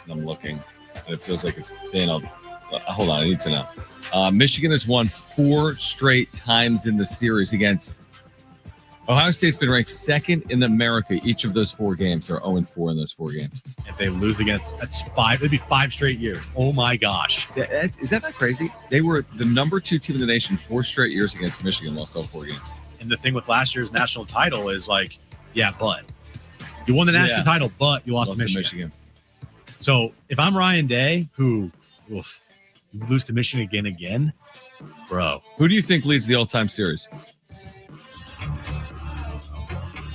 And I'm looking, and it feels like it's been hold on, I need to know. Michigan has won 4 straight times in the series against Ohio State's been ranked second in America each of those 4 games. They're 0-4 in those 4 games. If they lose that's 5. It'd be 5 straight years. Oh my gosh. Is that not crazy? They were the number 2 team in the nation 4 straight years against Michigan, lost all 4 games. And the thing with last year's national title is like, yeah, but you won the national title, but you lost to Michigan. So if I'm Ryan Day, you lose to Michigan again, bro. Who do you think leads the all-time series?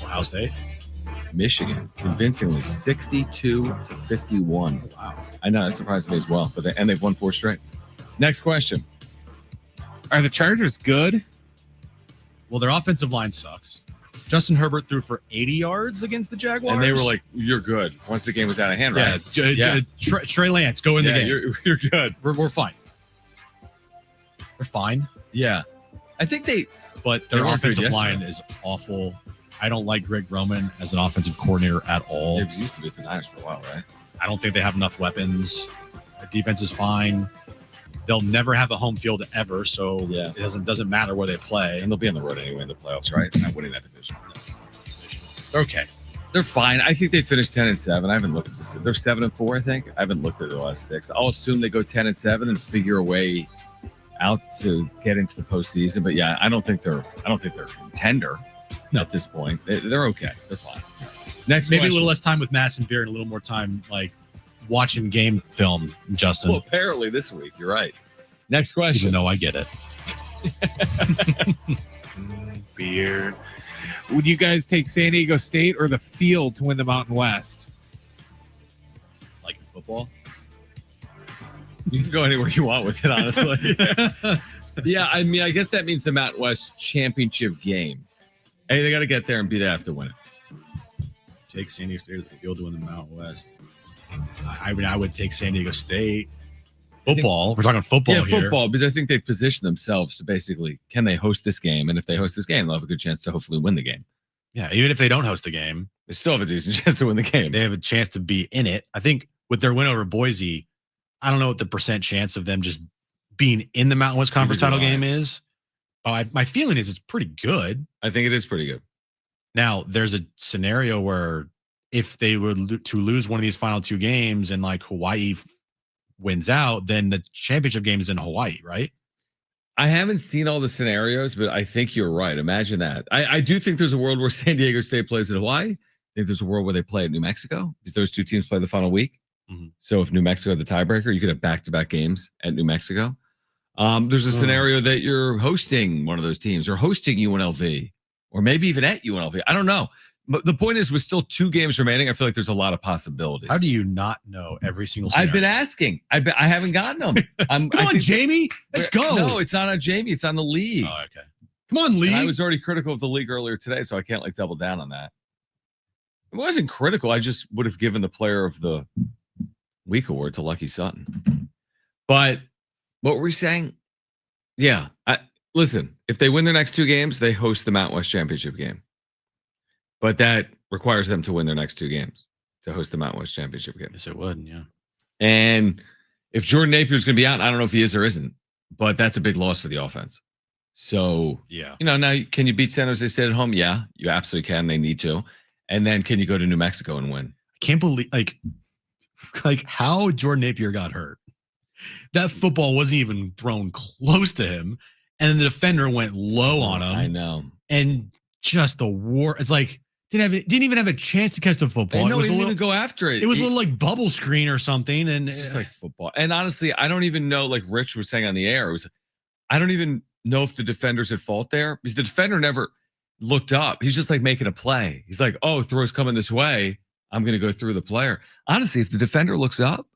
Ohio State. Michigan, convincingly 62-51. Wow. I know, that surprised me as well. But they've won 4 straight. Next question. Are the Chargers good? Well, their offensive line sucks. Justin Herbert threw for 80 yards against the Jaguars. And they were like, you're good. Once the game was out of hand, right? Yeah. Trey Lance, go in the game. You're good. We're fine. We're fine. Yeah. I think But their They weren't good offensive yesterday. line is awful. I don't like Greg Roman as an offensive coordinator at all. They used to be at the Niners for a while, right? I don't think they have enough weapons. Their defense is fine. They'll never have a home field ever, so it doesn't matter where they play. And they'll be on the road anyway in the playoffs, right? They're not winning that division. They're okay. They're fine. I think they finished 10-7. I haven't looked at this. They're 7-4, I think. I haven't looked at the last 6. I'll assume they go 10-7 and figure a way out to get into the postseason. But yeah, I don't think they're a contender at this point. They're okay. They're fine. Next Maybe question. a little less time with Madison Beer and a little more time like watching game film, Justin. Well, apparently this week. You're right. Next question. Even though I get it. Beer. Would you guys take San Diego State or the field to win the Mountain West? Like in football. You can go anywhere you want with it, honestly. Yeah, I mean, I guess that means the Mountain West championship game. Hey, they got to get there and beat it after winning. Take San Diego State to the field to win the Mountain West. I mean, I would take San Diego State. Football. We're talking football here. Football, because I think they've positioned themselves to basically, can they host this game? And if they host this game, they'll have a good chance to hopefully win the game. Yeah, even if they don't host a game, They still have a decent chance to win the game. they have a chance to be in it. I think with their win over Boise, I don't know what the percent chance of them just being in the Mountain West Conference Neither title do I. game is. But my feeling is it's pretty good. I think it is pretty good. Now, there's a scenario where if they were to lose one of these final 2 games and like Hawaii wins out, then the championship game is in Hawaii, right? I haven't seen all the scenarios, but I think you're right. Imagine that. I do think there's a world where San Diego State plays at Hawaii. I think there's a world where they play at New Mexico because those 2 teams play the final week. Mhm. So if New Mexico had the tiebreaker, you could have back-to-back games at New Mexico. There's a scenario that you're hosting one of those teams or hosting UNLV or maybe even at UNLV. I don't know. But the point is, with still 2 games remaining, I feel like there's a lot of possibilities. How do you not know every single scenario? I've been asking. I haven't gotten them. Come on, Jamie. Let's go. No, it's not on Jamie. It's on the league. Oh, okay. Come on, league. And I was already critical of the league earlier today, so I can't like double down on that. It wasn't critical. I just would have given the player of the week award to Lucky Sutton. But what were we saying? Yeah. Listen, if they win their next 2 games, they host the Mountain West Championship game. But that requires them to win their next 2 games to host the Mountain West Championship game. Yes, it would. Yeah. And if Jordan Napier's going to be out, I don't know if he is or isn't, but that's a big loss for the offense. So, yeah, now can you beat San Jose State at home? Yeah, you absolutely can. They need to. And then can you go to New Mexico and win? I can't believe like how Jordan Napier got hurt. That football wasn't even thrown close to him, and then the defender went low on him. I know. And just the war. It's like didn't even have a chance to catch the football. No, he didn't even go after it. It was a little like bubble screen or something, and it's just like football. And honestly, I don't even know. Like Rich was saying on the air, I don't even know if the defender's at fault there because the defender never looked up. He's just like making a play. He's like, oh, throw's coming this way. I'm going to go through the player. Honestly, if the defender looks up,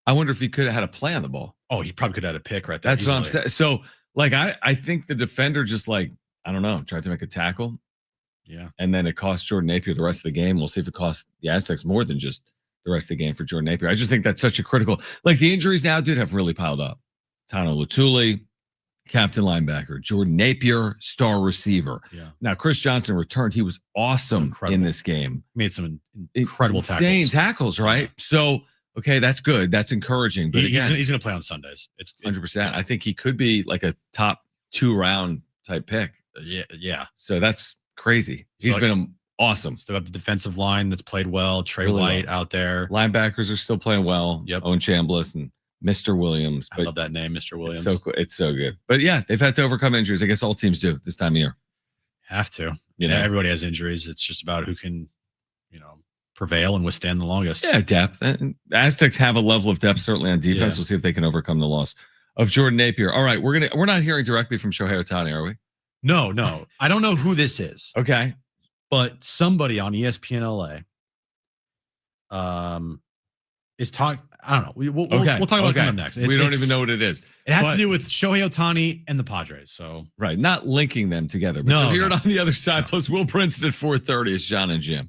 I wonder if he could have had a play on the ball. Oh, he probably could have had a pick right there. That's what I'm saying. So, like, I think the defender just like, I don't know, tried to make a tackle. Yeah. And then it cost Jordan Napier the rest of the game. We'll see if it costs the Aztecs more than just the rest of the game for Jordan Napier. I just think that's such a critical, like the injuries now, dude, have really piled up. Tano Lutuli, captain linebacker, Jordan Napier, star receiver. Yeah. Now, Chris Johnson returned. He was awesome in this game. Made some incredible insane tackles, right? Yeah. So, okay, that's good. That's encouraging. But again, he's going to play on Sundays. It's 100%. I think he could be like a top 2 round type pick. Yeah. So that's crazy. He's been awesome. Still got the defensive line that's played well. Trey White out there. Linebackers are still playing well. Yep. Owen Chambliss and Mr. Williams. I love that name, Mr. Williams. It's so good. But yeah, they've had to overcome injuries. I guess all teams do this time of year. Have to. Everybody has injuries. It's just about who can, prevail and withstand the longest. Yeah, depth. And the Aztecs have a level of depth certainly on defense. We'll see if they can overcome the loss of Jordan Napier. All right, we're not hearing directly from Shohei Ohtani, are we? No. I don't know who this is. Okay. But somebody on ESPN LA is talking. I don't know. We'll talk about it coming up next. We don't even know what it is. It has to do with Shohei Ohtani and the Padres. So right, not linking them together. But you'll hear it on the other side. Plus, Will Brinson at 4:30 is Jon and Jim.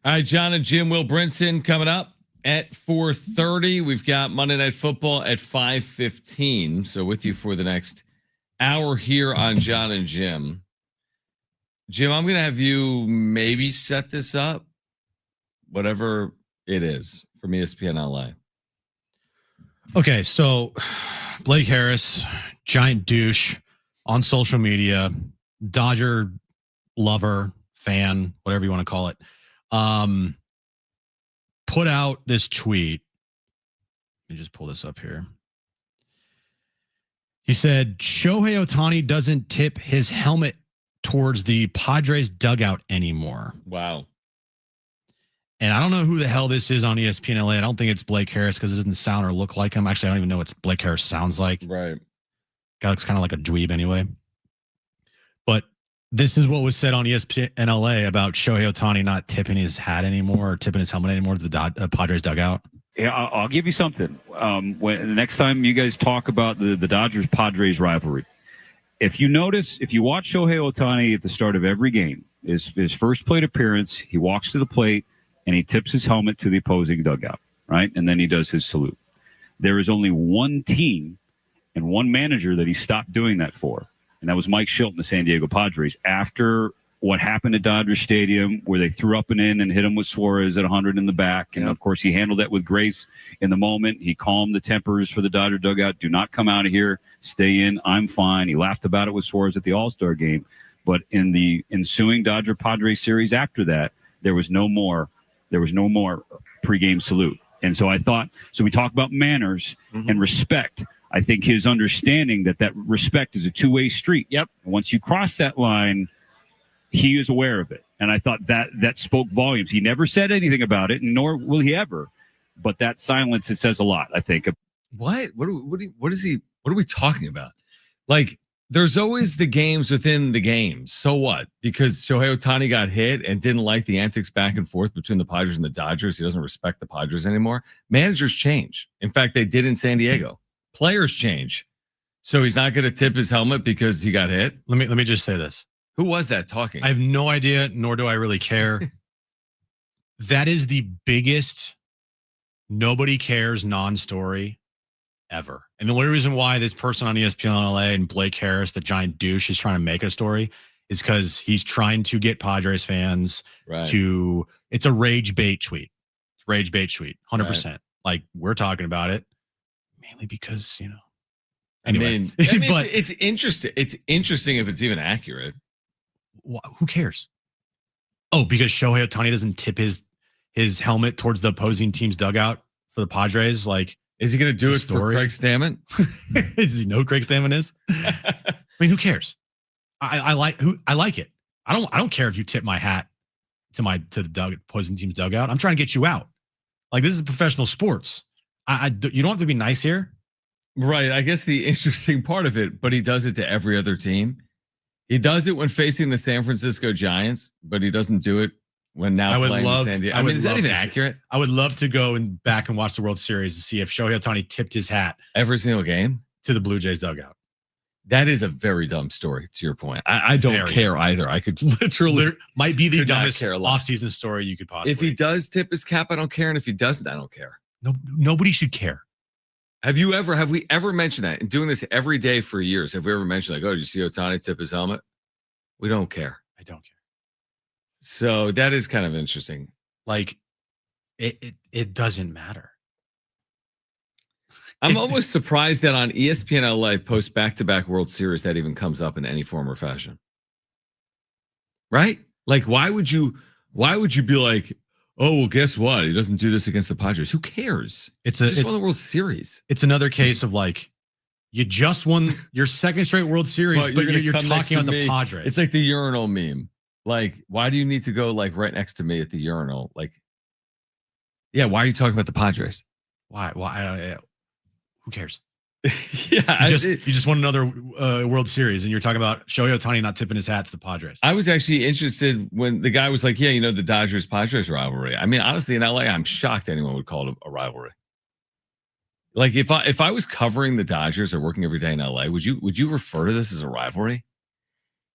All right, Jon and Jim, Will Brinson coming up at 4:30. We've got Monday Night Football at 5:15. So with you for the next hour here on Jon and Jim. Jim, I'm going to have you maybe set this up, whatever it is, from ESPN LA. Okay, so Blake Harris, giant douche on social media, Dodger lover, fan, whatever you want to call it, put out this tweet. Let me just pull this up here. He said, Shohei Ohtani doesn't tip his helmet towards the Padres dugout anymore. Wow. And I don't know who the hell this is on ESPN LA. I don't think it's Blake Harris because it doesn't sound or look like him. Actually, I don't even know what Blake Harris sounds like. Right. Guy looks kind of like a dweeb anyway. But this is what was said on ESPN LA about Shohei Ohtani not tipping his hat anymore or tipping his helmet anymore to the Padres dugout. Yeah, I'll give you something. When the next time you guys talk about the Dodgers-Padres rivalry, if you notice, if you watch Shohei Ohtani at the start of every game, his first plate appearance, he walks to the plate and he tips his helmet to the opposing dugout, right? And then he does his salute. There is only one team and one manager that he stopped doing that for, and that was Mike Shilton, the San Diego Padres, after what happened at Dodger Stadium where they threw up and in and hit him with Suarez at 100 in the back. And, of course, he handled that with grace in the moment. He calmed the tempers for the Dodger dugout. Do not come out of here. Stay in. I'm fine. He laughed about it with Suarez at the All-Star game. But in the ensuing Dodger-Padres series after that, there was no more pregame salute. And so I thought, so we talk about manners and respect. I think his understanding that respect is a two-way street. Yep. Once you cross that line, he is aware of it. And I thought that spoke volumes. He never said anything about it, nor will he ever. But that silence, it says a lot, I think. What are we talking about? Like, there's always the games within the games. So what? Because Shohei Ohtani got hit and didn't like the antics back and forth between the Padres and the Dodgers. He doesn't respect the Padres anymore. Managers change. In fact, they did in San Diego. Players change. So he's not going to tip his helmet because he got hit. Let me just say this. Who was that talking? I have no idea, nor do I really care. That is the biggest nobody cares non-story ever. And the only reason why this person on ESPN LA and Blake Harris, the giant douche, is trying to make a story is because he's trying to get Padres fans to, it's a rage bait tweet. It's rage bait tweet, 100%. Right. Like, we're talking about it mainly because, anyway. I mean but it's interesting. It's interesting if it's even accurate. Who cares? Oh, because Shohei Ohtani doesn't tip his helmet towards the opposing team's dugout for the Padres. Like, is he going to do it for Craig Stammen? Does he know who Craig Stammen is? I mean, who cares? I like it. I don't care if you tip my hat to the opposing team's dugout. I'm trying to get you out. Like, this is professional sports. You don't have to be nice here. Right. I guess the interesting part of it, but he does it to every other team. He does it when facing the San Francisco Giants, but he doesn't do it when now playing San Diego. I mean, is that even accurate? I would love to go back and watch the World Series to see if Shohei Ohtani tipped his hat every single game to the Blue Jays dugout. That is a very dumb story, to your point. I don't care either. I could literally might be the dumbest offseason story you could possibly. If he does tip his cap, I don't care. And if he doesn't, I don't care. No, nobody should care. Have we ever mentioned that? And doing this every day for years, have we ever mentioned like, oh, did you see Ohtani tip his helmet? We don't care. I don't care. So that is kind of interesting. Like, it doesn't matter. I'm almost surprised that on ESPN LA post back-to-back World Series that even comes up in any form or fashion. Right? Like, why would you be like, oh, well, guess what? He doesn't do this against the Padres. Who cares? It's won the World Series. It's another case of like, you just won your second straight World Series, but you're talking on the Padres. It's like the urinal meme. Like, why do you need to go like right next to me at the urinal? Like, yeah, why are you talking about the Padres? Why? Who cares? Yeah, you just won another World Series, and you're talking about Shohei Ohtani not tipping his hat to the Padres. I was actually interested when the guy was like, "Yeah, the Dodgers-Padres rivalry." I mean, honestly, in LA, I'm shocked anyone would call it a rivalry. Like, if I was covering the Dodgers or working every day in LA, would you refer to this as a rivalry?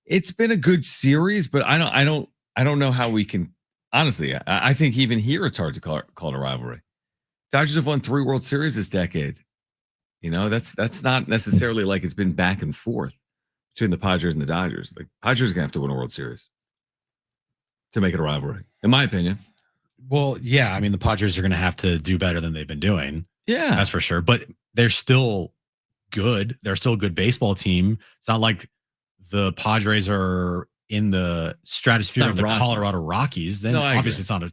It's been a good series, but I don't know how we can Honestly, I think even here it's hard to call it a rivalry. Dodgers have won 3 World Series this decade. That's not necessarily like it's been back and forth between the Padres and the Dodgers. Like Padres are gonna have to win a World Series to make it a rivalry, in my opinion. Well, yeah, I mean the Padres are going to have to do better than they've been doing. Yeah, That's for sure. But they're still good. They're still a good baseball team. It's not like the Padres are in the stratosphere of the Rockies. Colorado Rockies. Then obviously it's not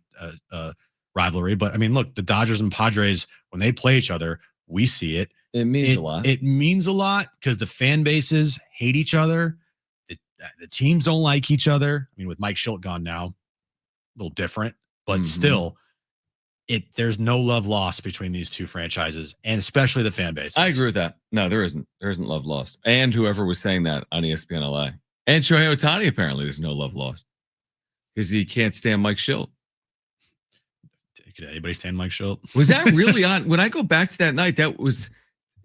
a rivalry. But I mean, look, the Dodgers and Padres, when they play each other, we see it. It means a lot. It means a lot because the fan bases hate each other. The teams don't like each other. I mean, with Mike Schilt gone now, a little different, but still, there's no love lost between these two franchises, and especially the fan base. I agree with that. No, there isn't. There isn't love lost. And whoever was saying that on ESPN LA. And Shohei Ohtani, apparently there's no love lost because he can't stand Mike Schilt. Could anybody stand Mike Schilt? Was that really on? When I go back to that night, that was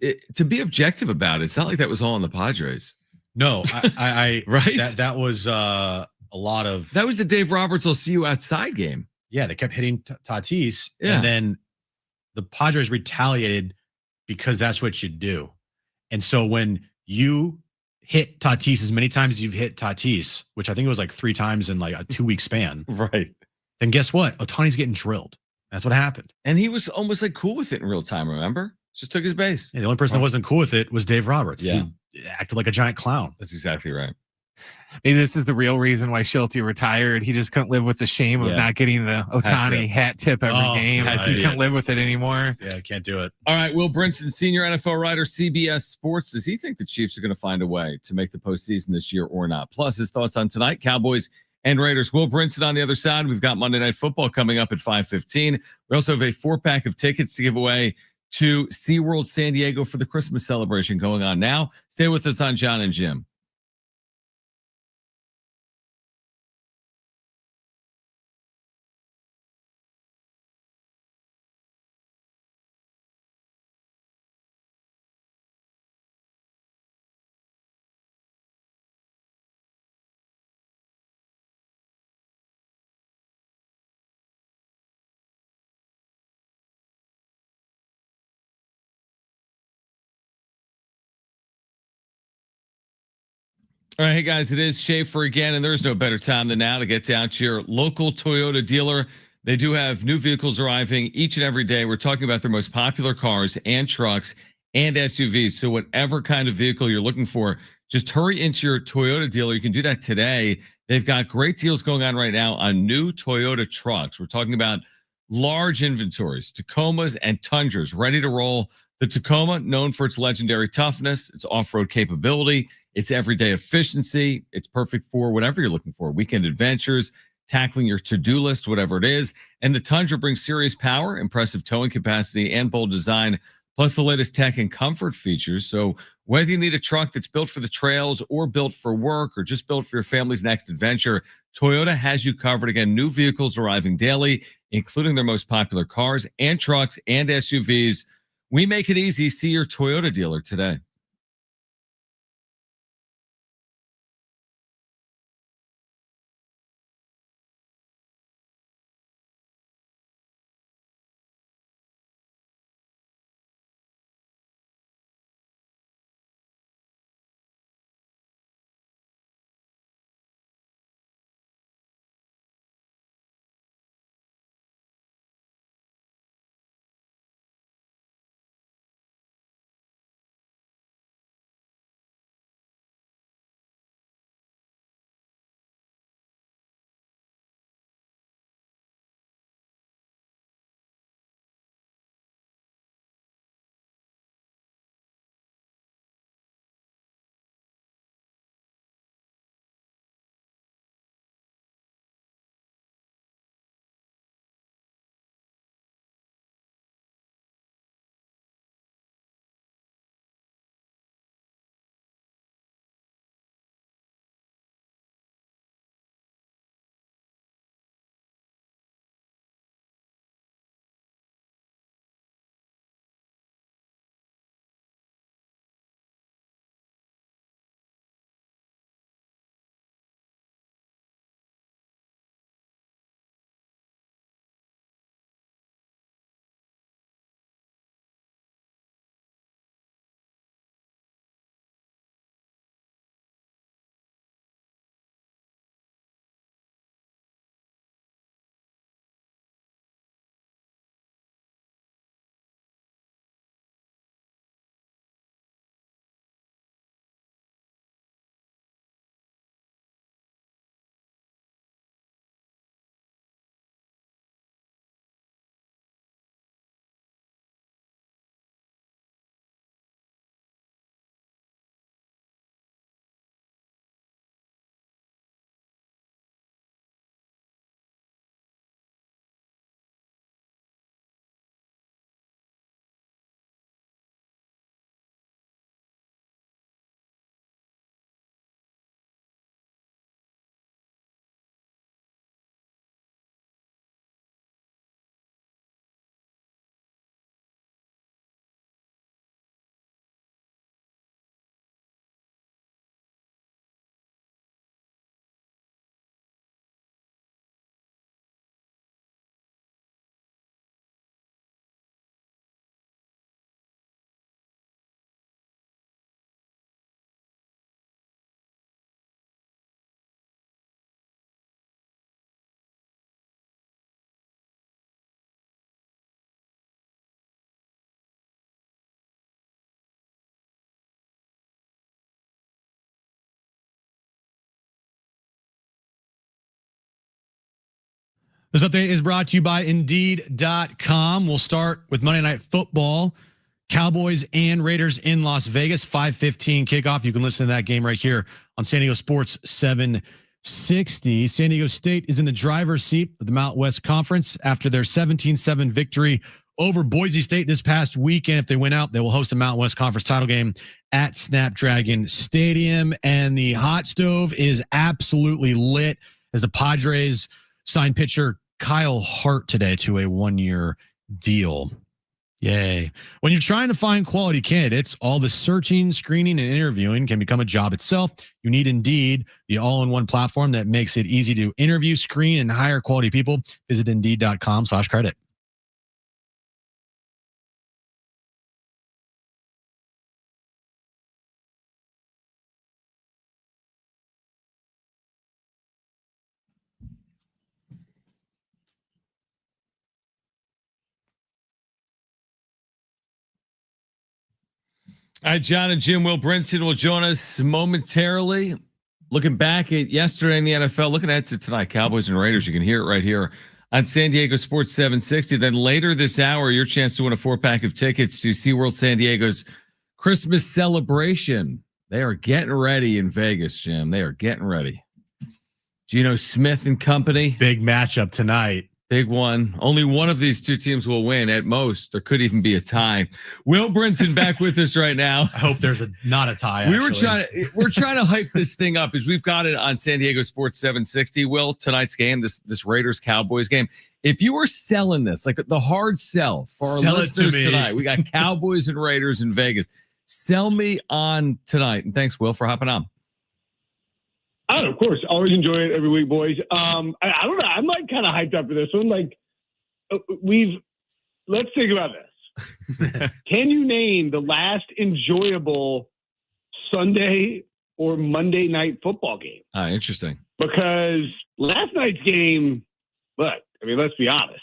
to be objective about it. It's not like that was all on the Padres. No, I right. That was a lot of. That was the Dave Roberts "I'll see you outside" game. Yeah, they kept hitting Tatis, and then the Padres retaliated because that's what you do. And so when you hit Tatis as many times as you've hit Tatis, which I think it was like 3 times in like a 2-week span, right? Then guess what? Ohtani's getting drilled. That's what happened. And he was almost like cool with it in real time. Remember? Just took his base. Yeah, the only person that wasn't cool with it was Dave Roberts. Yeah. He acted like a giant clown. That's exactly right. Maybe this is the real reason why Schulte retired. He just couldn't live with the shame of not getting the Ohtani hat tip every game. He couldn't live with it anymore. Yeah, I can't do it. All right, Will Brinson, senior NFL writer, CBS Sports. Does he think the Chiefs are going to find a way to make the postseason this year or not? Plus, his thoughts on tonight, Cowboys and Raiders. Will Brinson on the other side. We've got Monday Night Football coming up at 5:15. We also have a 4-pack of tickets to give away to SeaWorld San Diego for the Christmas celebration going on now. Stay with us on Jon and Jim. All right, hey guys, it is Schaefer again, and there's no better time than now to get down to your local Toyota dealer. They do have new vehicles arriving each and every day. We're talking about their most popular cars and trucks and SUVs. So whatever kind of vehicle you're looking for, just hurry into your Toyota dealer. You can do that today. They've got great deals going on right now on new Toyota trucks. We're talking about large inventories, Tacomas and Tundras ready to roll. The Tacoma, known for its legendary toughness, its off-road capability, its everyday efficiency. It's perfect for whatever you're looking for, weekend adventures, tackling your to-do list, whatever it is. And the Tundra brings serious power, impressive towing capacity, and bold design, plus the latest tech and comfort features. So whether you need a truck that's built for the trails or built for work or just built for your family's next adventure, Toyota has you covered. Again, new vehicles arriving daily, including their most popular cars and trucks and SUVs. We make it easy. See your Toyota dealer today. This update is brought to you by Indeed.com. We'll start with Monday Night Football. Cowboys and Raiders in Las Vegas, 5:15 kickoff. You can listen to that game right here on San Diego Sports 760. San Diego State is in the driver's seat of the Mountain West Conference after their 17-7 victory over Boise State this past weekend. If they win out, they will host a Mountain West Conference title game at Snapdragon Stadium. And the hot stove is absolutely lit as the Padres signed pitcher Kyle Hart today to a 1-year deal. Yay. When you're trying to find quality candidates, all the searching, screening, and interviewing can become a job itself. You need Indeed, the all-in-one platform that makes it easy to interview, screen, and hire quality people. Visit Indeed.com/credit. All right, Jon and Jim, Will Brinson will join us momentarily. Looking back at yesterday in the NFL, looking ahead to tonight, Cowboys and Raiders. You can hear it right here on San Diego Sports 760. Then later this hour, your chance to win a 4-pack of tickets to SeaWorld San Diego's Christmas celebration. They are getting ready in Vegas, Jim. They are getting ready. Geno Smith and company. Big matchup tonight. Big one. Only one of these two teams will win at most. There could even be a tie. Will Brinson back with us right now. I hope there's not a tie. We're trying to hype this thing up as we've got it on San Diego Sports 760. Will, tonight's game, this Raiders Cowboys game. If you were selling this, like the hard sell for our listeners tonight, we got Cowboys and Raiders in Vegas. Sell me on tonight. And thanks, Will, for hopping on. Oh, of course. Always enjoy it every week, boys. I don't know. I'm like kind of hyped up for this one. Like let's think about this. Can you name the last enjoyable Sunday or Monday night football game? Interesting. Because last night's game, let's be honest.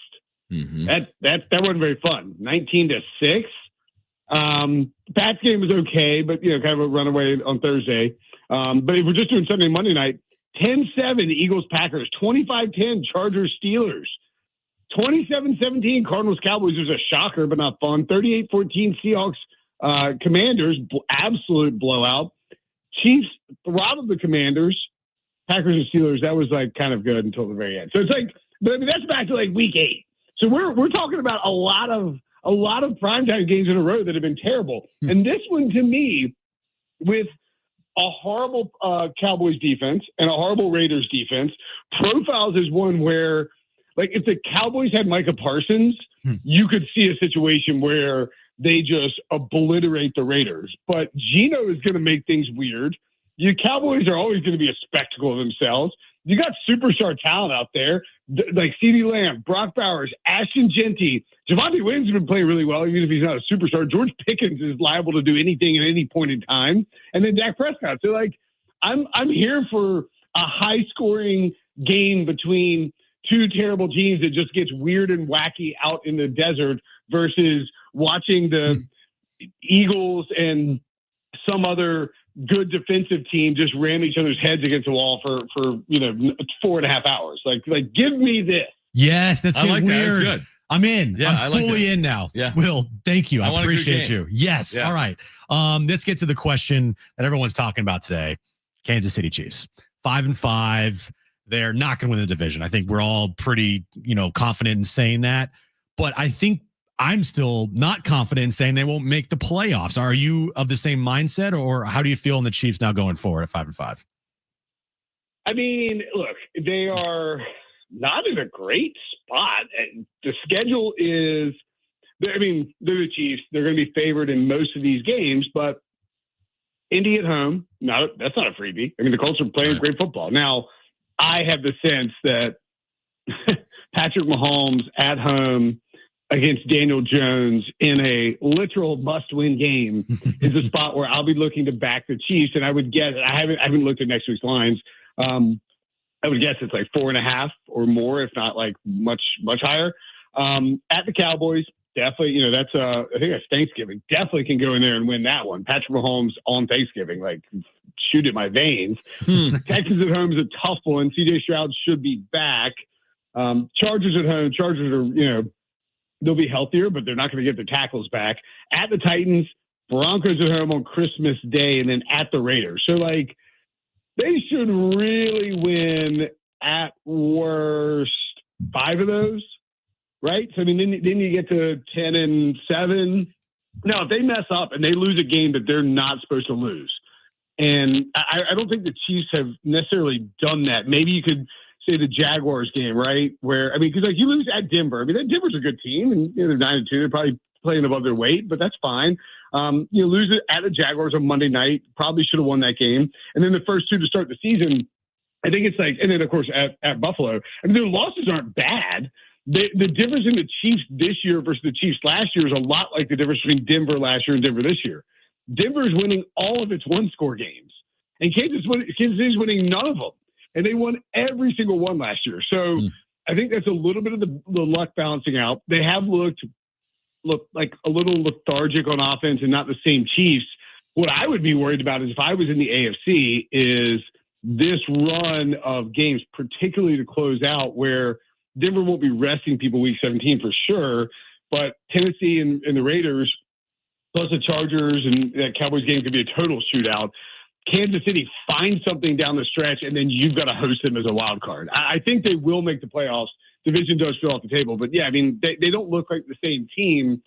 Mm-hmm. That wasn't very fun. 19-6. Pat's game was okay, but kind of a runaway on Thursday. But if we're just doing Sunday, Monday night, 10-7 Eagles Packers, 25-10 Chargers Steelers, 27-17 Cardinals Cowboys. There's a shocker, but not fun. 38-14 Seahawks Commanders, absolute blowout. Chiefs throttled the Commanders. Packers and Steelers, that was like kind of good until the very end. So it's like, but I mean that's back to like week 8. So we're talking about a lot of primetime games in a row that have been terrible. And this one to me, with a horrible Cowboys defense and a horrible Raiders defense, profiles is one where, like, if the Cowboys had Micah Parsons, you could see a situation where they just obliterate the Raiders. But Geno is going to make things weird. You Cowboys are always going to be a spectacle of themselves. You got superstar talent out there, like CeeDee Lamb, Brock Bowers, Ashton Genty. Javonte Williams has been playing really well, even if he's not a superstar. George Pickens is liable to do anything at any point in time. And then Dak Prescott. So, like, I'm here for a high-scoring game between two terrible teams that just gets weird and wacky out in the desert versus watching the Eagles and some other good defensive team just ram each other's heads against the wall for 4.5 hours. Like give me this. Yes, that's I like weird. That. That's good. I'm in. Yeah, I'm fully in now. Yeah. Will, thank you. I want appreciate you. Yes. Yeah. All right. Let's get to the question that everyone's talking about today. Kansas City Chiefs, 5-5. They're not going to win the division. I think we're all pretty, confident in saying that. But I think I'm still not confident in saying they won't make the playoffs. Are you of the same mindset, or how do you feel in the Chiefs now going forward at 5-5? I mean, look, they are not in a great spot. The schedule is, they're the Chiefs. They're going to be favored in most of these games, but Indy at home, no, that's not a freebie. I mean, the Colts are playing great football. Now, I have the sense that Patrick Mahomes at home against Daniel Jones in a literal must-win game is a spot where I'll be looking to back the Chiefs. And I would guess, I haven't looked at next week's lines. I would guess it's like 4.5 or more, if not like much higher. At the Cowboys, definitely, I think that's Thanksgiving. Definitely can go in there and win that one. Patrick Mahomes on Thanksgiving, like shoot at my veins. Texans at home is a tough one. CJ Stroud should be back. Chargers at home. Chargers are, they'll be healthier, but they're not going to get their tackles back. At the Titans, Broncos at home on Christmas Day, and then at the Raiders. So, like, they should really win at worst 5 of those, right? So, I mean, then you get to 10-7. Now, if they mess up and they lose a game that they're not supposed to lose, and I don't think the Chiefs have necessarily done that. Maybe you could say the Jaguars game, right? Where, I mean, because like you lose at Denver. I mean, that Denver's a good team, and they're 9-2. They're probably playing above their weight, but that's fine. You lose it at the Jaguars on Monday night. Probably should have won that game. And then the first 2 to start the season, I think it's like, and then of course at Buffalo. I mean, their losses aren't bad. The difference in the Chiefs this year versus the Chiefs last year is a lot like the difference between Denver last year and Denver this year. Denver is winning all of its 1-score games, and Kansas City's winning none of them. And they won every single one last year. So I think that's a little bit of the luck balancing out. They have looked like a little lethargic on offense and not the same Chiefs. What I would be worried about is if I was in the AFC is this run of games, particularly to close out, where Denver won't be resting people week 17 for sure, but Tennessee and the Raiders, plus the Chargers and that Cowboys game could be a total shootout. Kansas City finds something down the stretch, and then you've got to host them as a wild card. I think they will make the playoffs. Division does feel off the table. But, yeah, I mean, they don't look like the same team.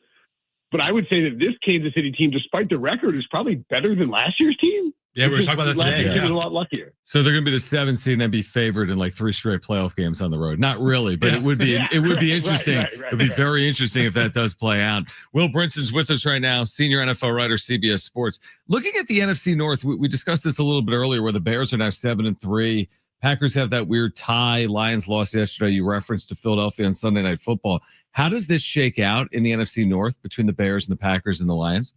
But I would say that this Kansas City team, despite the record, is probably better than last year's team. Yeah, we were talking about that today. It was a lot luckier. So they're going to be the 7th seed and then be favored in like 3 straight playoff games on the road. Not really, but it would be interesting. Right, it would be very interesting if that does play out. Will Brinson's with us right now, senior NFL writer, CBS Sports. Looking at the NFC North, we discussed this a little bit earlier, where the Bears are now 7-3. Packers have that weird tie. Lions lost yesterday. You referenced to Philadelphia on Sunday Night Football. How does this shake out in the NFC North between the Bears and the Packers and the Lions?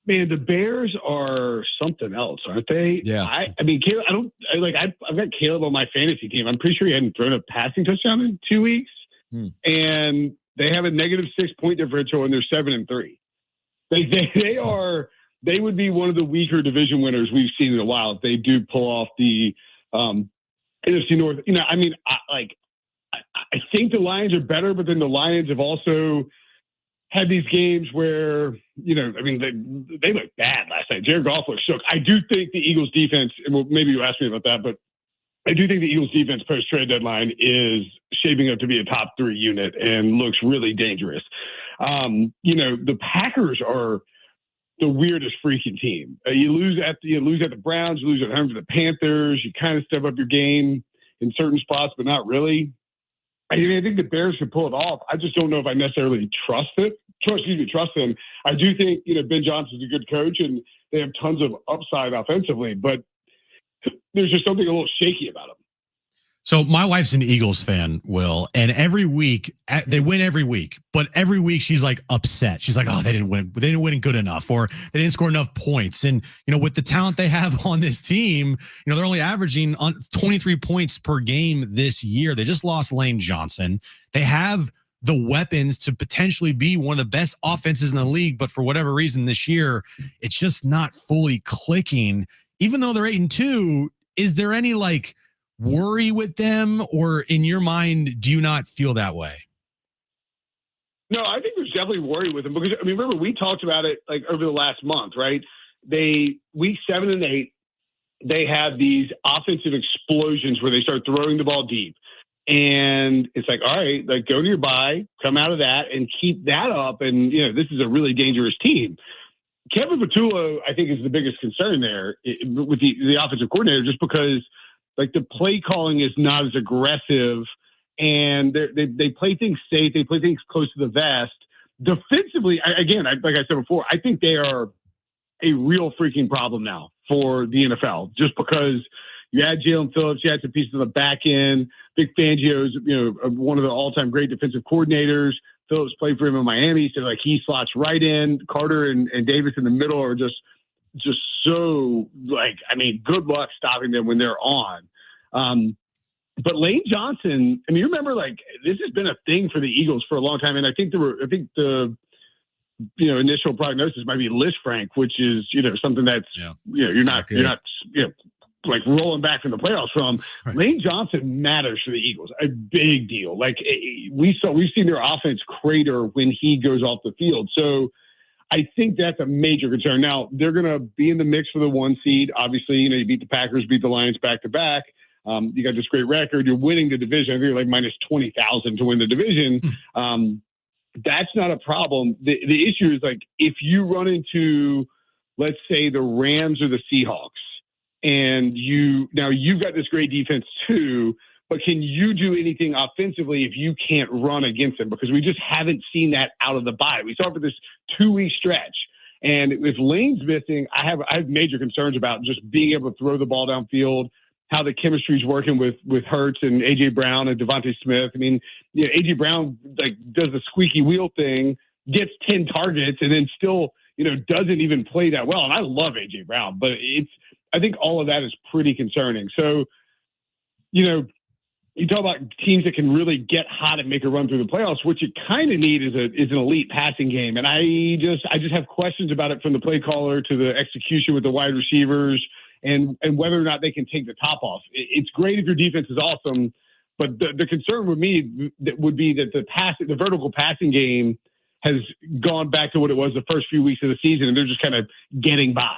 Man, the Bears are something else, aren't they? Yeah. I mean, Caleb, I've got Caleb on my fantasy team. I'm pretty sure he hadn't thrown a passing touchdown in 2 weeks. And they have a -6 point differential, and they're 7-3. They would be one of the weaker division winners we've seen in a while if they do pull off the NFC North. I mean, I think the Lions are better, but then the Lions have also had these games where, I mean, they looked bad last night. Jared Goff looked shook. I do think the Eagles defense, and maybe you asked me about that, but I do think the Eagles defense post-trade deadline is shaping up to be a top 3 unit and looks really dangerous. The Packers are the weirdest freaking team. You lose at the Browns, you lose at home to the Panthers. You kind of step up your game in certain spots, but not really. I think the Bears could pull it off. I just don't know if I necessarily trust them. I do think, Ben Johnson's a good coach and they have tons of upside offensively, but there's just something a little shaky about them. So my wife's an Eagles fan, Will, and every week they win every week, but every week she's like upset. She's like, "Oh, they didn't win. They didn't win good enough, or they didn't score enough points." And with the talent they have on this team, they're only averaging on 23 points per game this year. They just lost Lane Johnson. They have the weapons to potentially be one of the best offenses in the league, but for whatever reason this year, it's just not fully clicking. Even though they're 8-2, is there any worry with them, or in your mind, do you not feel that way? No, I think there's definitely worry with them because, remember we talked about it over the last month, right? Week 7 and 8, they have these offensive explosions where they start throwing the ball deep. And it's all right, go to your bye, come out of that and keep that up. And, this is a really dangerous team. Kevin Patullo, I think, is the biggest concern there with the offensive coordinator, just because the play calling is not as aggressive, and they play things safe. They play things close to the vest. Defensively, like I said before, I think they are a real freaking problem now for the NFL, just because you had Jalen Phillips, you had some pieces on the back end. Vic Fangio's, one of the all-time great defensive coordinators. Phillips played for him in Miami, so he slots right in. Carter and Davis in the middle are just so good luck stopping them when they're on. But Lane Johnson, you remember this has been a thing for the Eagles for a long time. And I think the initial prognosis might be Lisfranc, which is, something that's, you're not like rolling back from the playoffs from. Right. Lane Johnson matters for the Eagles, a big deal. Like we've seen their offense crater when he goes off the field. So I think that's a major concern. Now they're going to be in the mix for the 1 seed. Obviously, you beat the Packers, beat the Lions back to back. You got this great record. You're winning the division. I think you're like minus 20,000 to win the division. That's not a problem. The issue is like if you run into, let's say, the Rams or the Seahawks, and you've got this great defense too, but can you do anything offensively if you can't run against them? Because we just haven't seen that out of the bye. We saw it for this 2-week stretch. And if Lane's missing, I have major concerns about just being able to throw the ball downfield, how the chemistry is working with Hurts and AJ Brown and Devontae Smith. I mean, AJ Brown like does the squeaky wheel thing, gets 10 targets, and then still, doesn't even play that well. And I love AJ Brown, but I think all of that is pretty concerning. So, you talk about teams that can really get hot and make a run through the playoffs. What you kind of need is an elite passing game. And I just have questions about it from the play caller to the execution with the wide receivers and whether or not they can take the top off. It's great if your defense is awesome, but the concern with me would be that the vertical passing game has gone back to what it was the first few weeks of the season, and they're just kind of getting by.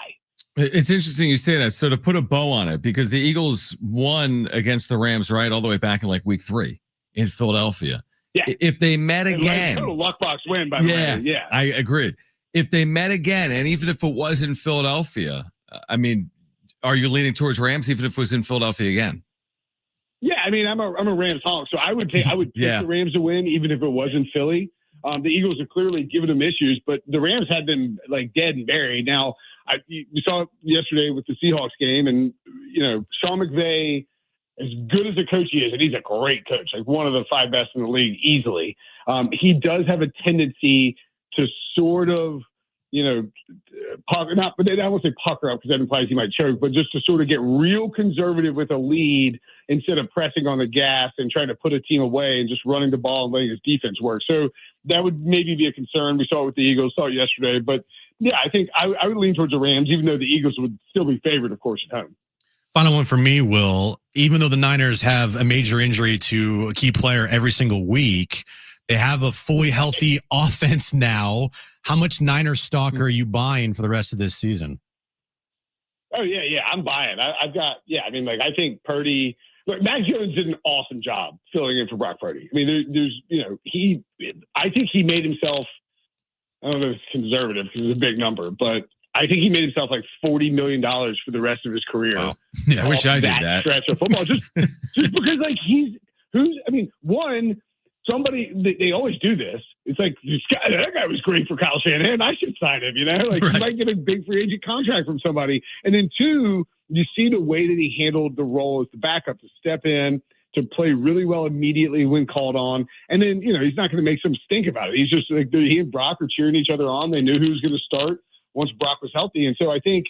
It's interesting you say that. So to put a bow on it, because the Eagles won against the Rams, right, all the way back in like week 3 in Philadelphia. Yeah. If they met again, total luck box win, by the way. Yeah, I agreed. If they met again, and even if it was in Philadelphia, I mean, are you leaning towards Rams even if it was in Philadelphia again? Yeah, I mean, I'm a Rams hawk, so I would take the Rams to win even if it was in Philly. The Eagles are clearly giving them issues, but the Rams had them like dead and buried. Now, we saw it yesterday with the Seahawks game, and Sean McVay, as good as a coach he is, and he's a great coach, like one of the 5 best in the league easily. He does have a tendency to sort of, pucker, but I won't say pucker up because that implies he might choke, but just to sort of get real conservative with a lead instead of pressing on the gas and trying to put a team away and just running the ball and letting his defense work. So that would maybe be a concern. We saw it with the Eagles, saw it yesterday, but yeah, I think I would lean towards the Rams, even though the Eagles would still be favored, of course, at home. Final one for me, Will. Even though the Niners have a major injury to a key player every single week, they have a fully healthy offense now. How much Niners stock are you buying for the rest of this season? Oh, yeah, I'm buying. I think Purdy. Look, Mac Jones did an awesome job filling in for Brock Purdy. I mean, I think he made himself, I don't know if it's conservative because it's a big number, but I think he made himself like $40 million for the rest of his career. Wow. Yeah, I wish I did that. Stretch of football, just because like somebody, they always do this. It's like, that guy was great for Kyle Shanahan. I should sign him, Like right. You might get a big free agent contract from somebody. And then 2, you see the way that he handled the role as the backup to step in, to play really well immediately when called on. And then, he's not going to make some stink about it. He's just like, he and Brock are cheering each other on. They knew who was going to start once Brock was healthy. And so I think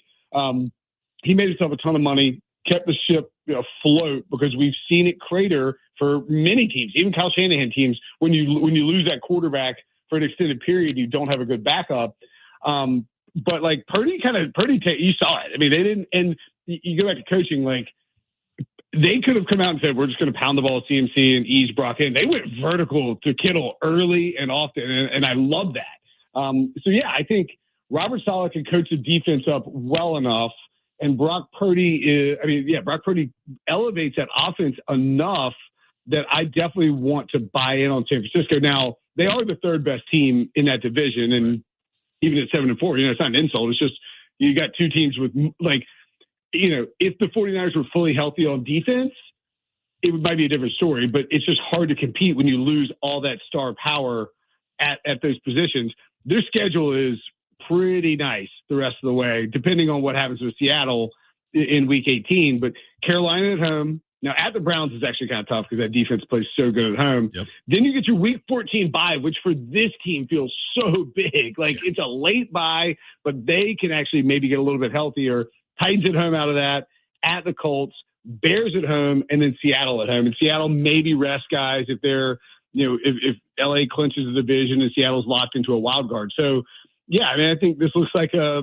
he made himself a ton of money, kept the ship afloat, because we've seen it crater for many teams, even Kyle Shanahan teams. When you lose that quarterback for an extended period, you don't have a good backup. But like Purdy, you saw it. I mean, they didn't, and you go back to coaching, like they could have come out and said, we're just going to pound the ball at CMC and ease Brock in. They went vertical to Kittle early and often, and I love that. So yeah, I think Robert Saleh can coach the defense up well enough. And Brock Purdy Brock Purdy elevates that offense enough that I definitely want to buy in on San Francisco. Now, they are the 3rd best team in that division, and even at 7-4, it's not an insult. It's just you got 2 teams with, like, if the 49ers were fully healthy on defense, it might be a different story, but it's just hard to compete when you lose all that star power at those positions. Their schedule is pretty nice the rest of the way, depending on what happens with Seattle in week 18. But Carolina at home. Now, at the Browns is actually kind of tough because that defense plays so good at home. Yep. Then you get your week 14 bye, which for this team feels so big. Like it's a late bye, but they can actually maybe get a little bit healthier. Titans at home out of that, at the Colts, Bears at home, and then Seattle at home. And Seattle maybe rest guys if they're, if LA clinches the division and Seattle's locked into a wild card. So, yeah, I mean, I think this looks like a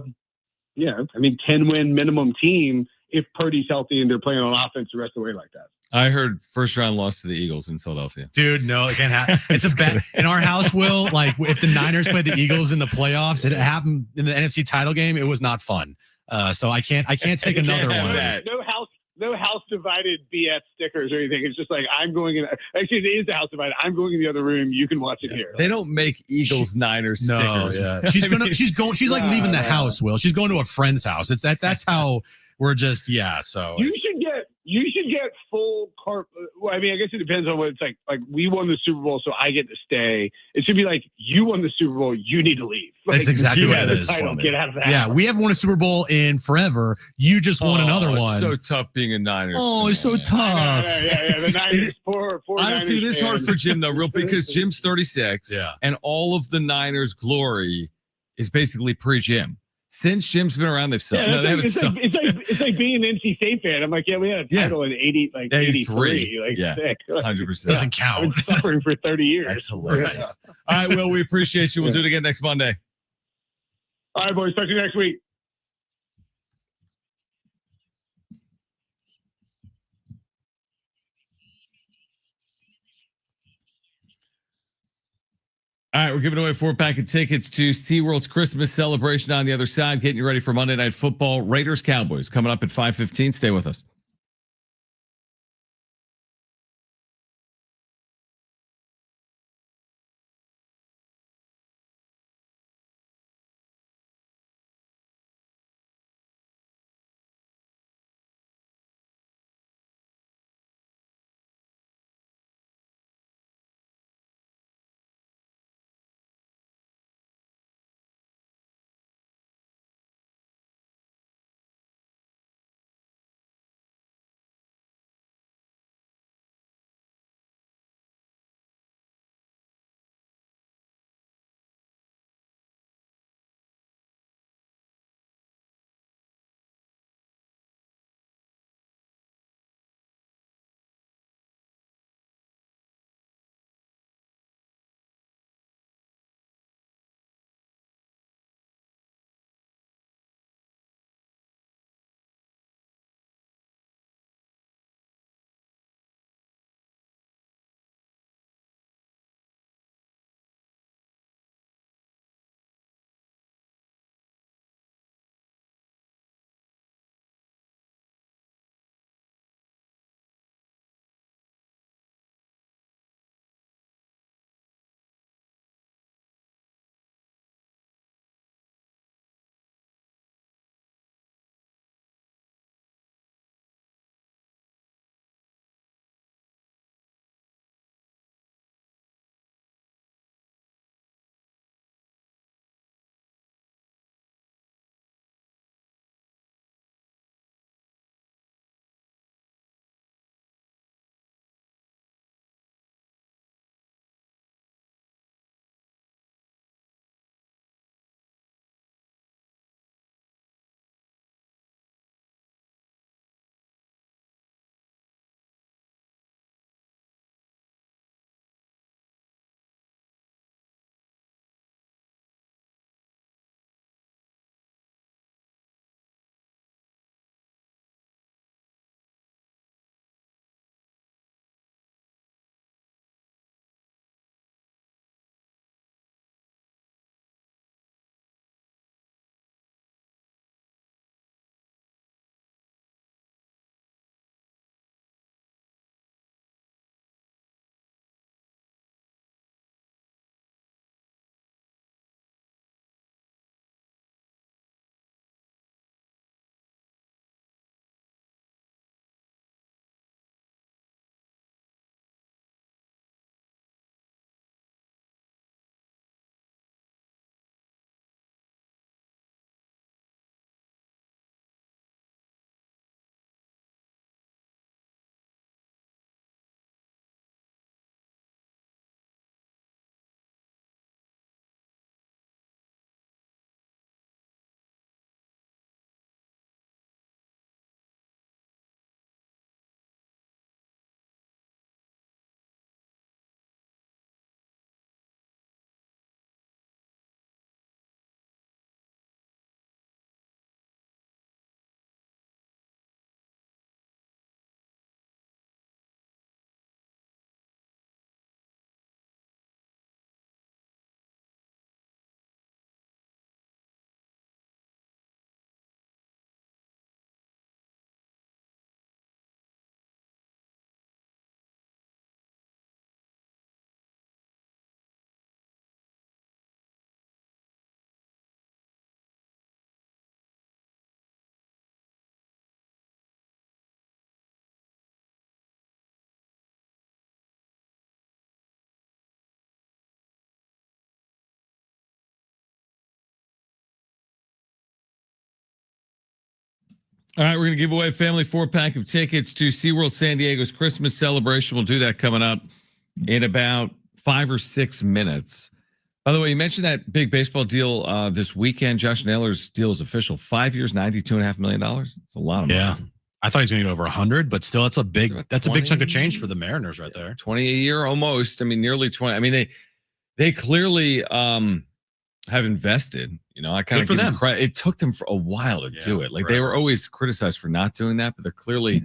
10-win minimum team if Purdy's healthy and they're playing on offense the rest of the way like that. I heard first round loss to the Eagles in Philadelphia. Dude, no, it can't happen. It's a bet in our house. Will, like, if the Niners played the Eagles in the playoffs, it happened in the NFC title game. It was not fun. So I can't take another one. No house divided BS stickers or anything. It's just like, I'm going in. Actually, it is the house divided. I'm going in the other room. You can watch it here. They don't make Eagles Niners stickers. Yeah. She's like leaving the house, Will. She's going to a friend's house. That's how we're just, so you should get full carp. Well, I mean, I guess it depends on what it's like. Like, we won the Super Bowl, so I get to stay. It should be like, you won the Super Bowl, you need to leave. Like, that's exactly what it is. Title, get out of that. Yeah, we haven't won a Super Bowl in forever. You just won another one. It's so tough being a Niners. Oh, it's so tough. Yeah. The Niners, four honestly, Niners it is hard for Jim though, real, because Jim's 36. Yeah. And all of the Niners' glory is basically pre-Jim. Since Jim's been around, they've sucked. Yeah, it's like being an NC State fan. I'm like, we had a title in 83. Like, yeah, sick. 100%. Doesn't count. I've been suffering for 30 years. That's hilarious. All right, Will, we appreciate you. We'll do it again next Monday. All right, boys. Talk to you next week. All right, we're giving away 4-pack of tickets to SeaWorld's Christmas celebration on the other side, getting you ready for Monday Night Football. Raiders Cowboys coming up at 5:15. Stay with us. All right, we're going to give away a family 4-pack of tickets to SeaWorld San Diego's Christmas celebration. We'll do that coming up in about 5 or 6 minutes. By the way, you mentioned that big baseball deal this weekend. Josh Naylor's deal is official. 5 years, $92.5 million. It's a lot of money. Yeah. I thought he was going to get over 100, but still, that's a big chunk of 20? change for the Mariners right there. 20 a year almost. I mean, nearly 20. I mean, they clearly have invested. You know, I kind of give them credit. It took them for a while to do it. Like they were always criticized for not doing that, but they're clearly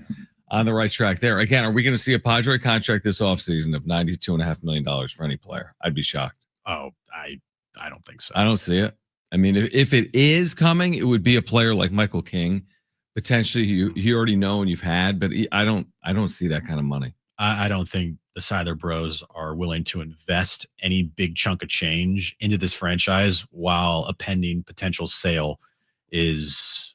on the right track there. Again, are we going to see a Padre contract this offseason of $92.5 million for any player? I'd be shocked. Oh, I don't think so. I don't see it. I mean, if it is coming, it would be a player like Michael King, potentially you already know and you've had, but I don't see that kind of money. I don't think the Siler Bros are willing to invest any big chunk of change into this franchise while a pending potential sale is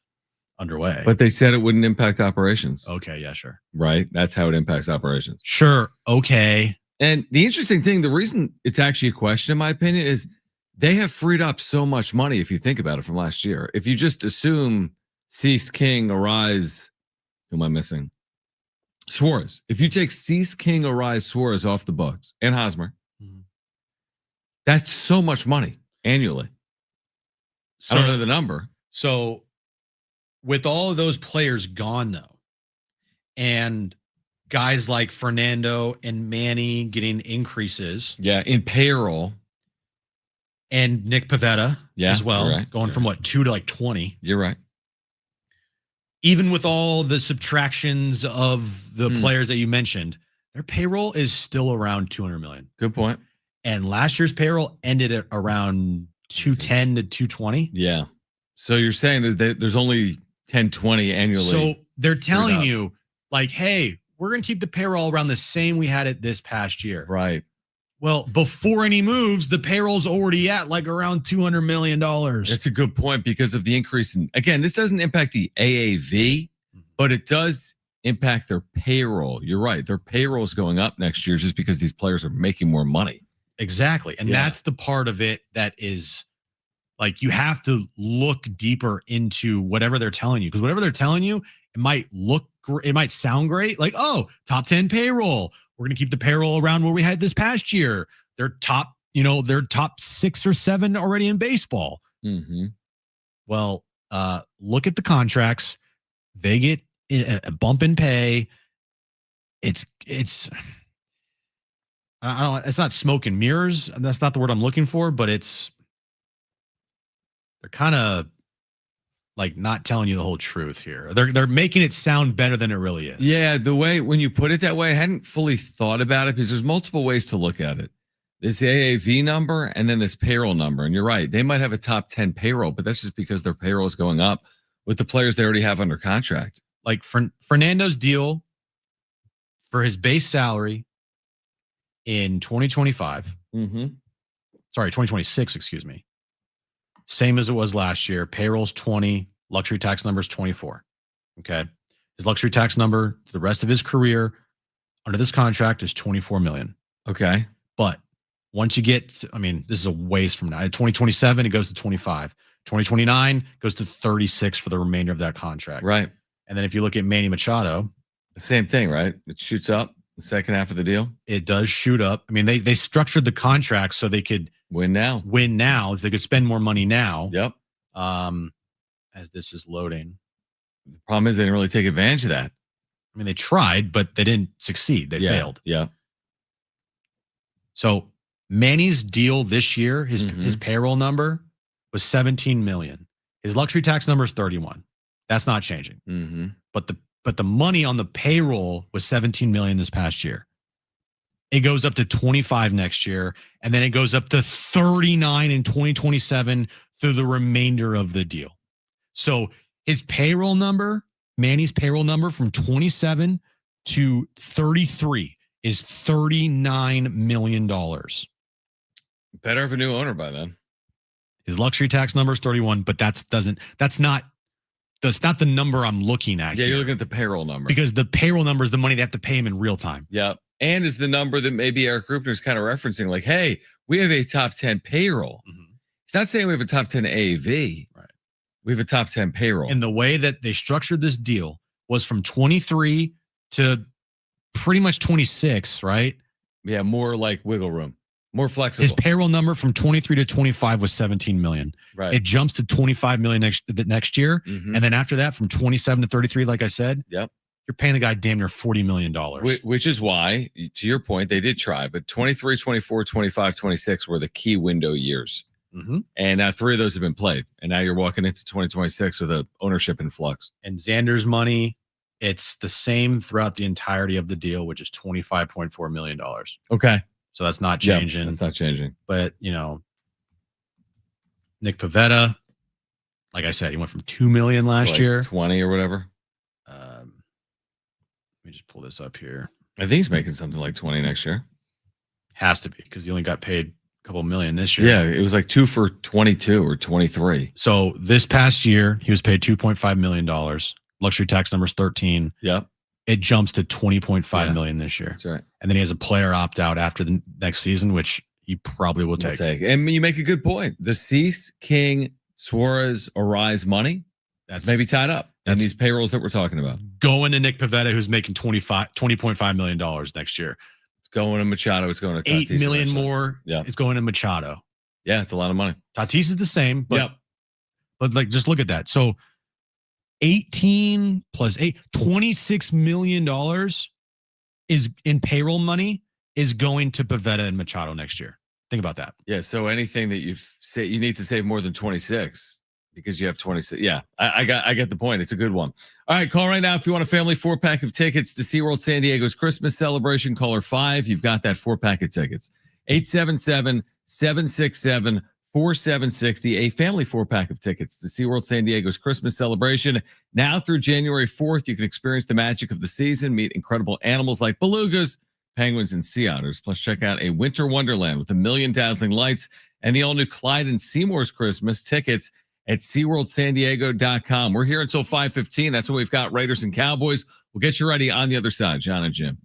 underway. But they said it wouldn't impact operations. Okay, yeah, sure. Right? That's how it impacts operations. Sure, okay. And the interesting thing, the reason it's actually a question, in my opinion, is they have freed up so much money if you think about it from last year. If you just assume Cease, King, Arise, who am I missing? Suarez. If you take Cease, King, Arise, Suarez off the books and Hosmer, that's so much money annually. I don't know the number. So with all of those players gone though, and guys like Fernando and Manny getting increases. Yeah, in payroll. And Nick Pivetta as well, going from 2 to 20. You're right. Even with all the subtractions of the players that you mentioned, their payroll is still around $200 million. Good point. And last year's payroll ended at around 210 to 220. Yeah. So you're saying there's only 10-20 annually. So they're telling you, like, hey, we're going to keep the payroll around the same we had it this past year. Right. Well, before any moves, the payroll's already at around $200 million. That's a good point because of the increase in, again, this doesn't impact the AAV, but it does impact their payroll. You're right. Their payroll is going up next year just because these players are making more money. Exactly. And that's the part of it that is you have to look deeper into whatever they're telling you, because whatever they're telling you, it might sound great. Like, oh, top 10 payroll. We're going to keep the payroll around where we had this past year. They're top 6 or 7 already in baseball. Mm-hmm. Well, look at the contracts. They get a bump in pay. It's I don't. It's not smoke and mirrors. That's not the word I'm looking for. But they're kind of not telling you the whole truth here. They're making it sound better than it really is. Yeah, the way when you put it that way, I hadn't fully thought about it because there's multiple ways to look at it. This AAV number and then this payroll number. And you're right. They might have a top 10 payroll, but that's just because their payroll is going up with the players they already have under contract. Like Fernando's deal for his base salary in 2025. Mm-hmm. Sorry, 2026, excuse me. Same as it was last year. Payroll's 20, luxury tax number is 24. Okay. His luxury tax number for the rest of his career under this contract is 24 million. Okay. But once you get, this is a ways from now. 2027, it goes to 25. 2029 goes to 36 for the remainder of that contract. Right. And then if you look at Manny Machado, the same thing, right? It shoots up the second half of the deal. It does shoot up. They structured the contract so they could win now, so they could spend more money now. Yep. As this is loading. The problem is they didn't really take advantage of that. They tried, but they didn't succeed. They failed. Yeah. So Manny's deal this year, his payroll number was 17 million. His luxury tax number is 31. That's not changing. Mm-hmm. But the money on the payroll was 17 million this past year. It goes up to 25 next year, and then it goes up to 39 in 2027 through the remainder of the deal. So his payroll number, Manny's payroll number from 27 to 33 is $39 million. Better have a new owner by then. His luxury tax number is 31, but that's not the number I'm looking at. Yeah, here. you're looking at the payroll number. Because the payroll number is the money they have to pay him in real time. Yeah. And is the number that maybe Eric Rupner is kind of referencing, like, hey, we have a top 10 payroll. Mm-hmm. He's not saying we have a top 10 AAV. Right. We have a top 10 payroll. And the way that they structured this deal was from 23 to pretty much 26, right? Yeah, more like wiggle room, more flexible. His payroll number from 23 to 25 was 17 million. Right. It jumps to 25 million next year. Mhm. And then after that, from 27 to 33, like I said, Yep. you're paying the guy damn near $40 million. Which is why, to your point, they did try, but 23, 24, 25, 26 were the key window years. Mm-hmm. And now 3 of those have been played. And now you're walking into 2026 with a ownership in flux. And Xander's money, it's the same throughout the entirety of the deal, which is $25.4 million. Okay. So that's not changing. That's not changing. But, Nick Pivetta, like I said, he went from $2 million last year. 20 or whatever. Let me just pull this up here. I think he's making something like 20 next year. Has to be, because he only got paid a couple million this year. Yeah, it was like 2 for 22 or 23. So this past year, he was paid $2.5 million. Luxury tax number's 13. Yep. It jumps to $20.5 million this year. That's right. And then he has a player opt out after the next season, which he probably will take. And you make a good point. The Cease, King, Suarez, Arise money, that's maybe tied up in these payrolls that we're talking about. Going to Nick Pivetta, who's making $20.5 million next year. It's going to Machado. It's going to Tatis. $8 million more. Yeah. It's going to Machado. Yeah, it's a lot of money. Tatis is the same, but like just look at that. So 18 plus 8, $26 million is in payroll money is going to Pivetta and Machado next year. Think about that. Yeah. So anything that you need to save more than 26 because you have 26. Yeah, I get the point. It's a good one. All right, call right now if you want a family 4-pack of tickets to SeaWorld San Diego's Christmas celebration. Caller 5. You've got that 4-pack of tickets. 877-767-4760. A family 4-pack of tickets to SeaWorld San Diego's Christmas celebration. Now through January 4th, you can experience the magic of the season, meet incredible animals like belugas, penguins, and sea otters. Plus, check out a winter wonderland with a million dazzling lights and the all-new Clyde and Seymour's Christmas. Tickets at SeaWorldSanDiego.com. We're here until 5:15. That's when we've got Raiders and Cowboys. We'll get you ready on the other side. Jon and Jim.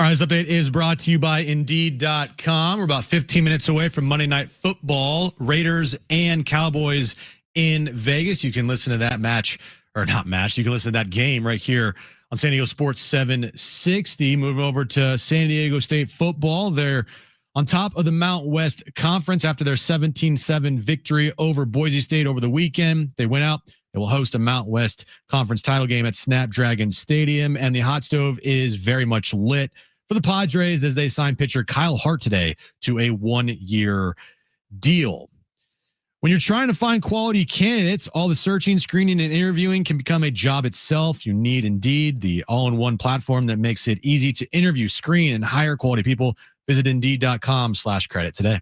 All right, this update is brought to you by Indeed.com. We're about 15 minutes away from Monday Night Football, Raiders and Cowboys in Vegas. You can listen to that you can listen to that game right here on San Diego Sports 760. Moving over to San Diego State football. They're on top of the Mount West Conference after their 17-7 victory over Boise State over the weekend. They went out. They will host a Mount West Conference title game at Snapdragon Stadium, and the hot stove is very much lit for the Padres as they sign pitcher Kyle Hart today to a 1-year deal. When you're trying to find quality candidates, all the searching, screening, and interviewing can become a job itself. You need Indeed, the all-in-one platform that makes it easy to interview, screen, and hire quality people. Visit Indeed.com/credit today.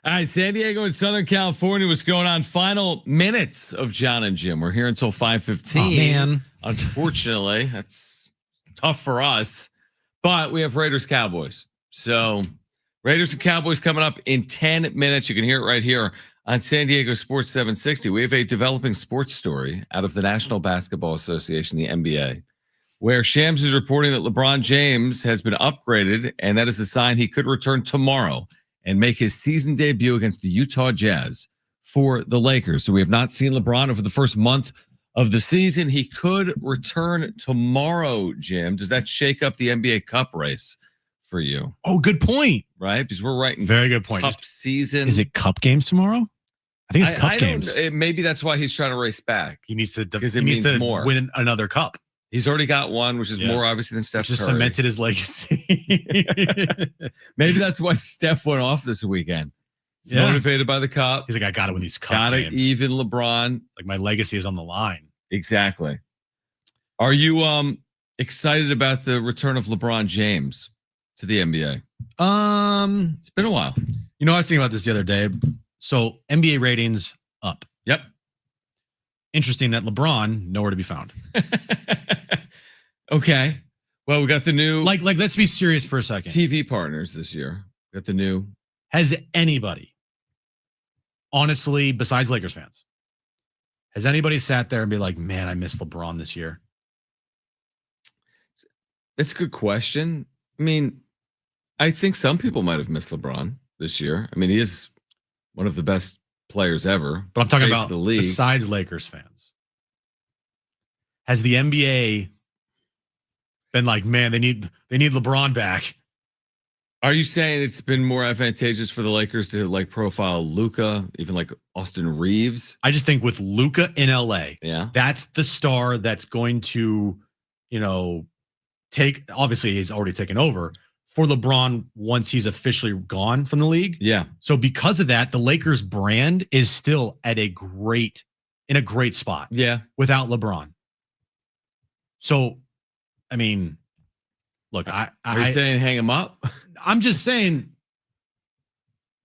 All right, San Diego and Southern California. What's going on? Final minutes of Jon Jim. We're here until 5:15. Oh, man. Unfortunately, that's tough for us. But we have Raiders Cowboys. So Raiders and Cowboys coming up in 10 minutes. You can hear it right here on San Diego Sports 760. We have a developing sports story out of the National Basketball Association, the NBA, where Shams is reporting that LeBron James has been upgraded, and that is a sign he could return tomorrow and make his season debut against the Utah Jazz for the Lakers. So we have not seen LeBron over the first month of the season. He could return tomorrow, Jim. Does that shake up the NBA Cup race for you? Oh, good point. Right? Because we're right in Very good point. Cup season. Is it Cup games tomorrow? I think it's Cup games. Maybe that's why he's trying to race back. He needs to because it means more. Win another cup. He's already got one, which is more obviously than Steph Just Curry. cemented his legacy. Maybe that's why Steph went off this weekend. He's motivated by the cup. He's like, I got to win these cup games. Even LeBron. Like my legacy is on the line. Exactly. Are you excited about the return of LeBron James to the NBA? It's been a while. You know, I was thinking about this the other day. So NBA ratings up. Yep. Interesting that LeBron nowhere to be found. Okay. Well, we got the new like let's be serious for a second. TV partners this year. Got the new. Has anybody, honestly, besides Lakers fans, has anybody sat there and be like, man, I miss LeBron this year? That's a good question. I mean, I think some people might have missed LeBron this year. I mean, he is one of the best players ever. But I'm talking about the league. Besides Lakers fans. Has the NBA been like, man, they need LeBron back? Are you saying it's been more advantageous for the Lakers to like profile Luka, even like Austin Reeves? I just think with Luka in LA, that's the star that's going to, obviously he's already taken over for LeBron once he's officially gone from the league. Yeah. So because of that, the Lakers brand is still in a great spot. Yeah. Without LeBron. So, I mean, look, are you saying hang him up? I'm just saying,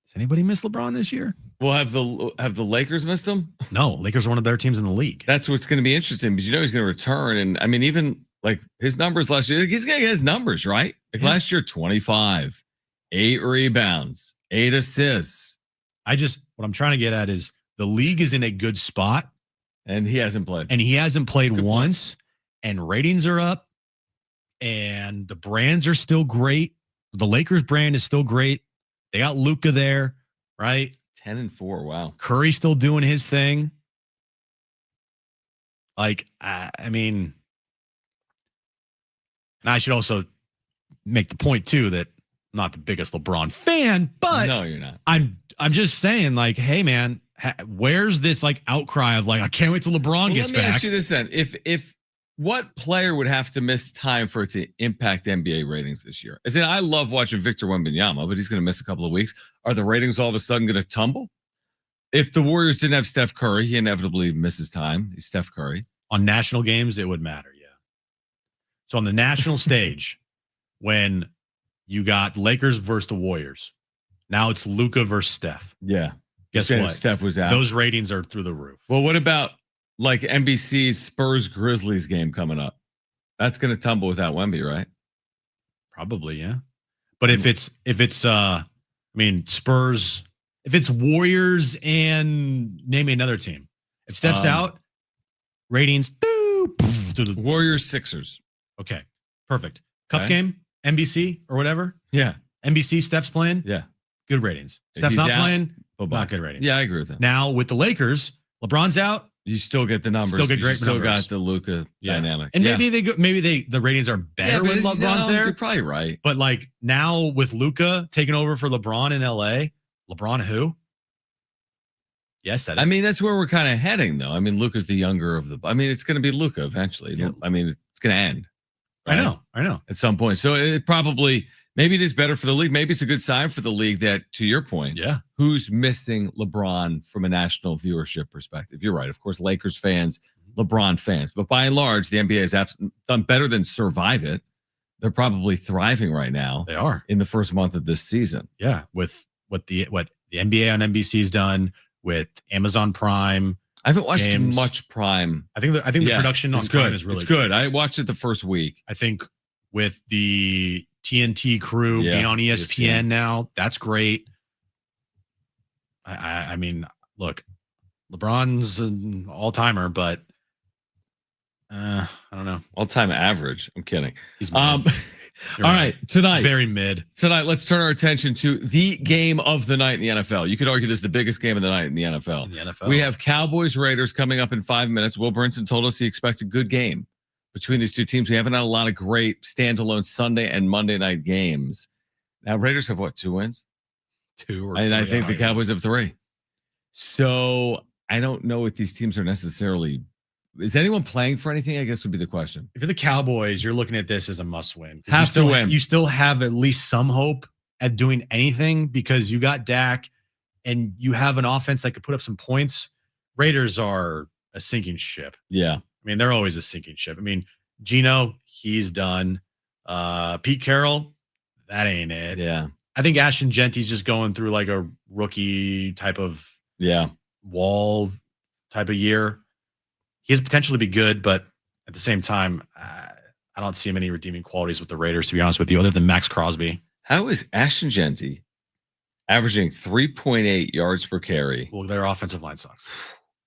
does anybody miss LeBron this year? Well, have the Lakers missed him? No, Lakers are one of the better teams in the league. That's what's going to be interesting because he's going to return, and I mean, even like his numbers last year, he's going to get his numbers right. Like last year, 25, 8 rebounds, 8 assists. What I'm trying to get at is the league is in a good spot, and he hasn't played, once, and ratings are up, and the brands are still great. The Lakers brand is still great. They got Luka there, right? 10-4. Wow. Curry's still doing his thing. Like, I mean, and I should also make the point too that I'm not the biggest LeBron fan, but no, you're not. I'm just saying, like, hey man, where's this like outcry of like, I can't wait till LeBron gets back? Let me ask you this then: if what player would have to miss time for it to impact NBA ratings this year? As in, I love watching Victor Wembanyama, but he's going to miss a couple of weeks. Are the ratings all of a sudden going to tumble? If the Warriors didn't have Steph Curry, he inevitably misses time. He's Steph Curry. On national games, it would matter, yeah. So on the national stage, when you got Lakers versus the Warriors, now it's Luka versus Steph. Yeah. Guess what? Steph was out. Those ratings are through the roof. Well, what about like NBC's Spurs Grizzlies game coming up? That's going to tumble without Wemby, right? Probably, yeah. But if it's Spurs, if it's Warriors and name me another team. If Steph's out, ratings through the Warriors Sixers. Okay, perfect. Cup game, NBC or whatever. Yeah. NBC, Steph's playing. Yeah. Good ratings. If Steph's he's not out, playing. bye-bye. Not good ratings. Yeah, I agree with that. Now with the Lakers, LeBron's out. You still get the numbers. Still get but great you still numbers. got the Luka dynamic. And yeah. maybe the ratings are better when LeBron's there. You're probably right. But like now with Luka taking over for LeBron in LA, LeBron who? Yes, I mean, that's where we're kind of heading, though. I mean, Luka's the younger of the. I mean, it's going to be Luka eventually. Yeah. I mean, it's going to end. Right? I know. At some point. So it probably, maybe it is better for the league. Maybe it's a good sign for the league that, to your point, who's missing LeBron from a national viewership perspective? You're right. Of course, Lakers fans, LeBron fans. But by and large, the NBA has done better than survive it. They're probably thriving right now. They are. In the first month of this season. Yeah. With what the NBA on NBC has done, with Amazon Prime. I haven't watched games. much Prime. I think the production on Prime is really it's good. I watched it the first week. I think with the TNT crew being on ESPN now, that's great. I mean, look, LeBron's an all-timer, but I don't know. All-time average. I'm kidding. He's all right, tonight. Very mid. Tonight, let's turn our attention to the game of the night in the NFL. You could argue this is the biggest game of the night in the NFL. We have Cowboys Raiders coming up in 5 minutes. Will Brinson told us he expects a good game between these two teams. We haven't had a lot of great standalone Sunday and Monday night games. Now, Raiders have what, 2 wins? 2 or 3. And I think the know. Cowboys have 3. So I don't know if these teams are necessarily. Is anyone playing for anything? I guess would be the question. If you're the Cowboys, you're looking at this as a must-win. Have to win. You still have at least some hope at doing anything because you got Dak and you have an offense that could put up some points. Raiders are a sinking ship. Yeah. I mean, they're always a sinking ship. I mean, Geno, he's done. Pete Carroll, that ain't it. Yeah. I think Ashton Genty's just going through like a rookie type of wall type of year. He has potential to be good, but at the same time, I don't see many redeeming qualities with the Raiders, to be honest with you, other than Max Crosby. How is Ashton Genty averaging 3.8 yards per carry? Well, their offensive line sucks.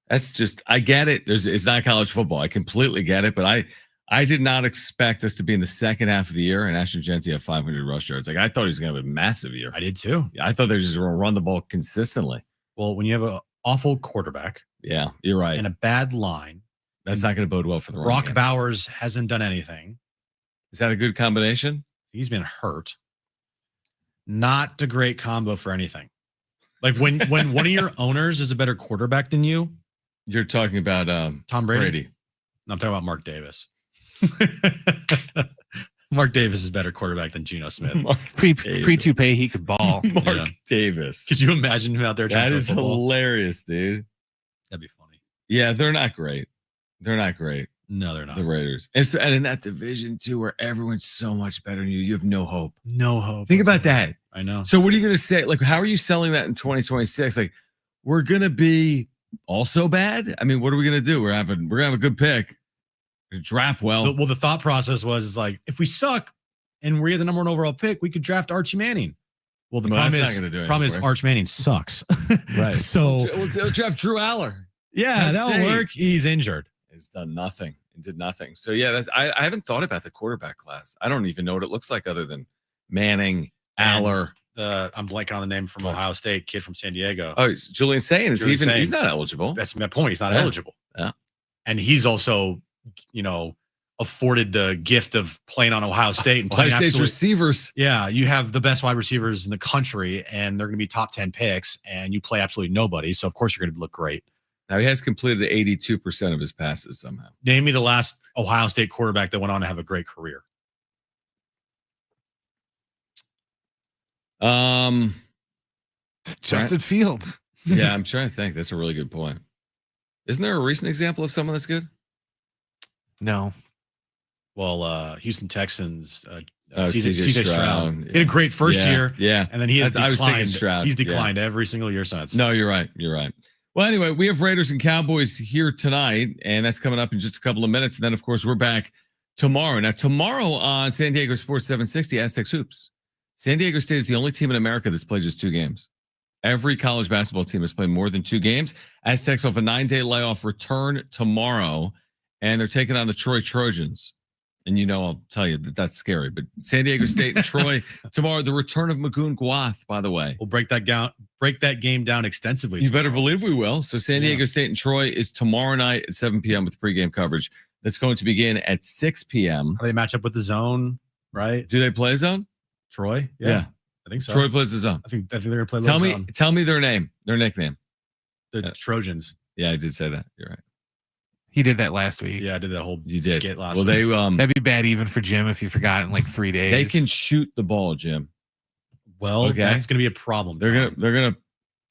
That's just, I get it. It's not college football. I completely get it, but I did not expect us to be in the second half of the year and Ashton Genty have 500 rush yards. Like I thought he was going to have a massive year. I did too. I thought they were just going to run the ball consistently. Well, when you have an awful quarterback, yeah, you're right, and a bad line, that's not going to bode well for the Brock game. Bowers hasn't done anything. Is that a good combination? He's been hurt. Not a great combo for anything. Like when one of your owners is a better quarterback than you. You're talking about Tom Brady. No, I'm talking about Mark Davis. Mark Davis is a better quarterback than Geno Smith. Free-to-pay, he could ball. Mark Davis. Could you imagine him out there trying that to is hilarious, dude. That'd be funny. Yeah, they're not great. They're not great. No, they're not. The Raiders. And in that division, too, where everyone's so much better than you, you have no hope. No hope. Think about that. I know. So what are you going to say? Like, how are you selling that in 2026? Like, we're going to be also bad? I mean, what are we going to do? We're going to have a good pick. Draft well. Well, the thought process was like, if we suck and we're the number 1 overall pick, we could draft Archie Manning. Well, the problem is Arch Manning sucks. Right. So we'll draft Drew Aller. Yeah, that'll work. He's injured. He's done nothing. He did nothing. So yeah, I haven't thought about the quarterback class. I don't even know what it looks like other than Manning, Aller. I'm blanking on the name from Ohio State, kid from San Diego. Oh, it's Julian Sain. He's not eligible. That's my point. He's not eligible. Yeah. And he's also, afforded the gift of playing on Ohio State and Ohio playing State's receivers. Yeah, you have the best wide receivers in the country, and they're going to be top 10 picks, and you play absolutely nobody. So of course you're going to look great. Now he has completed 82% of his passes somehow. Name me the last Ohio State quarterback that went on to have a great career. Justin Fields. Yeah, I'm trying to think. That's a really good point. Isn't there a recent example of someone that's good? No. Well, Houston Texans, CJ Stroud. He had a great first year. Yeah. And then he has I was thinking declined. Stroud. He's declined every single year since. No, you're right. You're right. Well, anyway, we have Raiders and Cowboys here tonight, and that's coming up in just a couple of minutes. And then, of course, we're back tomorrow. Now, tomorrow on San Diego Sports 760, Aztecs Hoops. San Diego State is the only team in America that's played just 2 games. Every college basketball team has played more than 2 games. Aztecs off a 9-day layoff return tomorrow, and they're taking on the Troy Trojans. And I'll tell you that's scary. But San Diego State and Troy tomorrow. The return of Magoon Guath, by the way. We'll break that game down extensively. You better believe we will. So San Diego State and Troy is tomorrow night at 7 p.m. with pregame coverage. That's going to begin at 6 p.m. How do they match up with the zone, right? Do they play zone? Troy? Yeah. I think so. Troy plays the zone. I think they're gonna play. Tell me their name, their nickname. The Trojans. Yeah, I did say that. You're right. He did that last week. Yeah, I did that whole skit last week. They that'd be bad even for Jim if you forgot in like 3 days. They can shoot the ball, Jim. Well, that's gonna be a problem. They're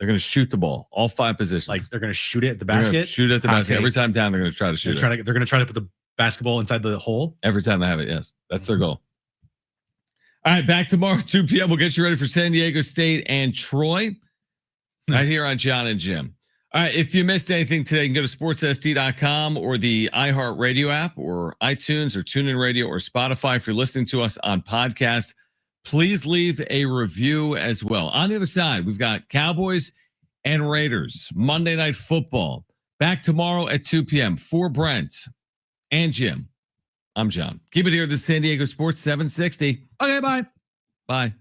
gonna shoot the ball, all 5 positions. Like they're gonna shoot it at the basket. Shoot it at the basket every time down. They're gonna try to shoot. They're gonna try to put the basketball inside the hole every time they have it. Yes, that's their goal. All right, back tomorrow 2 p.m. We'll get you ready for San Diego State and Troy right here on Jon and Jim. All right, if you missed anything today, you can go to sportssd.com or the iHeart Radio app or iTunes or TuneIn Radio or Spotify. If you're listening to us on podcast, please leave a review as well. On the other side, we've got Cowboys and Raiders, Monday Night Football. Back tomorrow at 2 p.m. For Brent and Jim, I'm Jon. Keep it here at the San Diego Sports 760. Okay, bye. Bye.